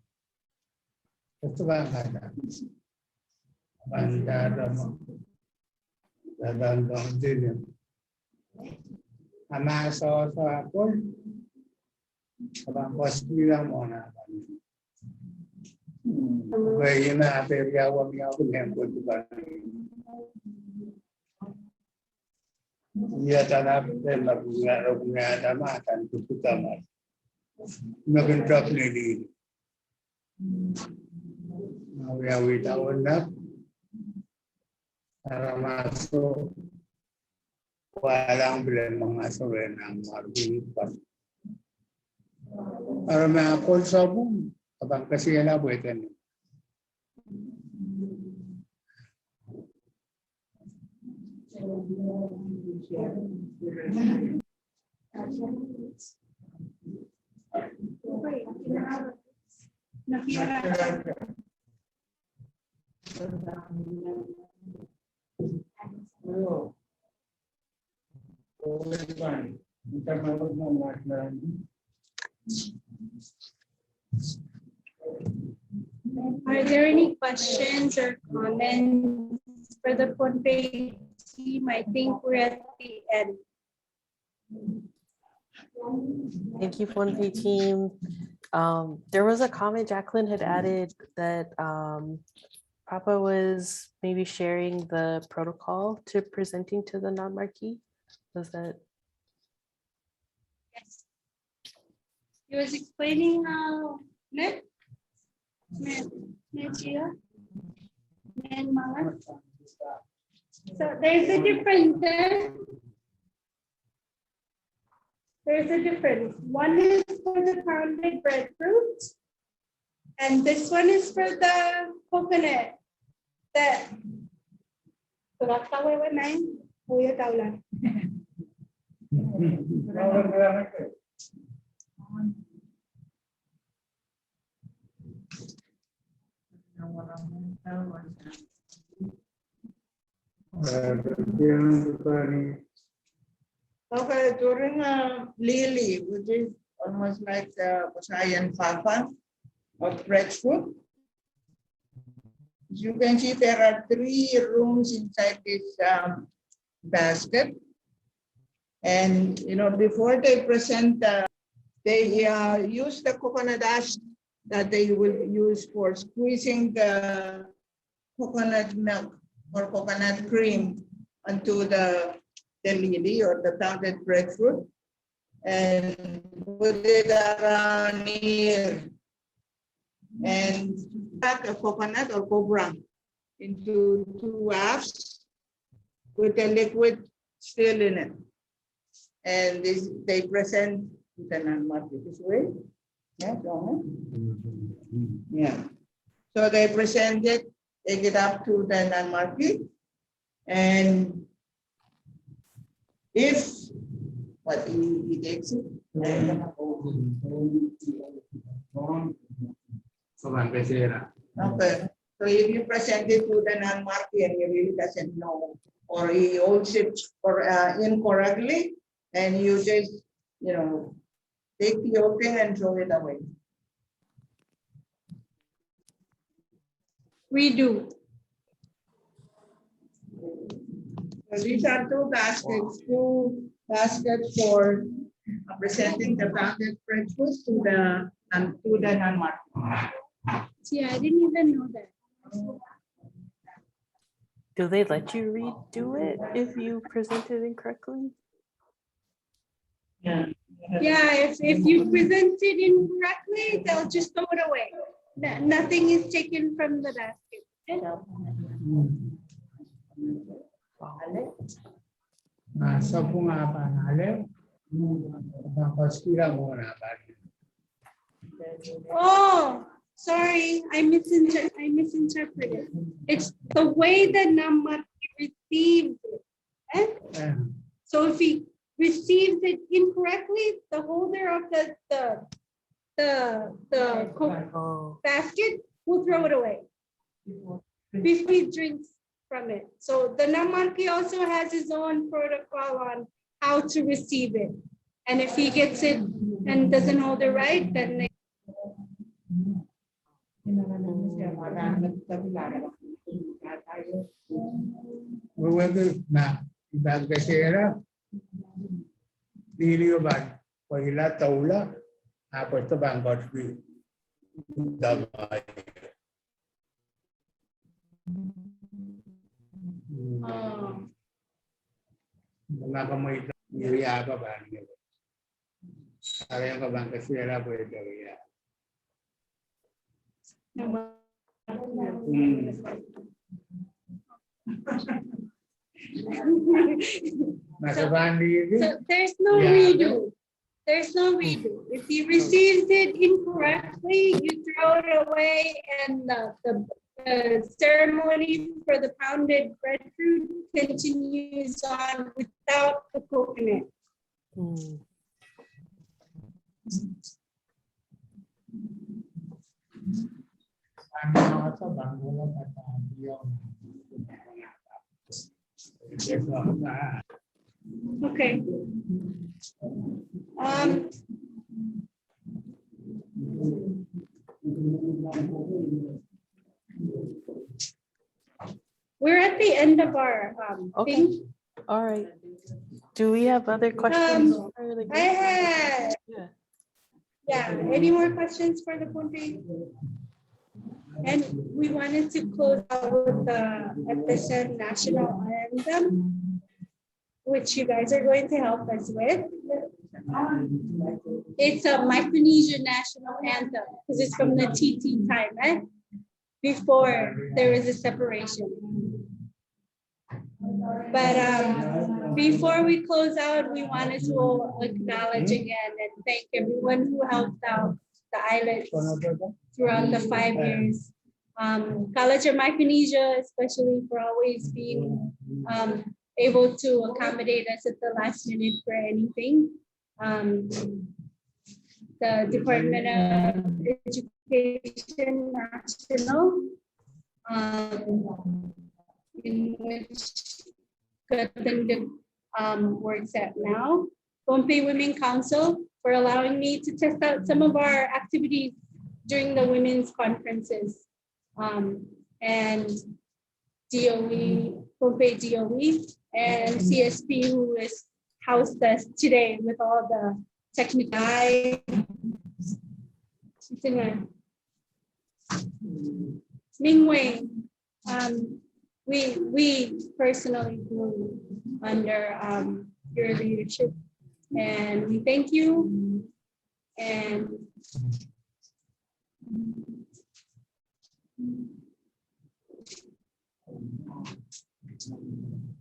Ia tanah tembak bunga ada makan tutup kamar. Nagendak lagi. Nawi tahun nak. Cara masuk. Walang bilang mengasuh renang marbi pas. Orang mengakul sabun. Abang kasih lah buatan. Are there any questions or comments for the Ponpe team? I think we're at the end. Thank you, Fonte team. There was a comment Jacqueline had added that Papa was maybe sharing the protocol to presenting to the non-marquee. Was that? Yes. He was explaining net, Gia, and Mala. So there's a difference there. There's a difference. One is for the pounded breadfruit, and this one is for the coconut. That Okay, during lily, which is almost like the Pasayan Papa of breadfruit. As you can see, there are 3 rooms inside this basket. And, you know, before they present, they use the coconut ash that they will use for squeezing the coconut milk or coconut cream onto the lily or the pounded breadfruit and put it around here and pack a coconut or cobra into 2 halves with the liquid still in it. And this, they present the non-market this way. Yeah, yeah. So they present it, take it up to the non-market, and if what he takes it. Okay. So if you present it to the non-market and he really doesn't know, or he holds it for incorrectly, and you just, you know, take the whole thing and throw it away. redo. So these are 2 baskets, 2 baskets for presenting the pounded breadfruit to the non-market. See, I didn't even know that. Do they let you redo it if you present it incorrectly? Yeah, if you present it incorrectly, they'll just throw it away. Nothing is taken from the basket. Oh, sorry, I misinterpreted. It's the way that Namar received it. Eh? So if he receives it incorrectly, the holder of the basket will throw it away before he drinks from it. So the Namarki also has his own protocol on how to receive it. And if he gets it and doesn't hold it right, then they पहिला तौला आपण तो बँकॉट दबाय maka mo ito niya pa ba niya kaya ka bang kasi era pwede ya So there's no redo. There's no redo. If he receives it incorrectly, you throw it away, and the ceremony for the pounded breadfruit continues on without the coconut. Okay. We're at the end of our thing. All right. Do we have other questions? I had. Yeah. Any more questions for the Punte? And we wanted to close out with the episode National Anthem, which you guys are going to help us with. It's a Micronesian national anthem because it's from the TT time, right? Before there was a separation. But before we close out, we wanted to acknowledge again and thank everyone who helped out the ISLETs throughout the 5 years. College of Micronesia, especially for always being able to accommodate us at the last minute for anything. The Department of Education National, in which Gatan works at now. Pohnpei Women Council for allowing me to test out some of our activities during the women's conferences. And DOE, Pohnpei DOE, and CSP, who is housed us today with all the technical. Mingwei, we personally grew under your leadership, and we thank you. And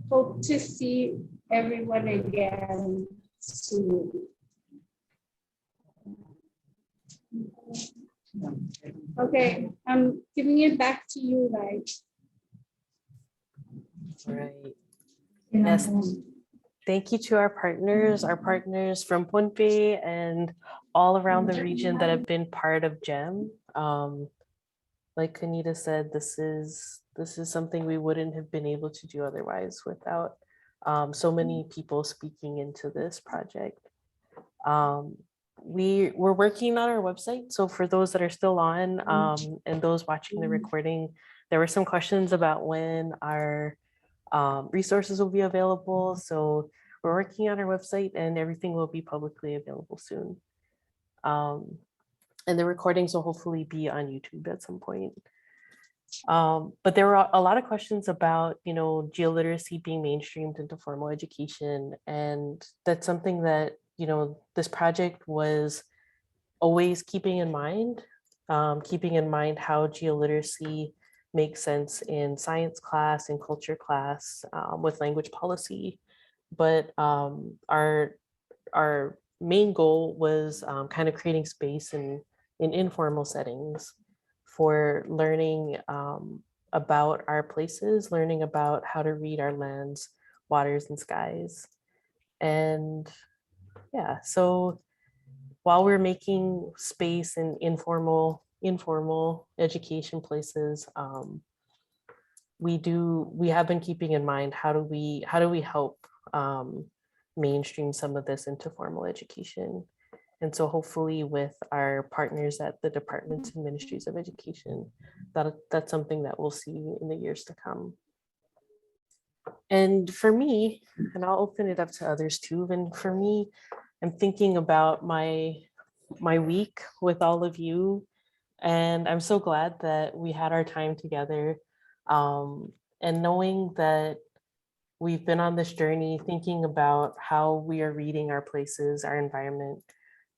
hope to see everyone again soon. Okay, I'm giving it back to you guys. Right. Yes. Thank you to our partners from Pohnpei and all around the region that have been part of GEM. Like Kanita said, this is something we wouldn't have been able to do otherwise without so many people speaking into this project. We're working on our website. So for those that are still on and those watching the recording, there were some questions about when our resources will be available. So we're working on our website and everything will be publicly available soon. And the recordings will hopefully be on YouTube at some point. But there were a lot of questions about, geoliteracy being mainstreamed into formal education. And that's something that, this project was always keeping in mind how geoliteracy makes sense in science class and culture class with language policy. But our main goal was kind of creating space in informal settings for learning about our places, learning about how to read our lands, waters, and skies. And yeah, so while we're making space in informal education places, we have been keeping in mind how do we help mainstream some of this into formal education. And so hopefully with our partners at the departments and ministries of education, that's something that we'll see in the years to come. And for me, and I'll open it up to others too, and for me, I'm thinking about my week with all of you. And I'm so glad that we had our time together. And knowing that we've been on this journey, thinking about how we are reading our places, our environment.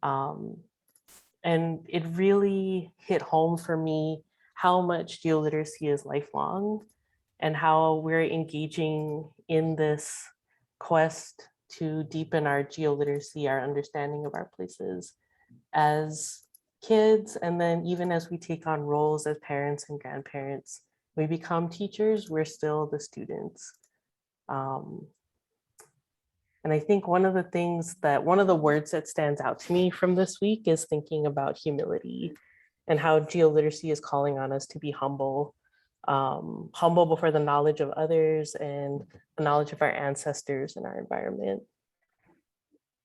And it really hit home for me how much geoliteracy is lifelong and how we're engaging in this quest to deepen our geoliteracy, our understanding of our places as kids. And then even as we take on roles as parents and grandparents, we become teachers, we're still the students. And I think one of the words that stands out to me from this week is thinking about humility and how geoliteracy is calling on us to be humble, humble before the knowledge of others and the knowledge of our ancestors and our environment.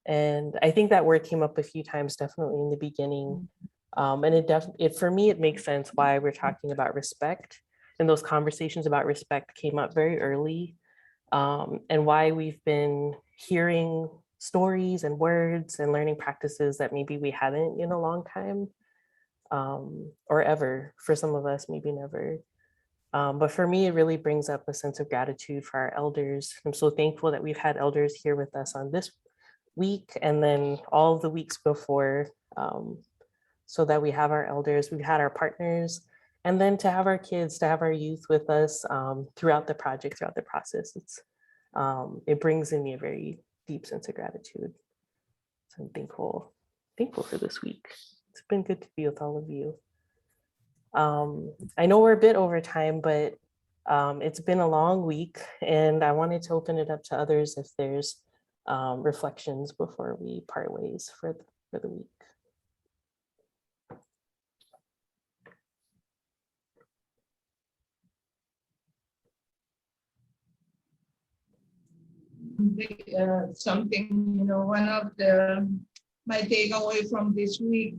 And I think that word came up a few times, definitely in the beginning. And for me, it makes sense why we're talking about respect. And those conversations about respect came up very early. And why we've been hearing stories and words and learning practices that maybe we haven't in a long time, or ever. For some of us, maybe never. But for me, it really brings up a sense of gratitude for our elders. I'm so thankful that we've had elders here with us on week and then all the weeks before, so that we have our elders, we've had our partners, and then to have our kids, to have our youth with us throughout the project, throughout the process. It brings in me a very deep sense of gratitude. So I'm thankful for this week. It's been good to be with all of you. I know we're a bit over time, but it's been a long week, and I wanted to open it up to others if there's reflections before we part ways for the week. Something, one of my takeaway from this week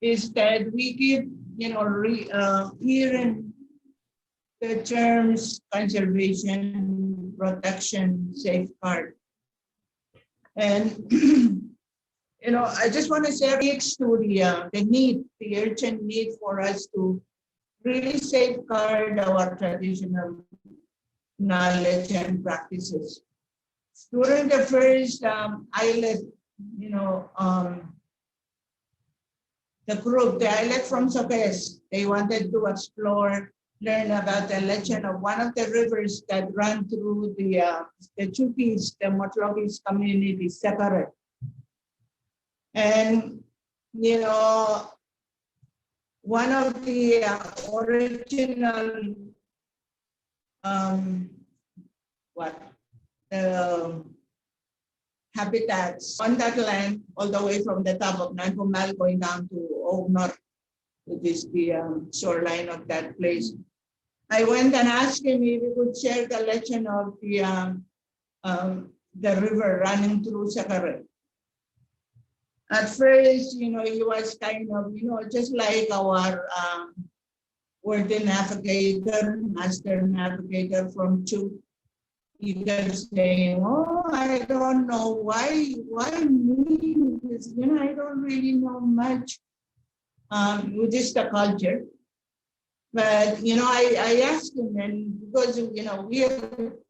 is that we keep, hearing the terms conservation, protection, safeguard. And, I just want to share next to the urgent need for us to really safeguard our traditional knowledge and practices. During the first ISLET, the ISLET from Sokes, they wanted to learn about the legend of one of the rivers that run through the Chukis, the Motlogis community, separate. And, one of the original habitats on that land, all the way from the top of Nankumal going down to Old North, which is the shoreline of that place. I went and asked him if he could share the legend of the river running through Sakarat. At first, he was kind of, just like our worthy navigator, master navigator from CHUT. He kept saying, "Oh, I don't know why me? Because, I don't really know much with this the culture." But I asked him, and because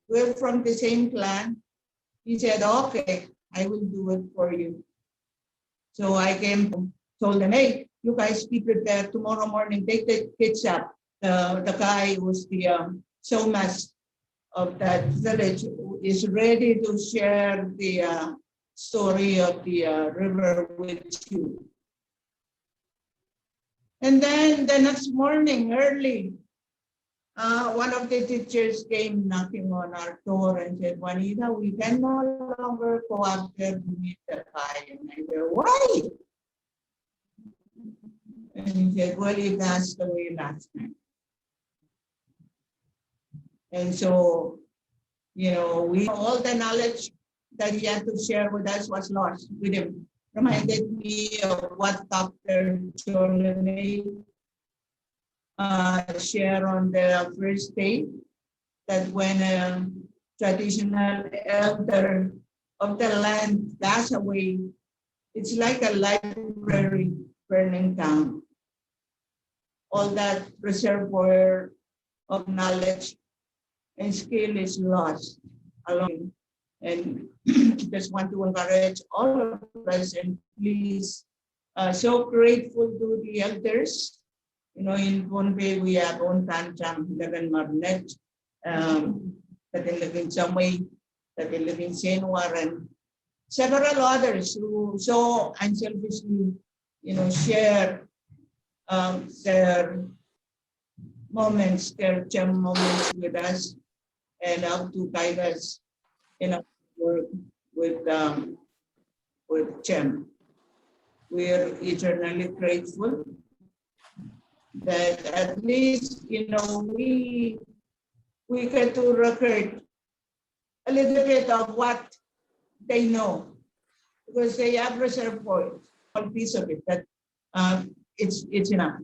we're from the same clan, he said, "Okay, I will do it for you." So I came, told them, "Hey, you guys be prepared tomorrow morning. Take the kids up." The guy who's the Somas of that village is ready to share the story of the river with you. And then the next morning, early, one of the teachers came knocking on our door and said, "Juanita, we can no longer go out there to meet the guy." And I said, "Why?" And he said, "Well, he passed away last night." And so, all the knowledge that he had to share with us was lost with him. Reminded me of what Dr. Charlemagne shared on the first day, that when a traditional elder of the land passed away, it's like a library burning down. All that reservoir of knowledge and skill is lost along. And just want to encourage all of us, and please, so grateful to the elders. In Bonbay, we have Ontancham, Lagan Marnet, that in Lagan Samway, that in Lagan Senwar, and several others who so unselfishly, share their moments, their gem moments with us, and help to guide us in our work with GEM. We're eternally grateful that at least, we get to record a little bit of what they know, because they have reserve points, a piece of it, that it's enough.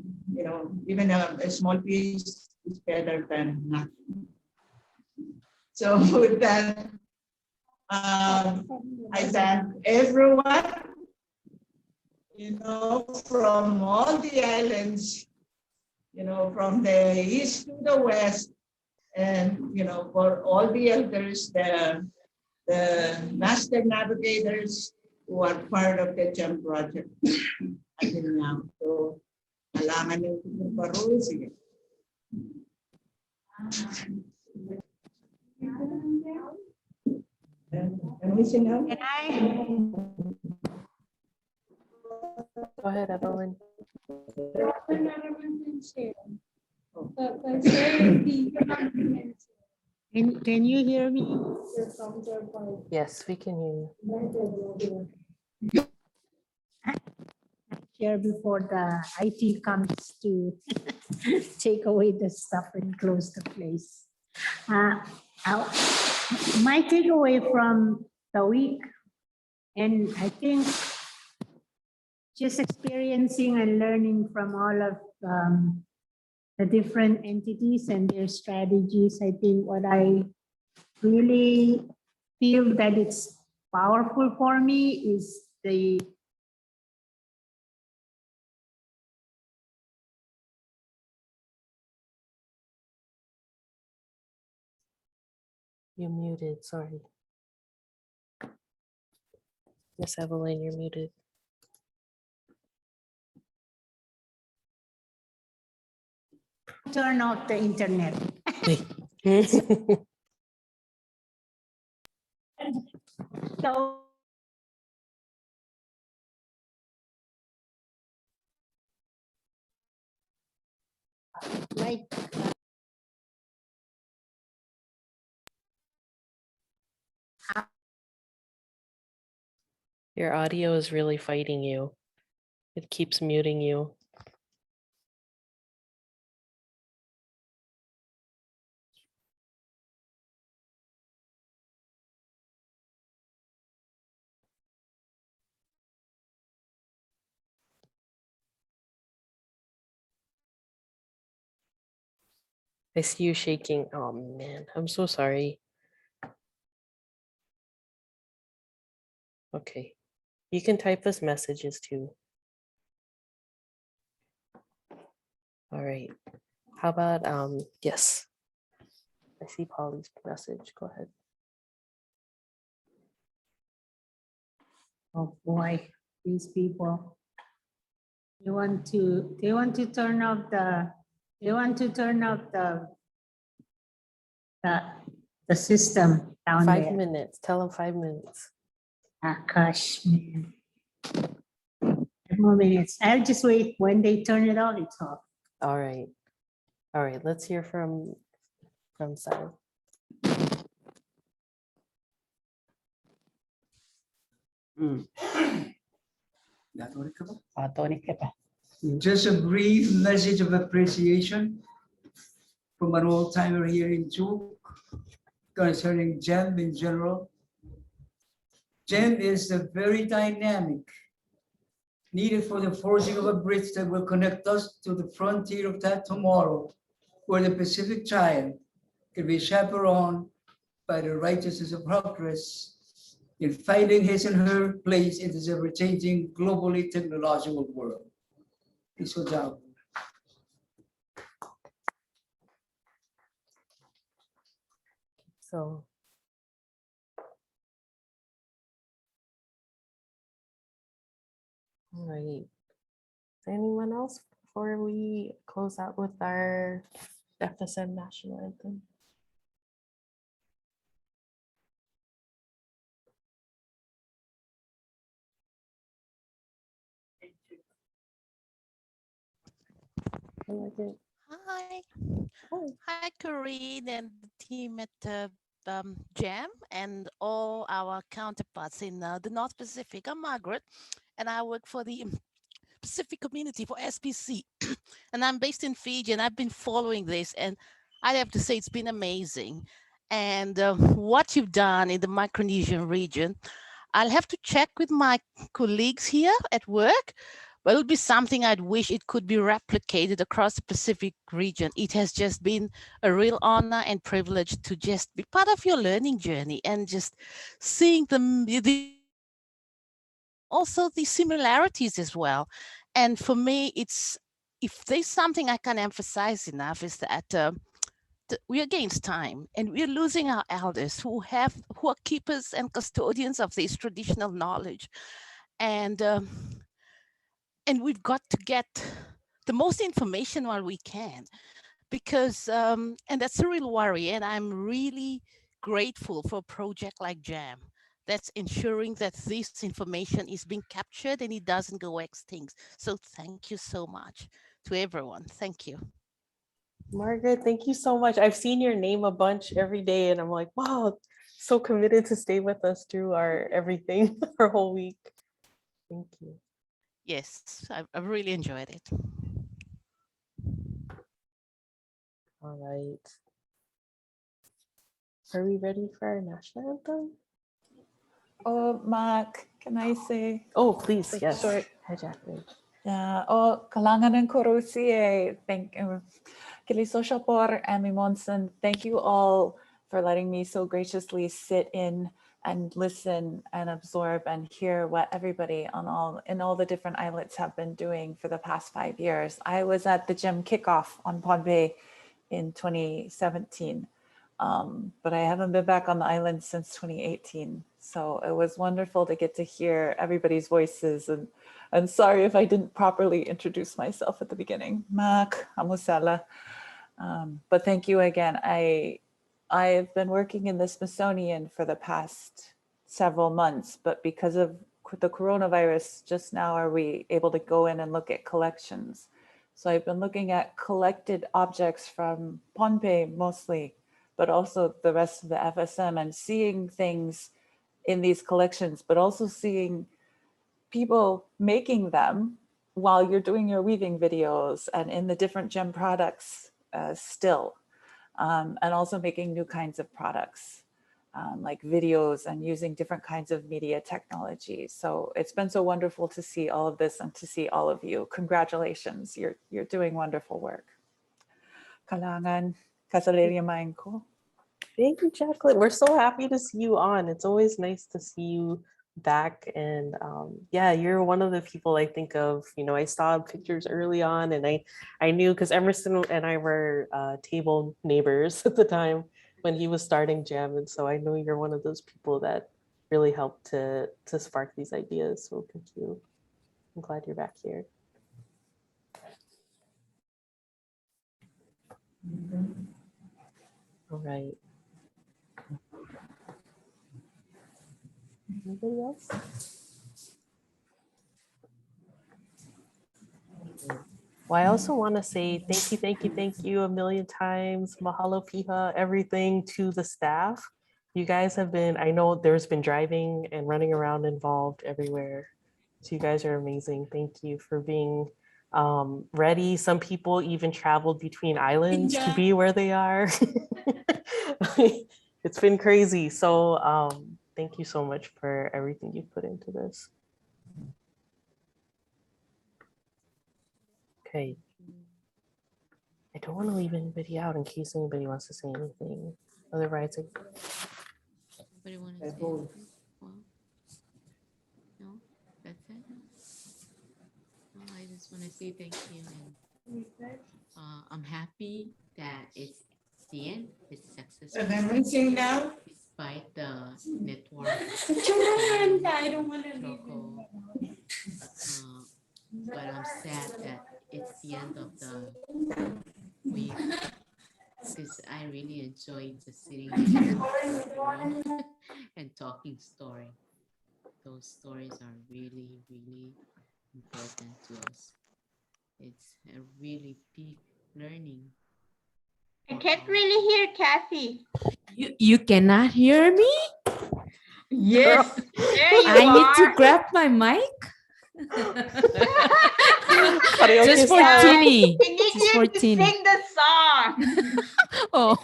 Even a small piece is better than nothing. So with that, I thank everyone, from all the islands, from the east to the west, and, for all the elders, the the master navigators who are part of the CHUT project until now. So, kailangan yung paro, sige. Can I? Go ahead, Evelyn. Can you hear me? Yes, we can hear you. Share before the IT comes to take away the stuff and close the place. My takeaway from the week, and I think just experiencing and learning from all of the different entities and their strategies, I think what I really feel that it's powerful for me is the You're muted, sorry. Yes, Evelyn, you're muted. turn off the internet. So like Your audio is really fighting you. It keeps muting you. I see you shaking. Oh man, I'm so sorry. Okay, you can type us messages too. All right, how about, yes. I see Polly's message, go ahead. oh boy, these people. They want to turn off the the system down 5 there. minutes, tell them 5 minutes. Ah, gosh, man. 5 more minutes. I'll just wait. When they turn it on, it's off. All right, let's hear from Sai. Just a brief message of appreciation from an old timer here in CHUT concerning GEM in general. GEM is a very dynamic, needed for the forging of a bridge that will connect us to the frontier of that tomorrow, where the Pacific Giant can be chaperoned by the righteousness of progress in finding his and her place in this ever-changing, globally technological world. Peace with job. So. All right. Anyone else before we close out with our FSM national anthem? Hi. Hi, Corinne and the team at GEM and all our counterparts in the North Pacific. I'm Margaret, and I work for the Pacific community for SPC. And I'm based in Fiji, and I've been following this, and I have to say it's been amazing. And what you've done in the Micronesian region, I'll have to check with my colleagues here at work, but it'll be something I'd wish it could be replicated across the Pacific region. It has just been a real honor and privilege to just be part of your learning journey and just seeing also the similarities as well. And for me, it's, if there's something I can emphasize enough, is that we're against time, and we're losing our elders who are keepers and custodians of this traditional knowledge. And we've got to get the most information while we can, because and that's a real worry. And I'm really grateful for a project like JAM that's ensuring that this information is being captured and it doesn't go extinct. So thank you so much to everyone. Thank you. Margaret, thank you so much. I've seen your name a bunch every day and I'm like, wow, so committed to stay with us through our everything, our whole week. Thank you. Yes, I've really enjoyed it. All right. Are we ready for our national anthem? Oh, Mark, can I say? Oh, please, yes. Short. Hi, Jacqueline. Yeah, kalangan ng kurusi thank you. Kiliso siya por Amy Monson. Thank you all for letting me so graciously sit in and listen and absorb and hear what everybody in all the different islets have been doing for the past 5 years. I was at the gym kickoff on Pod Bay in 2017. But I haven't been back on the island since 2018. So it was wonderful to get to hear everybody's voices. And sorry if I didn't properly introduce myself at the beginning. Mak, Amusala. But thank you again. I've been working in the Smithsonian for the past several months, but because of the coronavirus, just now are we able to go in and look at collections. So I've been looking at collected objects from Pohnpei mostly, but also the rest of the FSM, and seeing things in these collections, but also seeing people making them while you're doing your weaving videos and in the different gem products still, and also making new kinds of products like videos and using different kinds of media technology. So it's been so wonderful to see all of this and to see all of you. Congratulations, you're doing wonderful work. Kalangan, kasaliriamain ko. Thank you, Jacqueline. We're so happy to see you on. It's always nice to see you back. And yeah, you're one of the people I think of. You know, I saw pictures early on and I knew because Emerson and I were table neighbors at the time when he was starting Jam. And so I know you're one of those people that really helped to spark these ideas. So thank you. I'm glad you're back here. All right. Anybody else? Well, I also want to say thank you a million times. Mahalo piha, everything to the staff. You guys have been, I know there's been driving and running around involved everywhere. So you guys are amazing. Thank you for being ready. Some people even traveled between islands to be where they are. It's been crazy. So thank you so much for everything you put into this. Okay. I don't want to leave anybody out in case anybody wants to say anything. Otherwise, Anybody want to say anything? Well, no, that's it. No, I just want to say thank you. And I'm happy that it's the end. It's successful. And I'm sing now. Despite the network. I don't want to local. But I'm sad that it's the end of the week because I really enjoyed just sitting here and talking story. Those stories are really, really important to us. It's a really big learning. I can't really hear Kathy. You cannot hear me? Yes, there you I are. need to grab my mic. Just for Tini. We need Just you for to Tini. sing the song. Oh.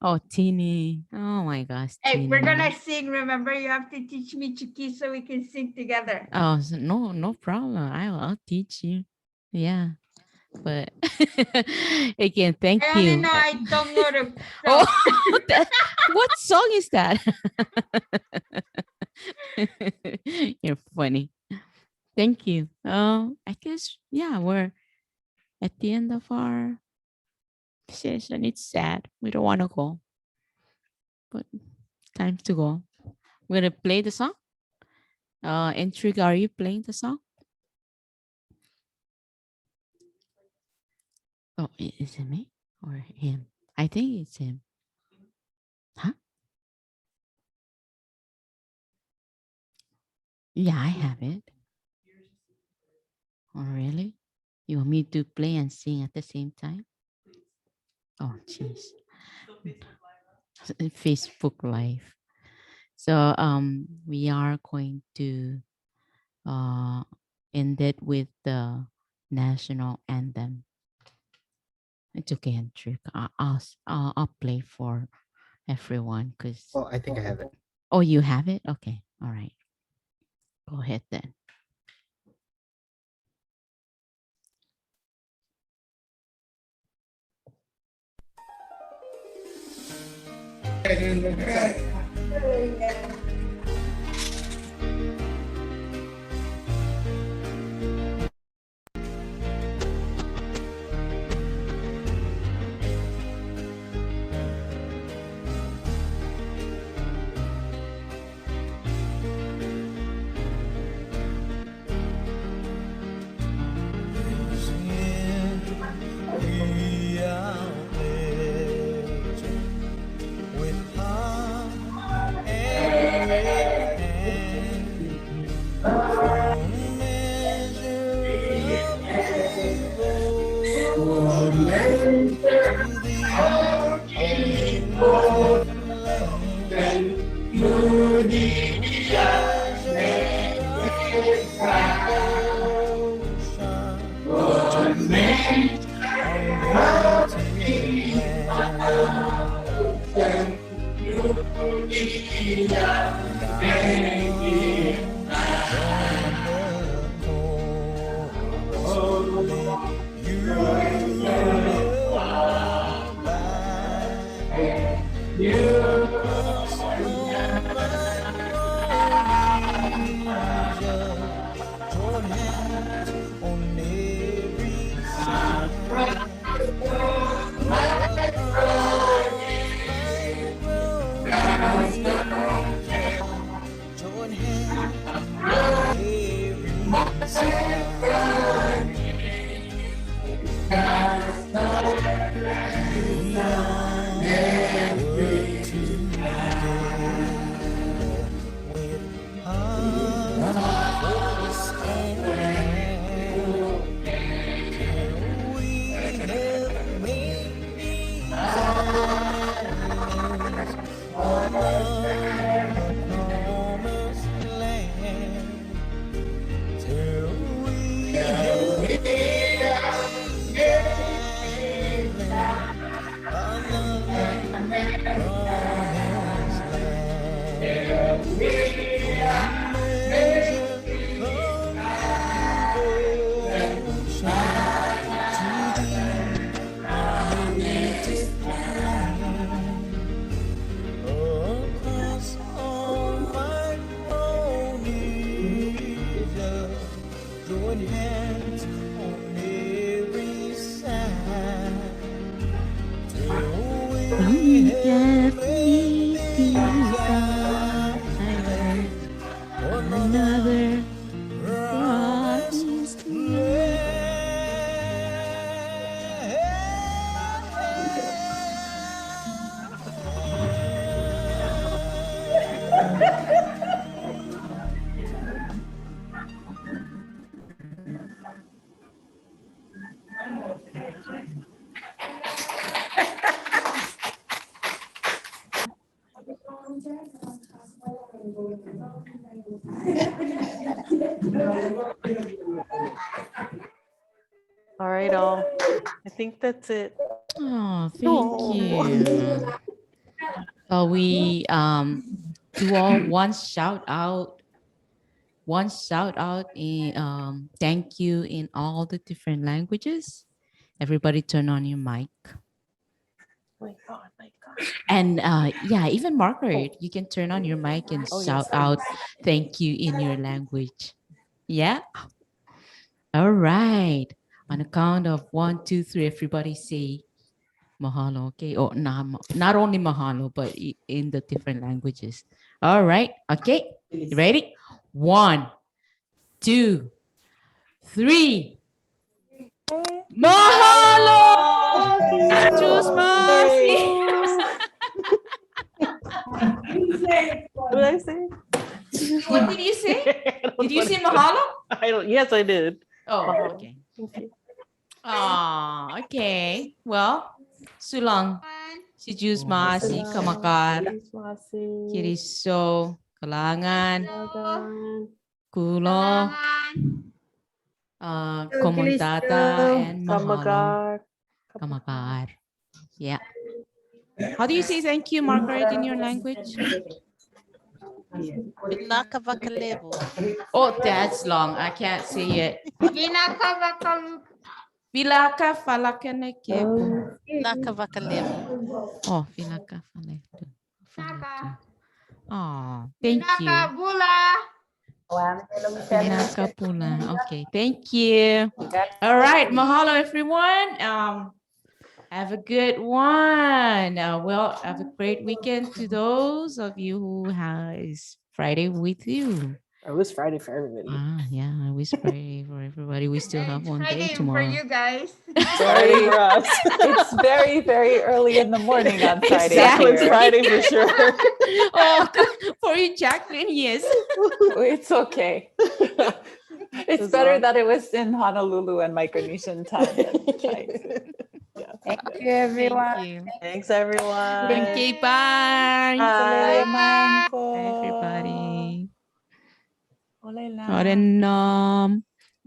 Oh, Tini. Oh my gosh. Hey, we're Tini. gonna sing. Remember, you have to teach me Chuki so we can sing together. Oh, so no problem. I'll teach you. Yeah. But again, thank I only you. know I don't know the Oh, song. what song is that? You're funny. Thank you. I guess, yeah, we're at the end of our session. It's sad. We don't want to go, but time to go. We're gonna play the song. Intrigue, are you playing the song? Oh, is it me or him? I think it's him. Huh? Yeah, I have it. Oh, really? You want me to play and sing at the same time? Oh, jeez. Facebook Live. So we are going to end it with the national anthem. It's okay, Andrew. I'll play for everyone because. Oh, I think I have it. Oh, you have it? Okay. All right. Go ahead then. We have me desire another promised All right, all. I think that's it. Oh, thank you. So we do all one shout out in thank you in all the different languages. Everybody turn on your mic. My God. And yeah, even Margaret, you can turn on your mic and Oh, shout yes, out please. thank you in your language. Yeah. All right. On the count of 1, 2, 3, everybody say mahalo, okay? Or not only mahalo, but in the different languages. All right, okay. You ready? 1, 2, 3. Mahalo! Choose Masi. What did I say? What did you say? Did you say mahalo? Yes, I did. Oh, Mahalo. okay. Thank you. Oh, okay. Well, Sulang. Si Jus Masi Kamakar. Kiriso. Kalangan. Kulo. Komontata and mahalo. Kamakar. Yeah. How do you say thank you, Margaret, in your language? Oh, that's long. I can't say it. Vilaka falakane kepo. Oh, vilaka faletu. Oh, thank you. Vilaka pula. Okay, thank you. All right, mahalo everyone. Have a good one. Well, have a great weekend to those of you who has Friday with you. It was Friday for everybody. Yeah, I wish Friday for everybody. We still have one day tomorrow. For you guys. Friday for us. It's very, very early in the morning on Friday. Exactly. Here. Friday for sure. Oh, for you, Jacqueline, yes. It's okay. It's better that it was in Honolulu and Micronesian time. Thank you, everyone. Thank you. Thanks, everyone. Okay, bye. Bye. Bye, everybody. Ole lang. Orenom.